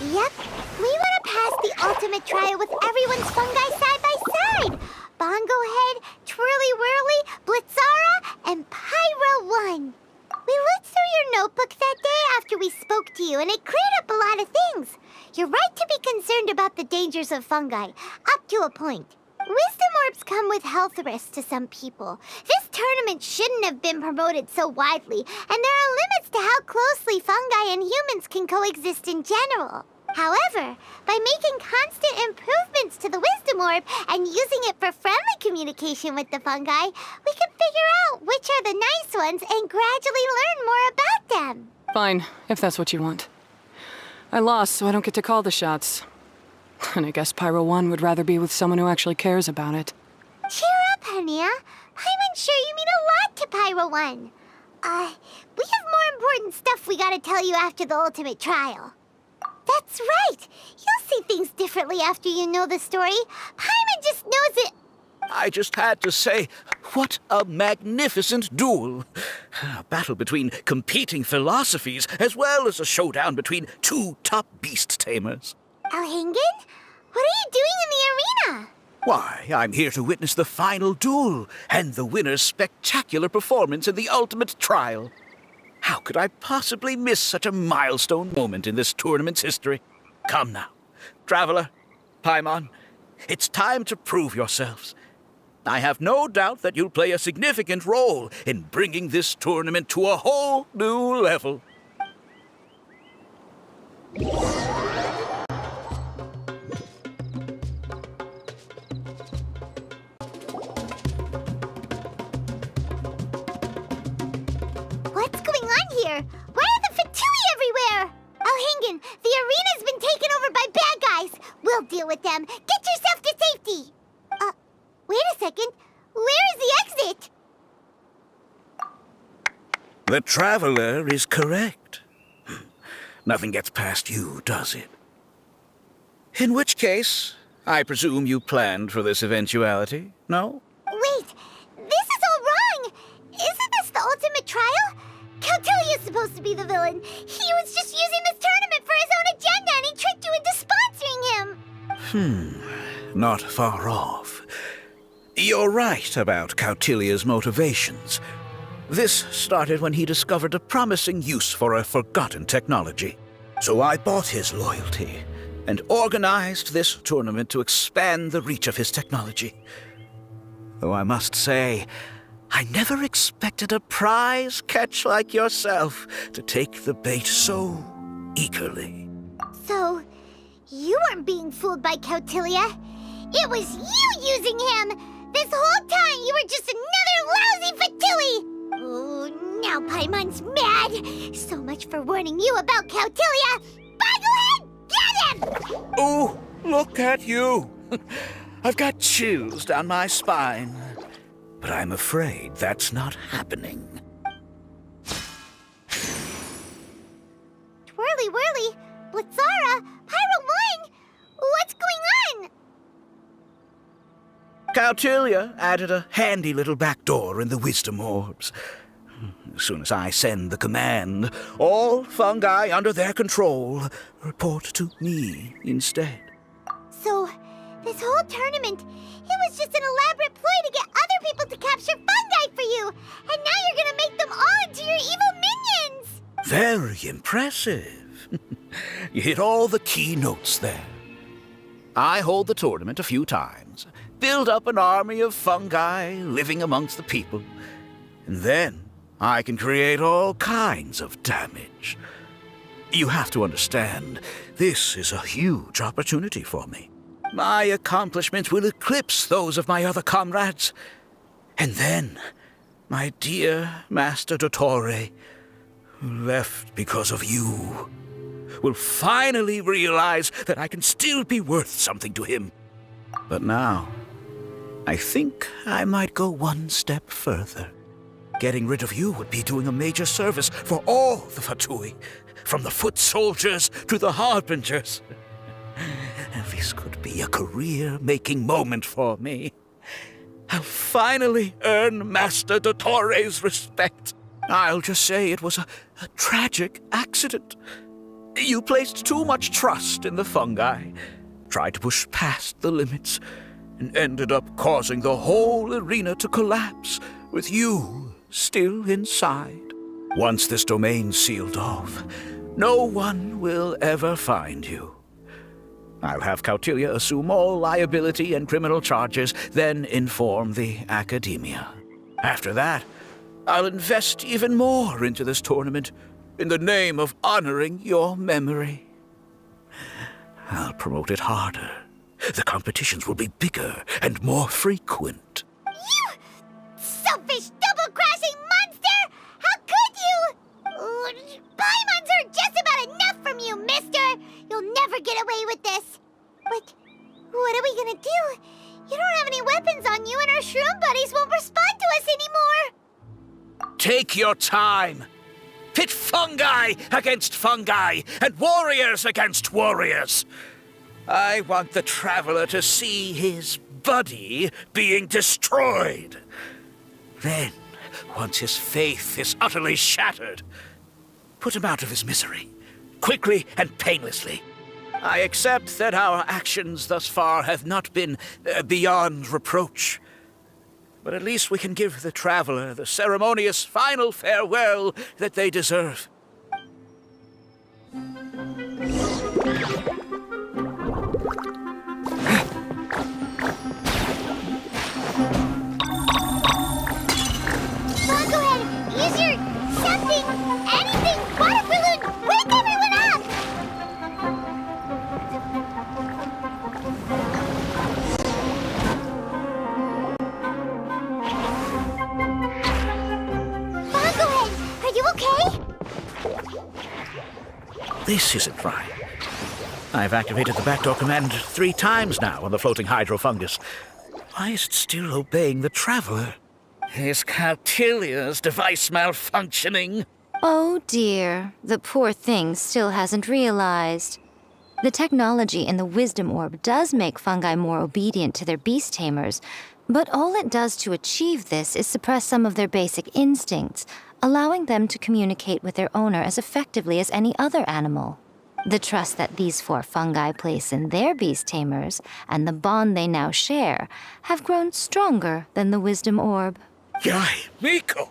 Yep. We want to pass the ultimate trial with everyone's fungi side by side. Bongo Head, Twirly Whirly, Blitzara, and Pyro 1. We looked through your notebook that day after we spoke to you, and it cleared up a lot of things. You're right to be concerned about the dangers of fungi, up to a point. Wisdom orbs come with health risks to some people. This tournament shouldn't have been promoted so widely, and there are limits to how closely fungi and humans can coexist in general. However, by making constant improvements to the Wisdom Orb and using it for friendly communication with the fungi, we can figure out which are the nice ones and gradually learn more about them.
Fine, if that's what you want. I lost, so I don't get to call the shots. And I guess Pyro 1 would rather be with someone who actually cares about it.
Cheer up, Hania. I'm sure you mean a lot to Pyro 1. We have more important stuff we gotta tell you after the ultimate trial. That's right. You'll see things differently after you know the story. Paimon just knows it.
I just had to say, what a magnificent duel. A battle between competing philosophies, as well as a showdown between two top beast tamers.
Alhingen? What are you doing in the arena?
Why, I'm here to witness the final duel and the winner's spectacular performance in the ultimate trial. How could I possibly miss such a milestone moment in this tournament's history? Come now, Traveler, Paimon, it's time to prove yourselves. I have no doubt that you'll play a significant role in bringing this tournament to a whole new level.
What's going on here? Why are the Fatui everywhere? Alhingen, the arena's been taken over by bad guys. We'll deal with them. Get yourself to safety. Wait a second. Where is the exit?
The Traveler is correct. Nothing gets past you, does it? In which case, I presume you planned for this eventuality, no?
Wait, this is all wrong. Isn't this the ultimate trial? Cautelia's supposed to be the villain. He was just using this tournament for his own agenda, and he tricked you into sponsoring him.
Not far off. You're right about Cautelia's motivations. This started when he discovered a promising use for a forgotten technology. So I bought his loyalty and organized this tournament to expand the reach of his technology. Though I must say, I never expected a prize catch like yourself to take the bait so eagerly.
So, you weren't being fooled by Cautelia. It was you using him! This whole time you were just another lousy Fatui! Oh, now Paimon's mad! So much for warning you about Cautelia! Boglehead, get him!
Oh, look at you! I've got chills down my spine. But I'm afraid that's not happening.
Twirly Whirly, Blitzara, Pyro 1! What's going on?
Cautelia added a handy little back door in the Wisdom Orbs. As soon as I send the command, all fungi under their control report to me instead.
So, this whole tournament, it was just an elaborate ploy to get other people to capture fungi for you! And now you're gonna make them all into your evil minions!
Very impressive. You hit all the key notes there. I hold the tournament a few times, build up an army of fungi living amongst the people, and then I can create all kinds of damage. You have to understand, this is a huge opportunity for me. My accomplishments will eclipse those of my other comrades. And then, my dear Master Dottore, who left because of you, will finally realize that I can still be worth something to him. But now, I think I might go one step further. Getting rid of you would be doing a major service for all the Fatui, from the foot soldiers to the harbingers. This could be a career-making moment for me. I'll finally earn Master Dottore's respect. I'll just say it was a tragic accident. You placed too much trust in the fungi, tried to push past the limits, and ended up causing the whole arena to collapse, with you still inside. Once this domain's sealed off, no one will ever find you. I'll have Cautilia assume all liability and criminal charges, then inform the Academia. After that, I'll invest even more into this tournament in the name of honoring your memory. I'll promote it harder. The competitions will be bigger and more frequent.
You selfish, double-crashing monster! How could you? Paimons are just about enough from you, mister! You'll never get away with this. But what are we gonna do? You don't have any weapons on you, and our shroom buddies won't respond to us anymore.
Take your time. Pit fungi against fungi, and warriors against warriors. I want the Traveler to see his buddy being destroyed. Then, once his faith is utterly shattered, put him out of his misery, quickly and painlessly. I accept that our actions thus far have not been beyond reproach. But at least we can give the Traveler the ceremonious final farewell that they deserve.
Well, go ahead. Use your something, anything, water balloon. Wake everyone up! Fungus, are you okay?
This isn't right. I've activated the backdoor command 3 times now on the floating hydrofungus. Why is it still obeying the Traveler? Is Cautilia's device malfunctioning?
Oh dear, the poor thing still hasn't realized. The technology in the Wisdom Orb does make fungi more obedient to their beast tamers, but all it does to achieve this is suppress some of their basic instincts, allowing them to communicate with their owner as effectively as any other animal. The trust that these 4 fungi place in their beast tamers and the bond they now share have grown stronger than the Wisdom Orb.
Yai, Miko!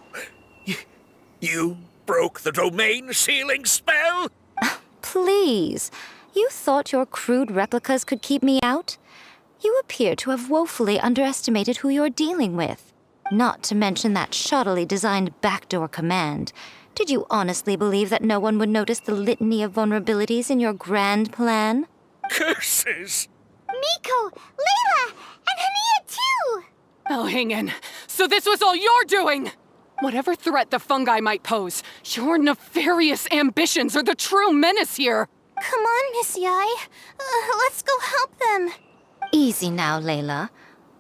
You broke the domain sealing spell?
Please, you thought your crude replicas could keep me out? You appear to have woefully underestimated who you're dealing with. Not to mention that shoddily designed backdoor command. Did you honestly believe that no one would notice the litany of vulnerabilities in your grand plan?
Curses!
Miko, Layla, and Hania too!
Oh, hang in. So this was all you're doing! Whatever threat the fungi might pose, your nefarious ambitions are the true menace here!
Come on, Miss Yai. Let's go help them.
Easy now, Layla.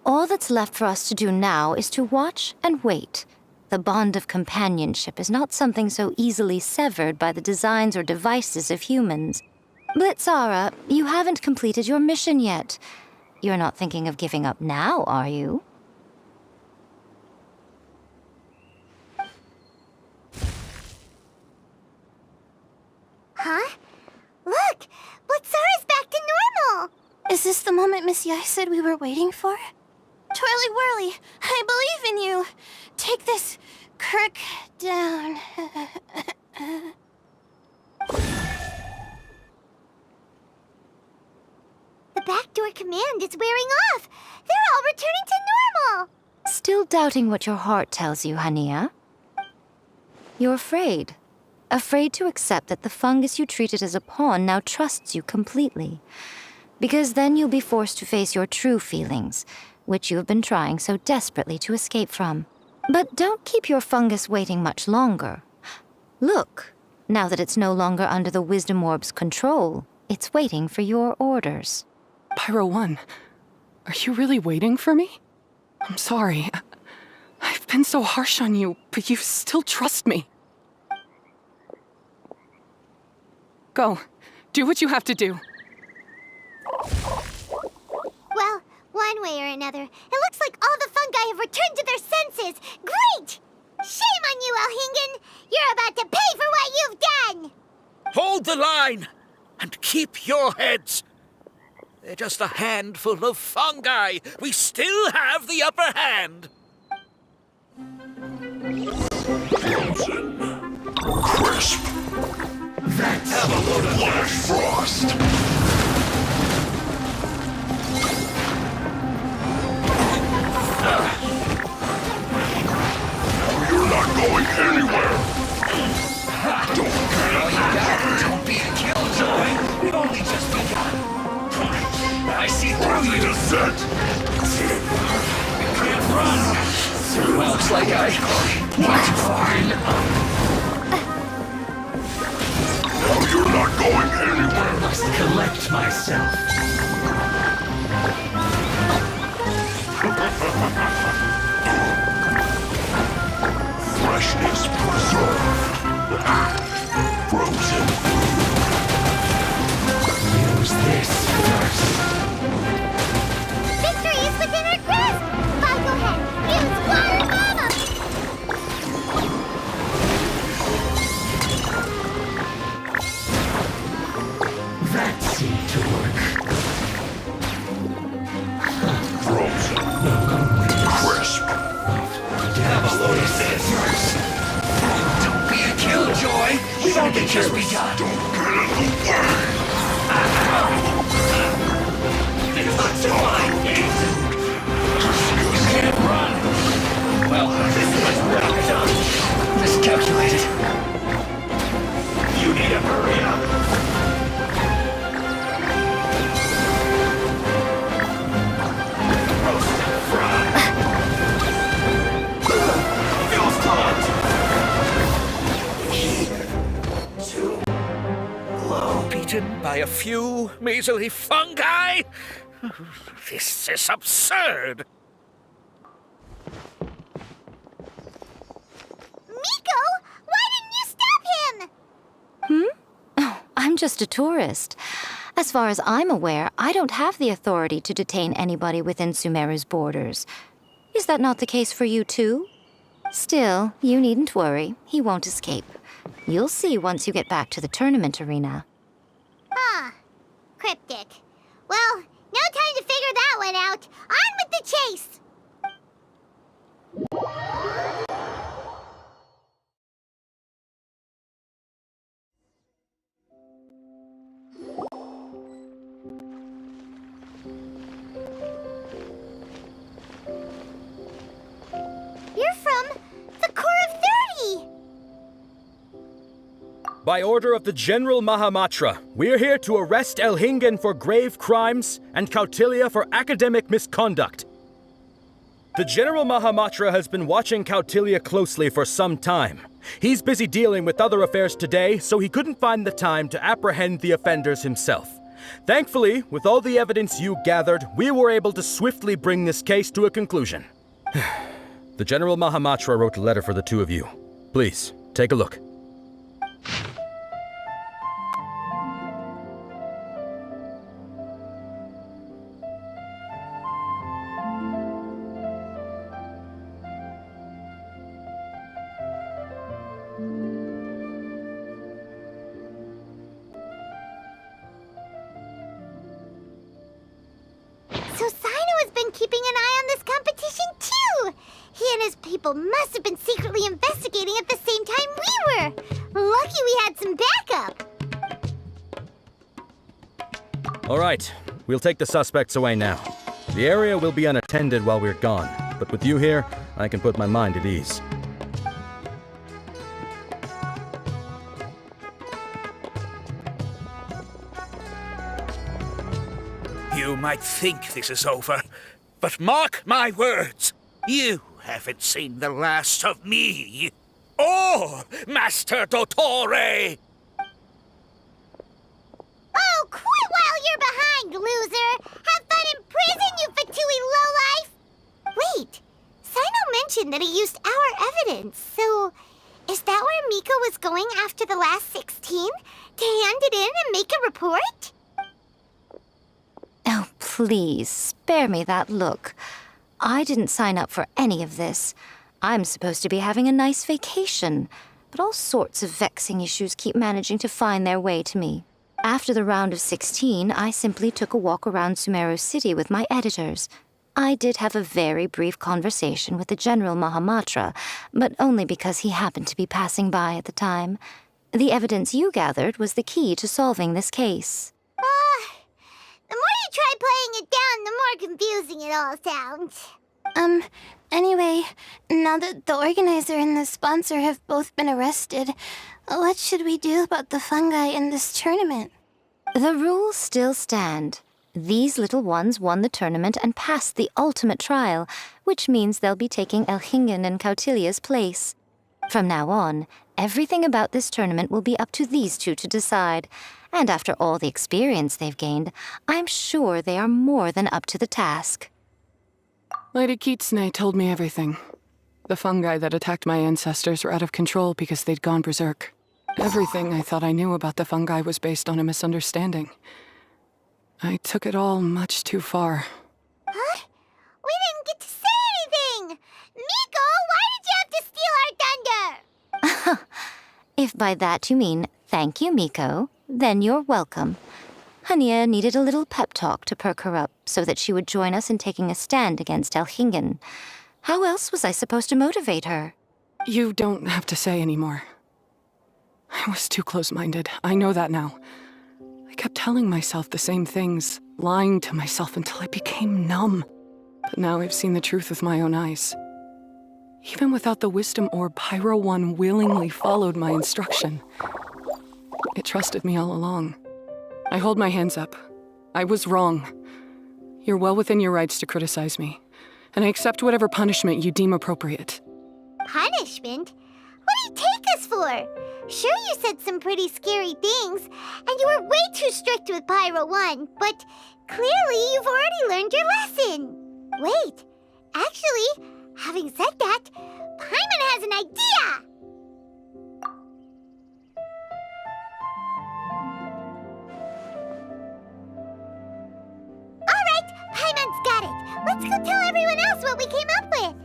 All that's left for us to do now is to watch and wait. The bond of companionship is not something so easily severed by the designs or devices of humans. Blitzara, you haven't completed your mission yet. You're not thinking of giving up now, are you?
Huh? Look! Blitzara's back to normal!
Is this the moment Miss Yai said we were waiting for? Twirly Whirly, I believe in you. Take this crook down.
The backdoor command is wearing off! They're all returning to normal!
Still doubting what your heart tells you, Hania? You're afraid. Afraid to accept that the fungus you treated as a pawn now trusts you completely. Because then you'll be forced to face your true feelings, which you have been trying so desperately to escape from. But don't keep your fungus waiting much longer. Look, now that it's no longer under the Wisdom Orb's control, it's waiting for your orders.
Pyro 1, are you really waiting for me? I'm sorry. I've been so harsh on you, but you still trust me. Go. Do what you have to do.
Well, one way or another, it looks like all the fungi have returned to their senses. Great! Shame on you, Elhingen! You're about to pay for what you've done!
Hold the line and keep your heads. They're just a handful of fungi. We still have the upper hand.
Frozen. Crisp. Have a load of flash frost. You're not going anywhere. Don't be a killjoy. We've only just begun. I see through you. Descent. You can't run. Well, looks like I want fine. No, you're not going anywhere. I must collect myself. Freshness preserved. Frozen. Use this first.
Victory is within our grasp! I'll go ahead. Use water mama!
That seemed to work. Frozen. Crisp. Have a load of this first. Don't be a killjoy. We've only just begun. Don't get in the way. It's not so fine. You can't run. Well, this was well done. Miscalculated. You need to hurry up.
Beaten by a few measly fungi? This is absurd.
Miko! Why didn't you stop him?
Oh, I'm just a tourist. As far as I'm aware, I don't have the authority to detain anybody within Sumeru's borders. Is that not the case for you too? Still, you needn't worry. He won't escape. You'll see once you get back to the tournament arena.
Huh. Cryptic. Well, no time to figure that one out. On with the chase! You're from the Core of 30!
By order of the General Mahamatra, we're here to arrest Elhingen for grave crimes and Kautilya for academic misconduct. The General Mahamatra has been watching Kautilya closely for some time. He's busy dealing with other affairs today, so he couldn't find the time to apprehend the offenders himself. Thankfully, with all the evidence you gathered, we were able to swiftly bring this case to a conclusion. The General Mahamatra wrote a letter for the two of you. Please, take a look.
So Sino has been keeping an eye on this competition too! He and his people must have been secretly investigating at the same time we were! Lucky we had some backup!
All right, we'll take the suspects away now. The area will be unattended while we're gone, but with you here, I can put my mind at ease.
You might think this is over, but mark my words. You haven't seen the last of me. Or Master Dottore.
Oh, quit while you're behind, loser! Have fun in prison, you fatui lowlife! Wait, mentioned that he used our evidence, so is that where Miko was going after the last 16? To hand it in and make a report?
Oh, please, spare me that look. I didn't sign up for any of this. I'm supposed to be having a nice vacation, but all sorts of vexing issues keep managing to find their way to me. After the round of 16, I simply took a walk around Sumeru City with my editors. I did have a very brief conversation with the General Mahamatra, but only because he happened to be passing by at the time. The evidence you gathered was the key to solving this case.
The more you try playing it down, the more confusing it all sounds.
Anyway, now that the organizer and the sponsor have both been arrested, what should we do about the fungi in this tournament?
The rules still stand. These little ones won the tournament and passed the ultimate trial, which means they'll be taking Elhingen and Cautilia's place. From now on, everything about this tournament will be up to these two to decide. And after all the experience they've gained, I'm sure they are more than up to the task.
Lady Kitsune told me everything. The fungi that attacked my ancestors were out of control because they'd gone berserk. Everything I thought I knew about the fungi was based on a misunderstanding. I took it all much too far.
Huh? We didn't get to say anything! Miko, why did you have to steal our thunder?
If by that you mean thank you, Miko, then you're welcome. Hania needed a little pep talk to perk her up so that she would join us in taking a stand against Elhingen. How else was I supposed to motivate her?
You don't have to say anymore. I was too close-minded. I know that now. I kept telling myself the same things, lying to myself until I became numb. But now I've seen the truth with my own eyes. Even without the wisdom orb, Pyro 1 willingly followed my instruction. It trusted me all along. I hold my hands up. I was wrong. You're well within your rights to criticize me, and I accept whatever punishment you deem appropriate.
Punishment? What do you take us for? Sure, you said some pretty scary things, and you were way too strict with Pyro 1, but clearly you've already learned your lesson. Wait, actually, having said that, Paimon has an idea! Alright, Paimon's got it. Let's go tell everyone else what we came up with.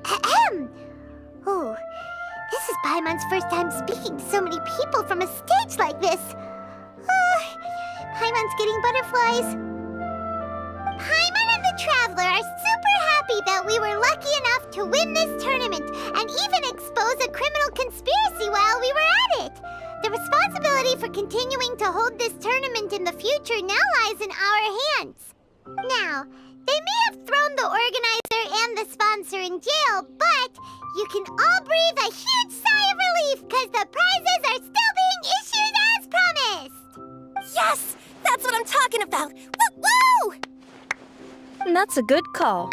Ahem. Oh, this is Paimon's first time speaking to so many people from a stage like this. Paimon's getting butterflies. Paimon and the Traveler are super happy that we were lucky enough to win this tournament and even expose a criminal conspiracy while we were at it. The responsibility for continuing to hold this tournament in the future now lies in our hands. Now, they may have thrown the organizer and the sponsor in jail, but you can all breathe a huge sigh of relief because the prizes are still being issued as promised!
Yes! That's what I'm talking about! Woo-woo!
That's a good call.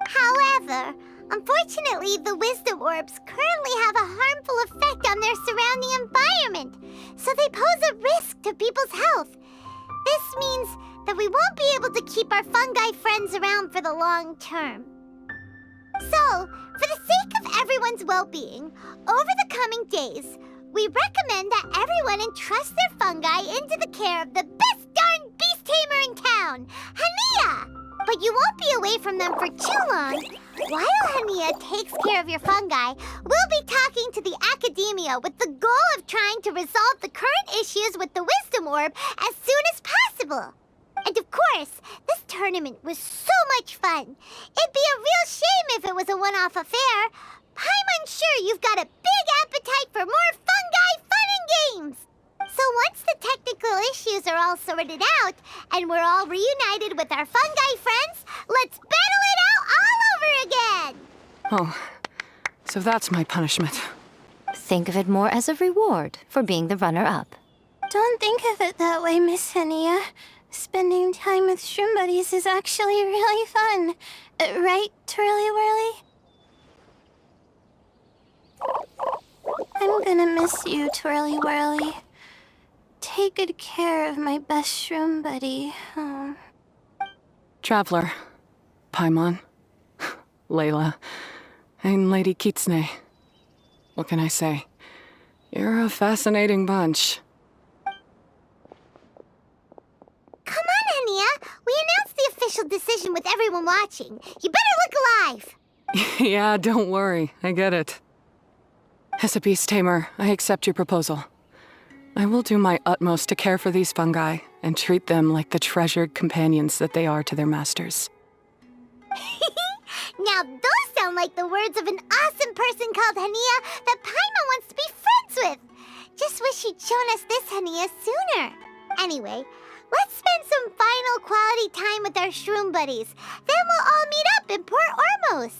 However, unfortunately, the wisdom orbs currently have a harmful effect on their surrounding environment, so they pose a risk to people's health. This means that we won't be able to keep our fungi friends around for the long term. So, for the sake of everyone's well-being, over the coming days, we recommend that everyone entrust their fungi into the care of the best darn beast tamer in town, Hania! But you won't be away from them for too long. While Hania takes care of your fungi, we'll be talking to the academia with the goal of trying to resolve the current issues with the wisdom orb as soon as possible. And of course, this tournament was so much fun. It'd be a real shame if it was a one-off affair. I'm sure you've got a big appetite for more fungi fun and games. So once the technical issues are all sorted out, and we're all reunited with our fungi friends, let's battle it out all over again!
Oh, so that's my punishment.
Think of it more as a reward for being the runner-up.
Don't think of it that way, Miss Hania. Spending time with shroom buddies is actually really fun. Right, Twirly Whirly? I'm gonna miss you, Twirly Whirly. Take good care of my best shroom buddy. Oh.
Traveler, Paimon, Layla, and Lady Kitsune. What can I say? You're a fascinating bunch.
Come on, Hania. We announced the official decision with everyone watching. You better look alive.
Yeah, don't worry. I get it. As a beast tamer, I accept your proposal. I will do my utmost to care for these fungi and treat them like the treasured companions that they are to their masters.
Now those sound like the words of an awesome person called Hania that Paimon wants to be friends with. Just wish she'd shown us this Hania sooner. Anyway, let's spend some final quality time with our shroom buddies. Then we'll all meet up in Port Ormos.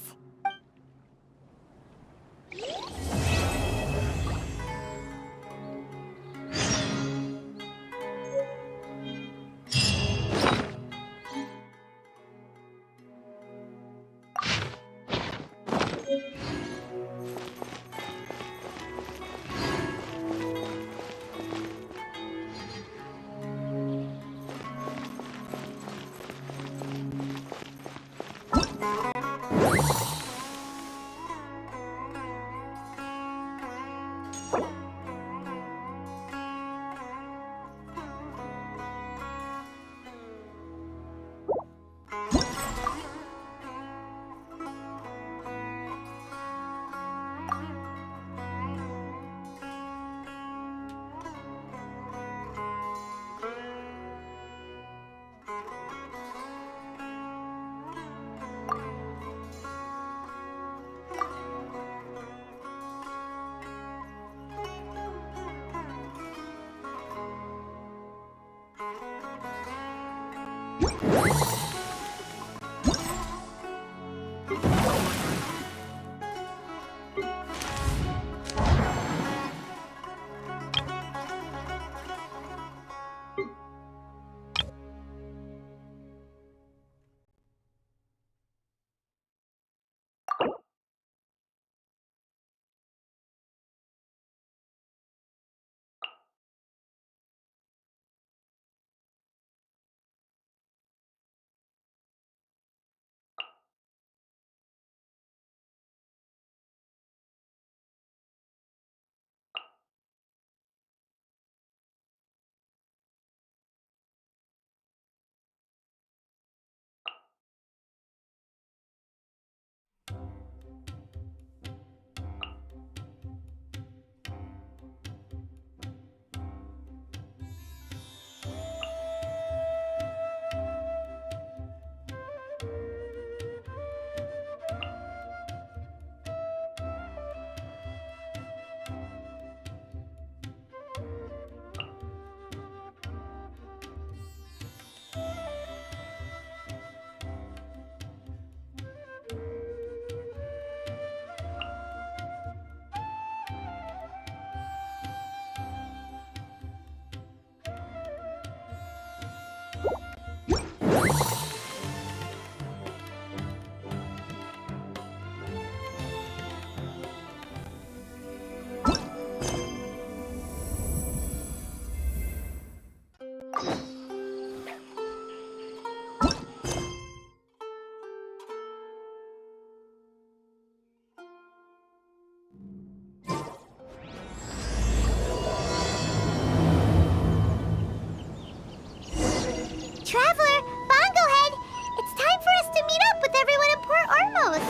Traveler, Bongo Head, it's time for us to meet up with everyone in Port Ormos.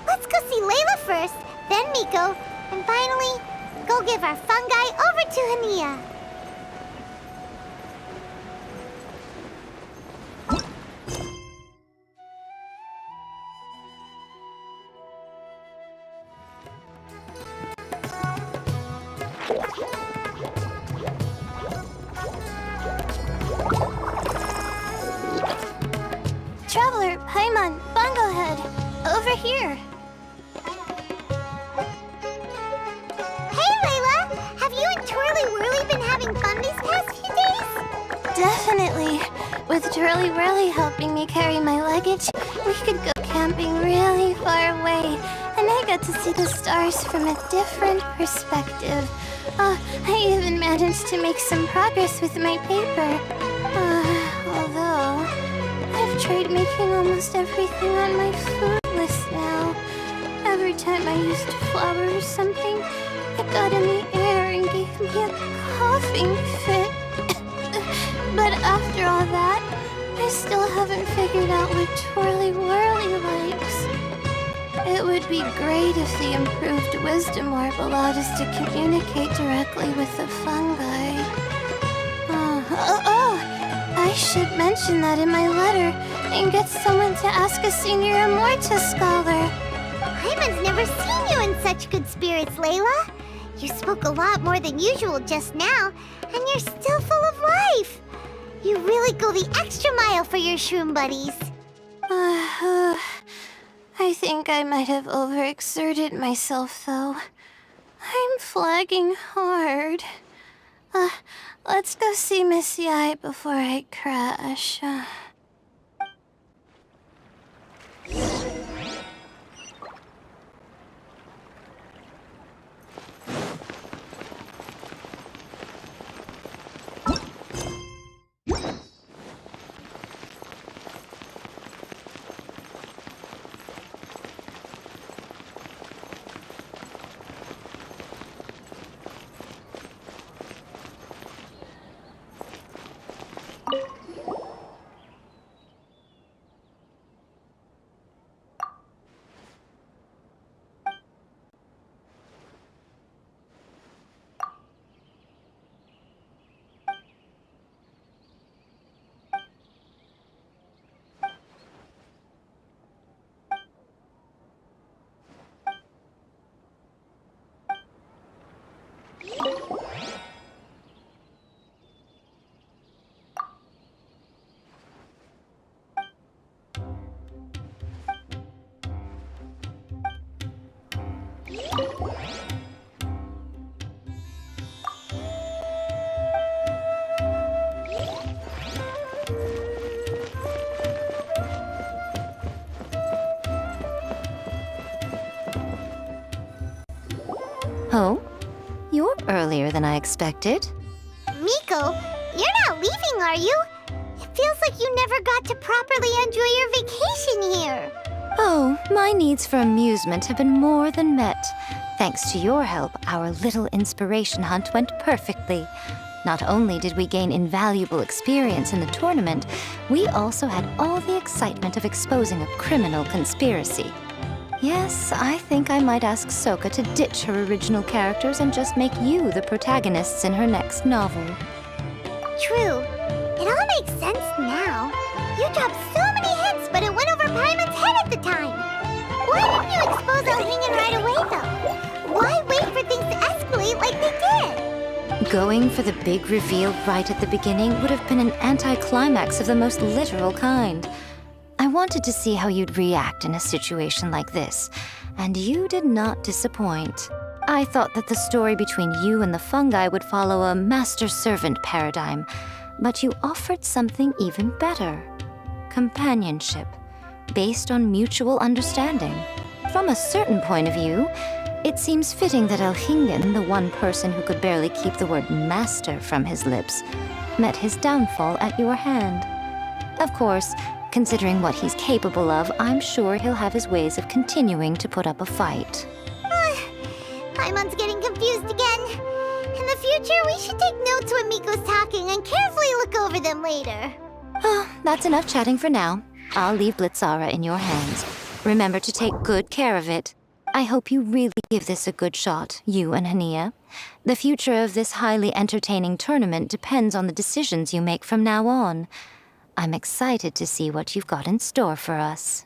Let's go see Layla first, then Miko, and finally, go give our fungi over to Hania.
Traveler, Paimon, Bongo Head, over here.
Hey, Layla! Have you and Twirly Whirly been having fun these past few days?
Definitely. With Twirly Whirly helping me carry my luggage, we could go camping really far away, and I got got to see the stars from a different perspective. I even managed to make some progress with my paper. Although, I've tried making almost everything on my food list now. Every time I used flour or something, it got in the air and gave me a coughing fit. But after all that, I still haven't figured out what Twirly Whirly likes. It would be great if the improved wisdom orb allowed us to communicate directly with the fungi. I should mention that in my letter and get someone to ask a senior Immorta scholar.
Paimon's never seen you in such good spirits, Layla. You spoke a lot more than usual just now, and you're still full of life. You really go the extra mile for your shroom buddies.
I think I might have overexerted myself, though. I'm flagging hard. Let's go see Miss Yai before I crash.
Oh? You're earlier than I expected.
Miko, you're not leaving, are you? It feels like you never got to properly enjoy your vacation here.
Oh, my needs for amusement have been more than met. Thanks to your help, our little inspiration hunt went perfectly. Not only did we gain invaluable experience in the tournament, we also had all the excitement of exposing a criminal conspiracy. Yes, I think I might ask Soka to ditch her original characters and just make you the protagonists in her next novel.
True. It all makes sense now. You dropped so many hints, but it went over Paimon's head at the time. Why didn't you expose Elhingen right away, though? Why wait for things to escalate like they did?
Going for the big reveal right at the beginning would have been an anticlimax of the most literal kind. I wanted to see how you'd react in a situation like this, and you did not disappoint. I thought that the story between you and the fungi would follow a master-servant paradigm, but you offered something even better. Companionship, based on mutual understanding. From a certain point of view, it seems fitting that Elhingen, the one person who could barely keep the word master from his lips, met his downfall at your hand. Of course, considering what he's capable of, I'm sure he'll have his ways of continuing to put up a fight.
Paimon's getting confused again. In the future, we should take notes when Miko's talking and carefully look over them later.
That's enough chatting for now. I'll leave Blitzara in your hands. Remember to take good care of it. I hope you really give this a good shot, you and Hania. The future of this highly entertaining tournament depends on the decisions you make from now on. I'm excited to see what you've got in store for us.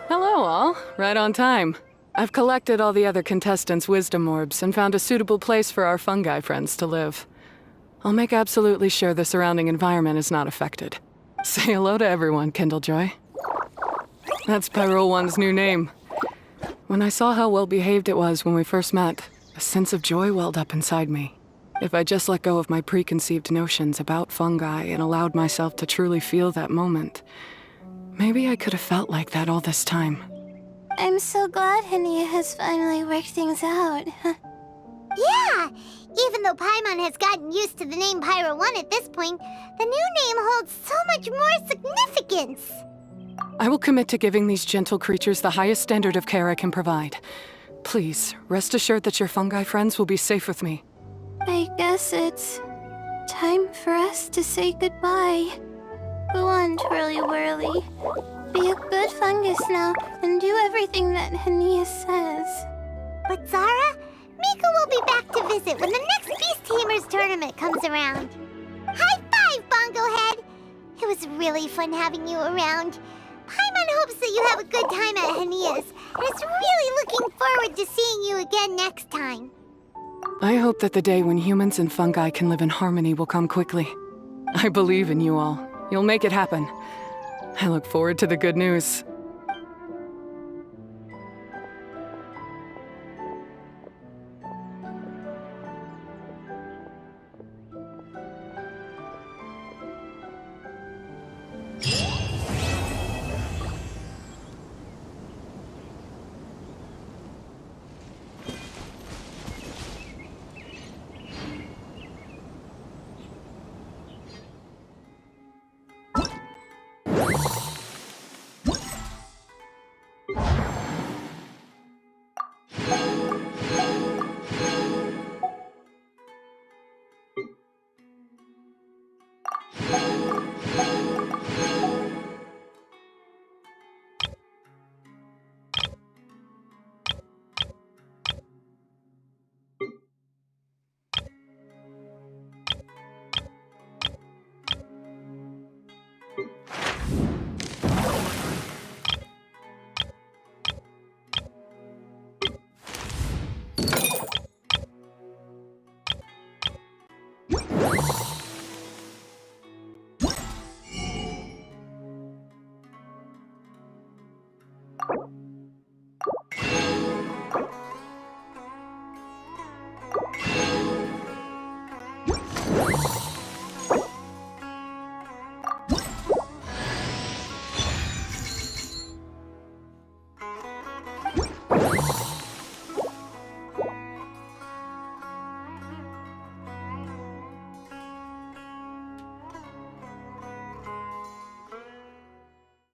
Hello, all. Right on time. I've collected all the other contestants' wisdom orbs and found a suitable place for our fungi friends to live. I'll make absolutely sure the surrounding environment is not affected. Say hello to everyone, Kindlejoy. That's Pyro One's new name. When I saw how well behaved it was when we first met, a sense of joy welled up inside me. If I just let go of my preconceived notions about fungi and allowed myself to truly feel that moment, maybe I could have felt like that all this time.
I'm so glad Hania has finally worked things out.
Yeah! Even though Paimon has gotten used to the name Pyro 1 at this point, the new name holds so much more significance!
I will commit to giving these gentle creatures the highest standard of care I can provide. Please, rest assured that your fungi friends will be safe with me.
I guess it's time for us to say goodbye. Go on, Twirly Whirly. Be a good fungus now and do everything that Hania says.
But Zara, Mika will be back to visit when the next Beast Tamers tournament comes around. High five, Bongo Head! It was really fun having you around. Paimon hopes that you have a good time at Hania's, and is really looking forward to seeing you again next time.
I hope that the day when humans and fungi can live in harmony will come quickly. I believe in you all. You'll make it happen. I look forward to the good news.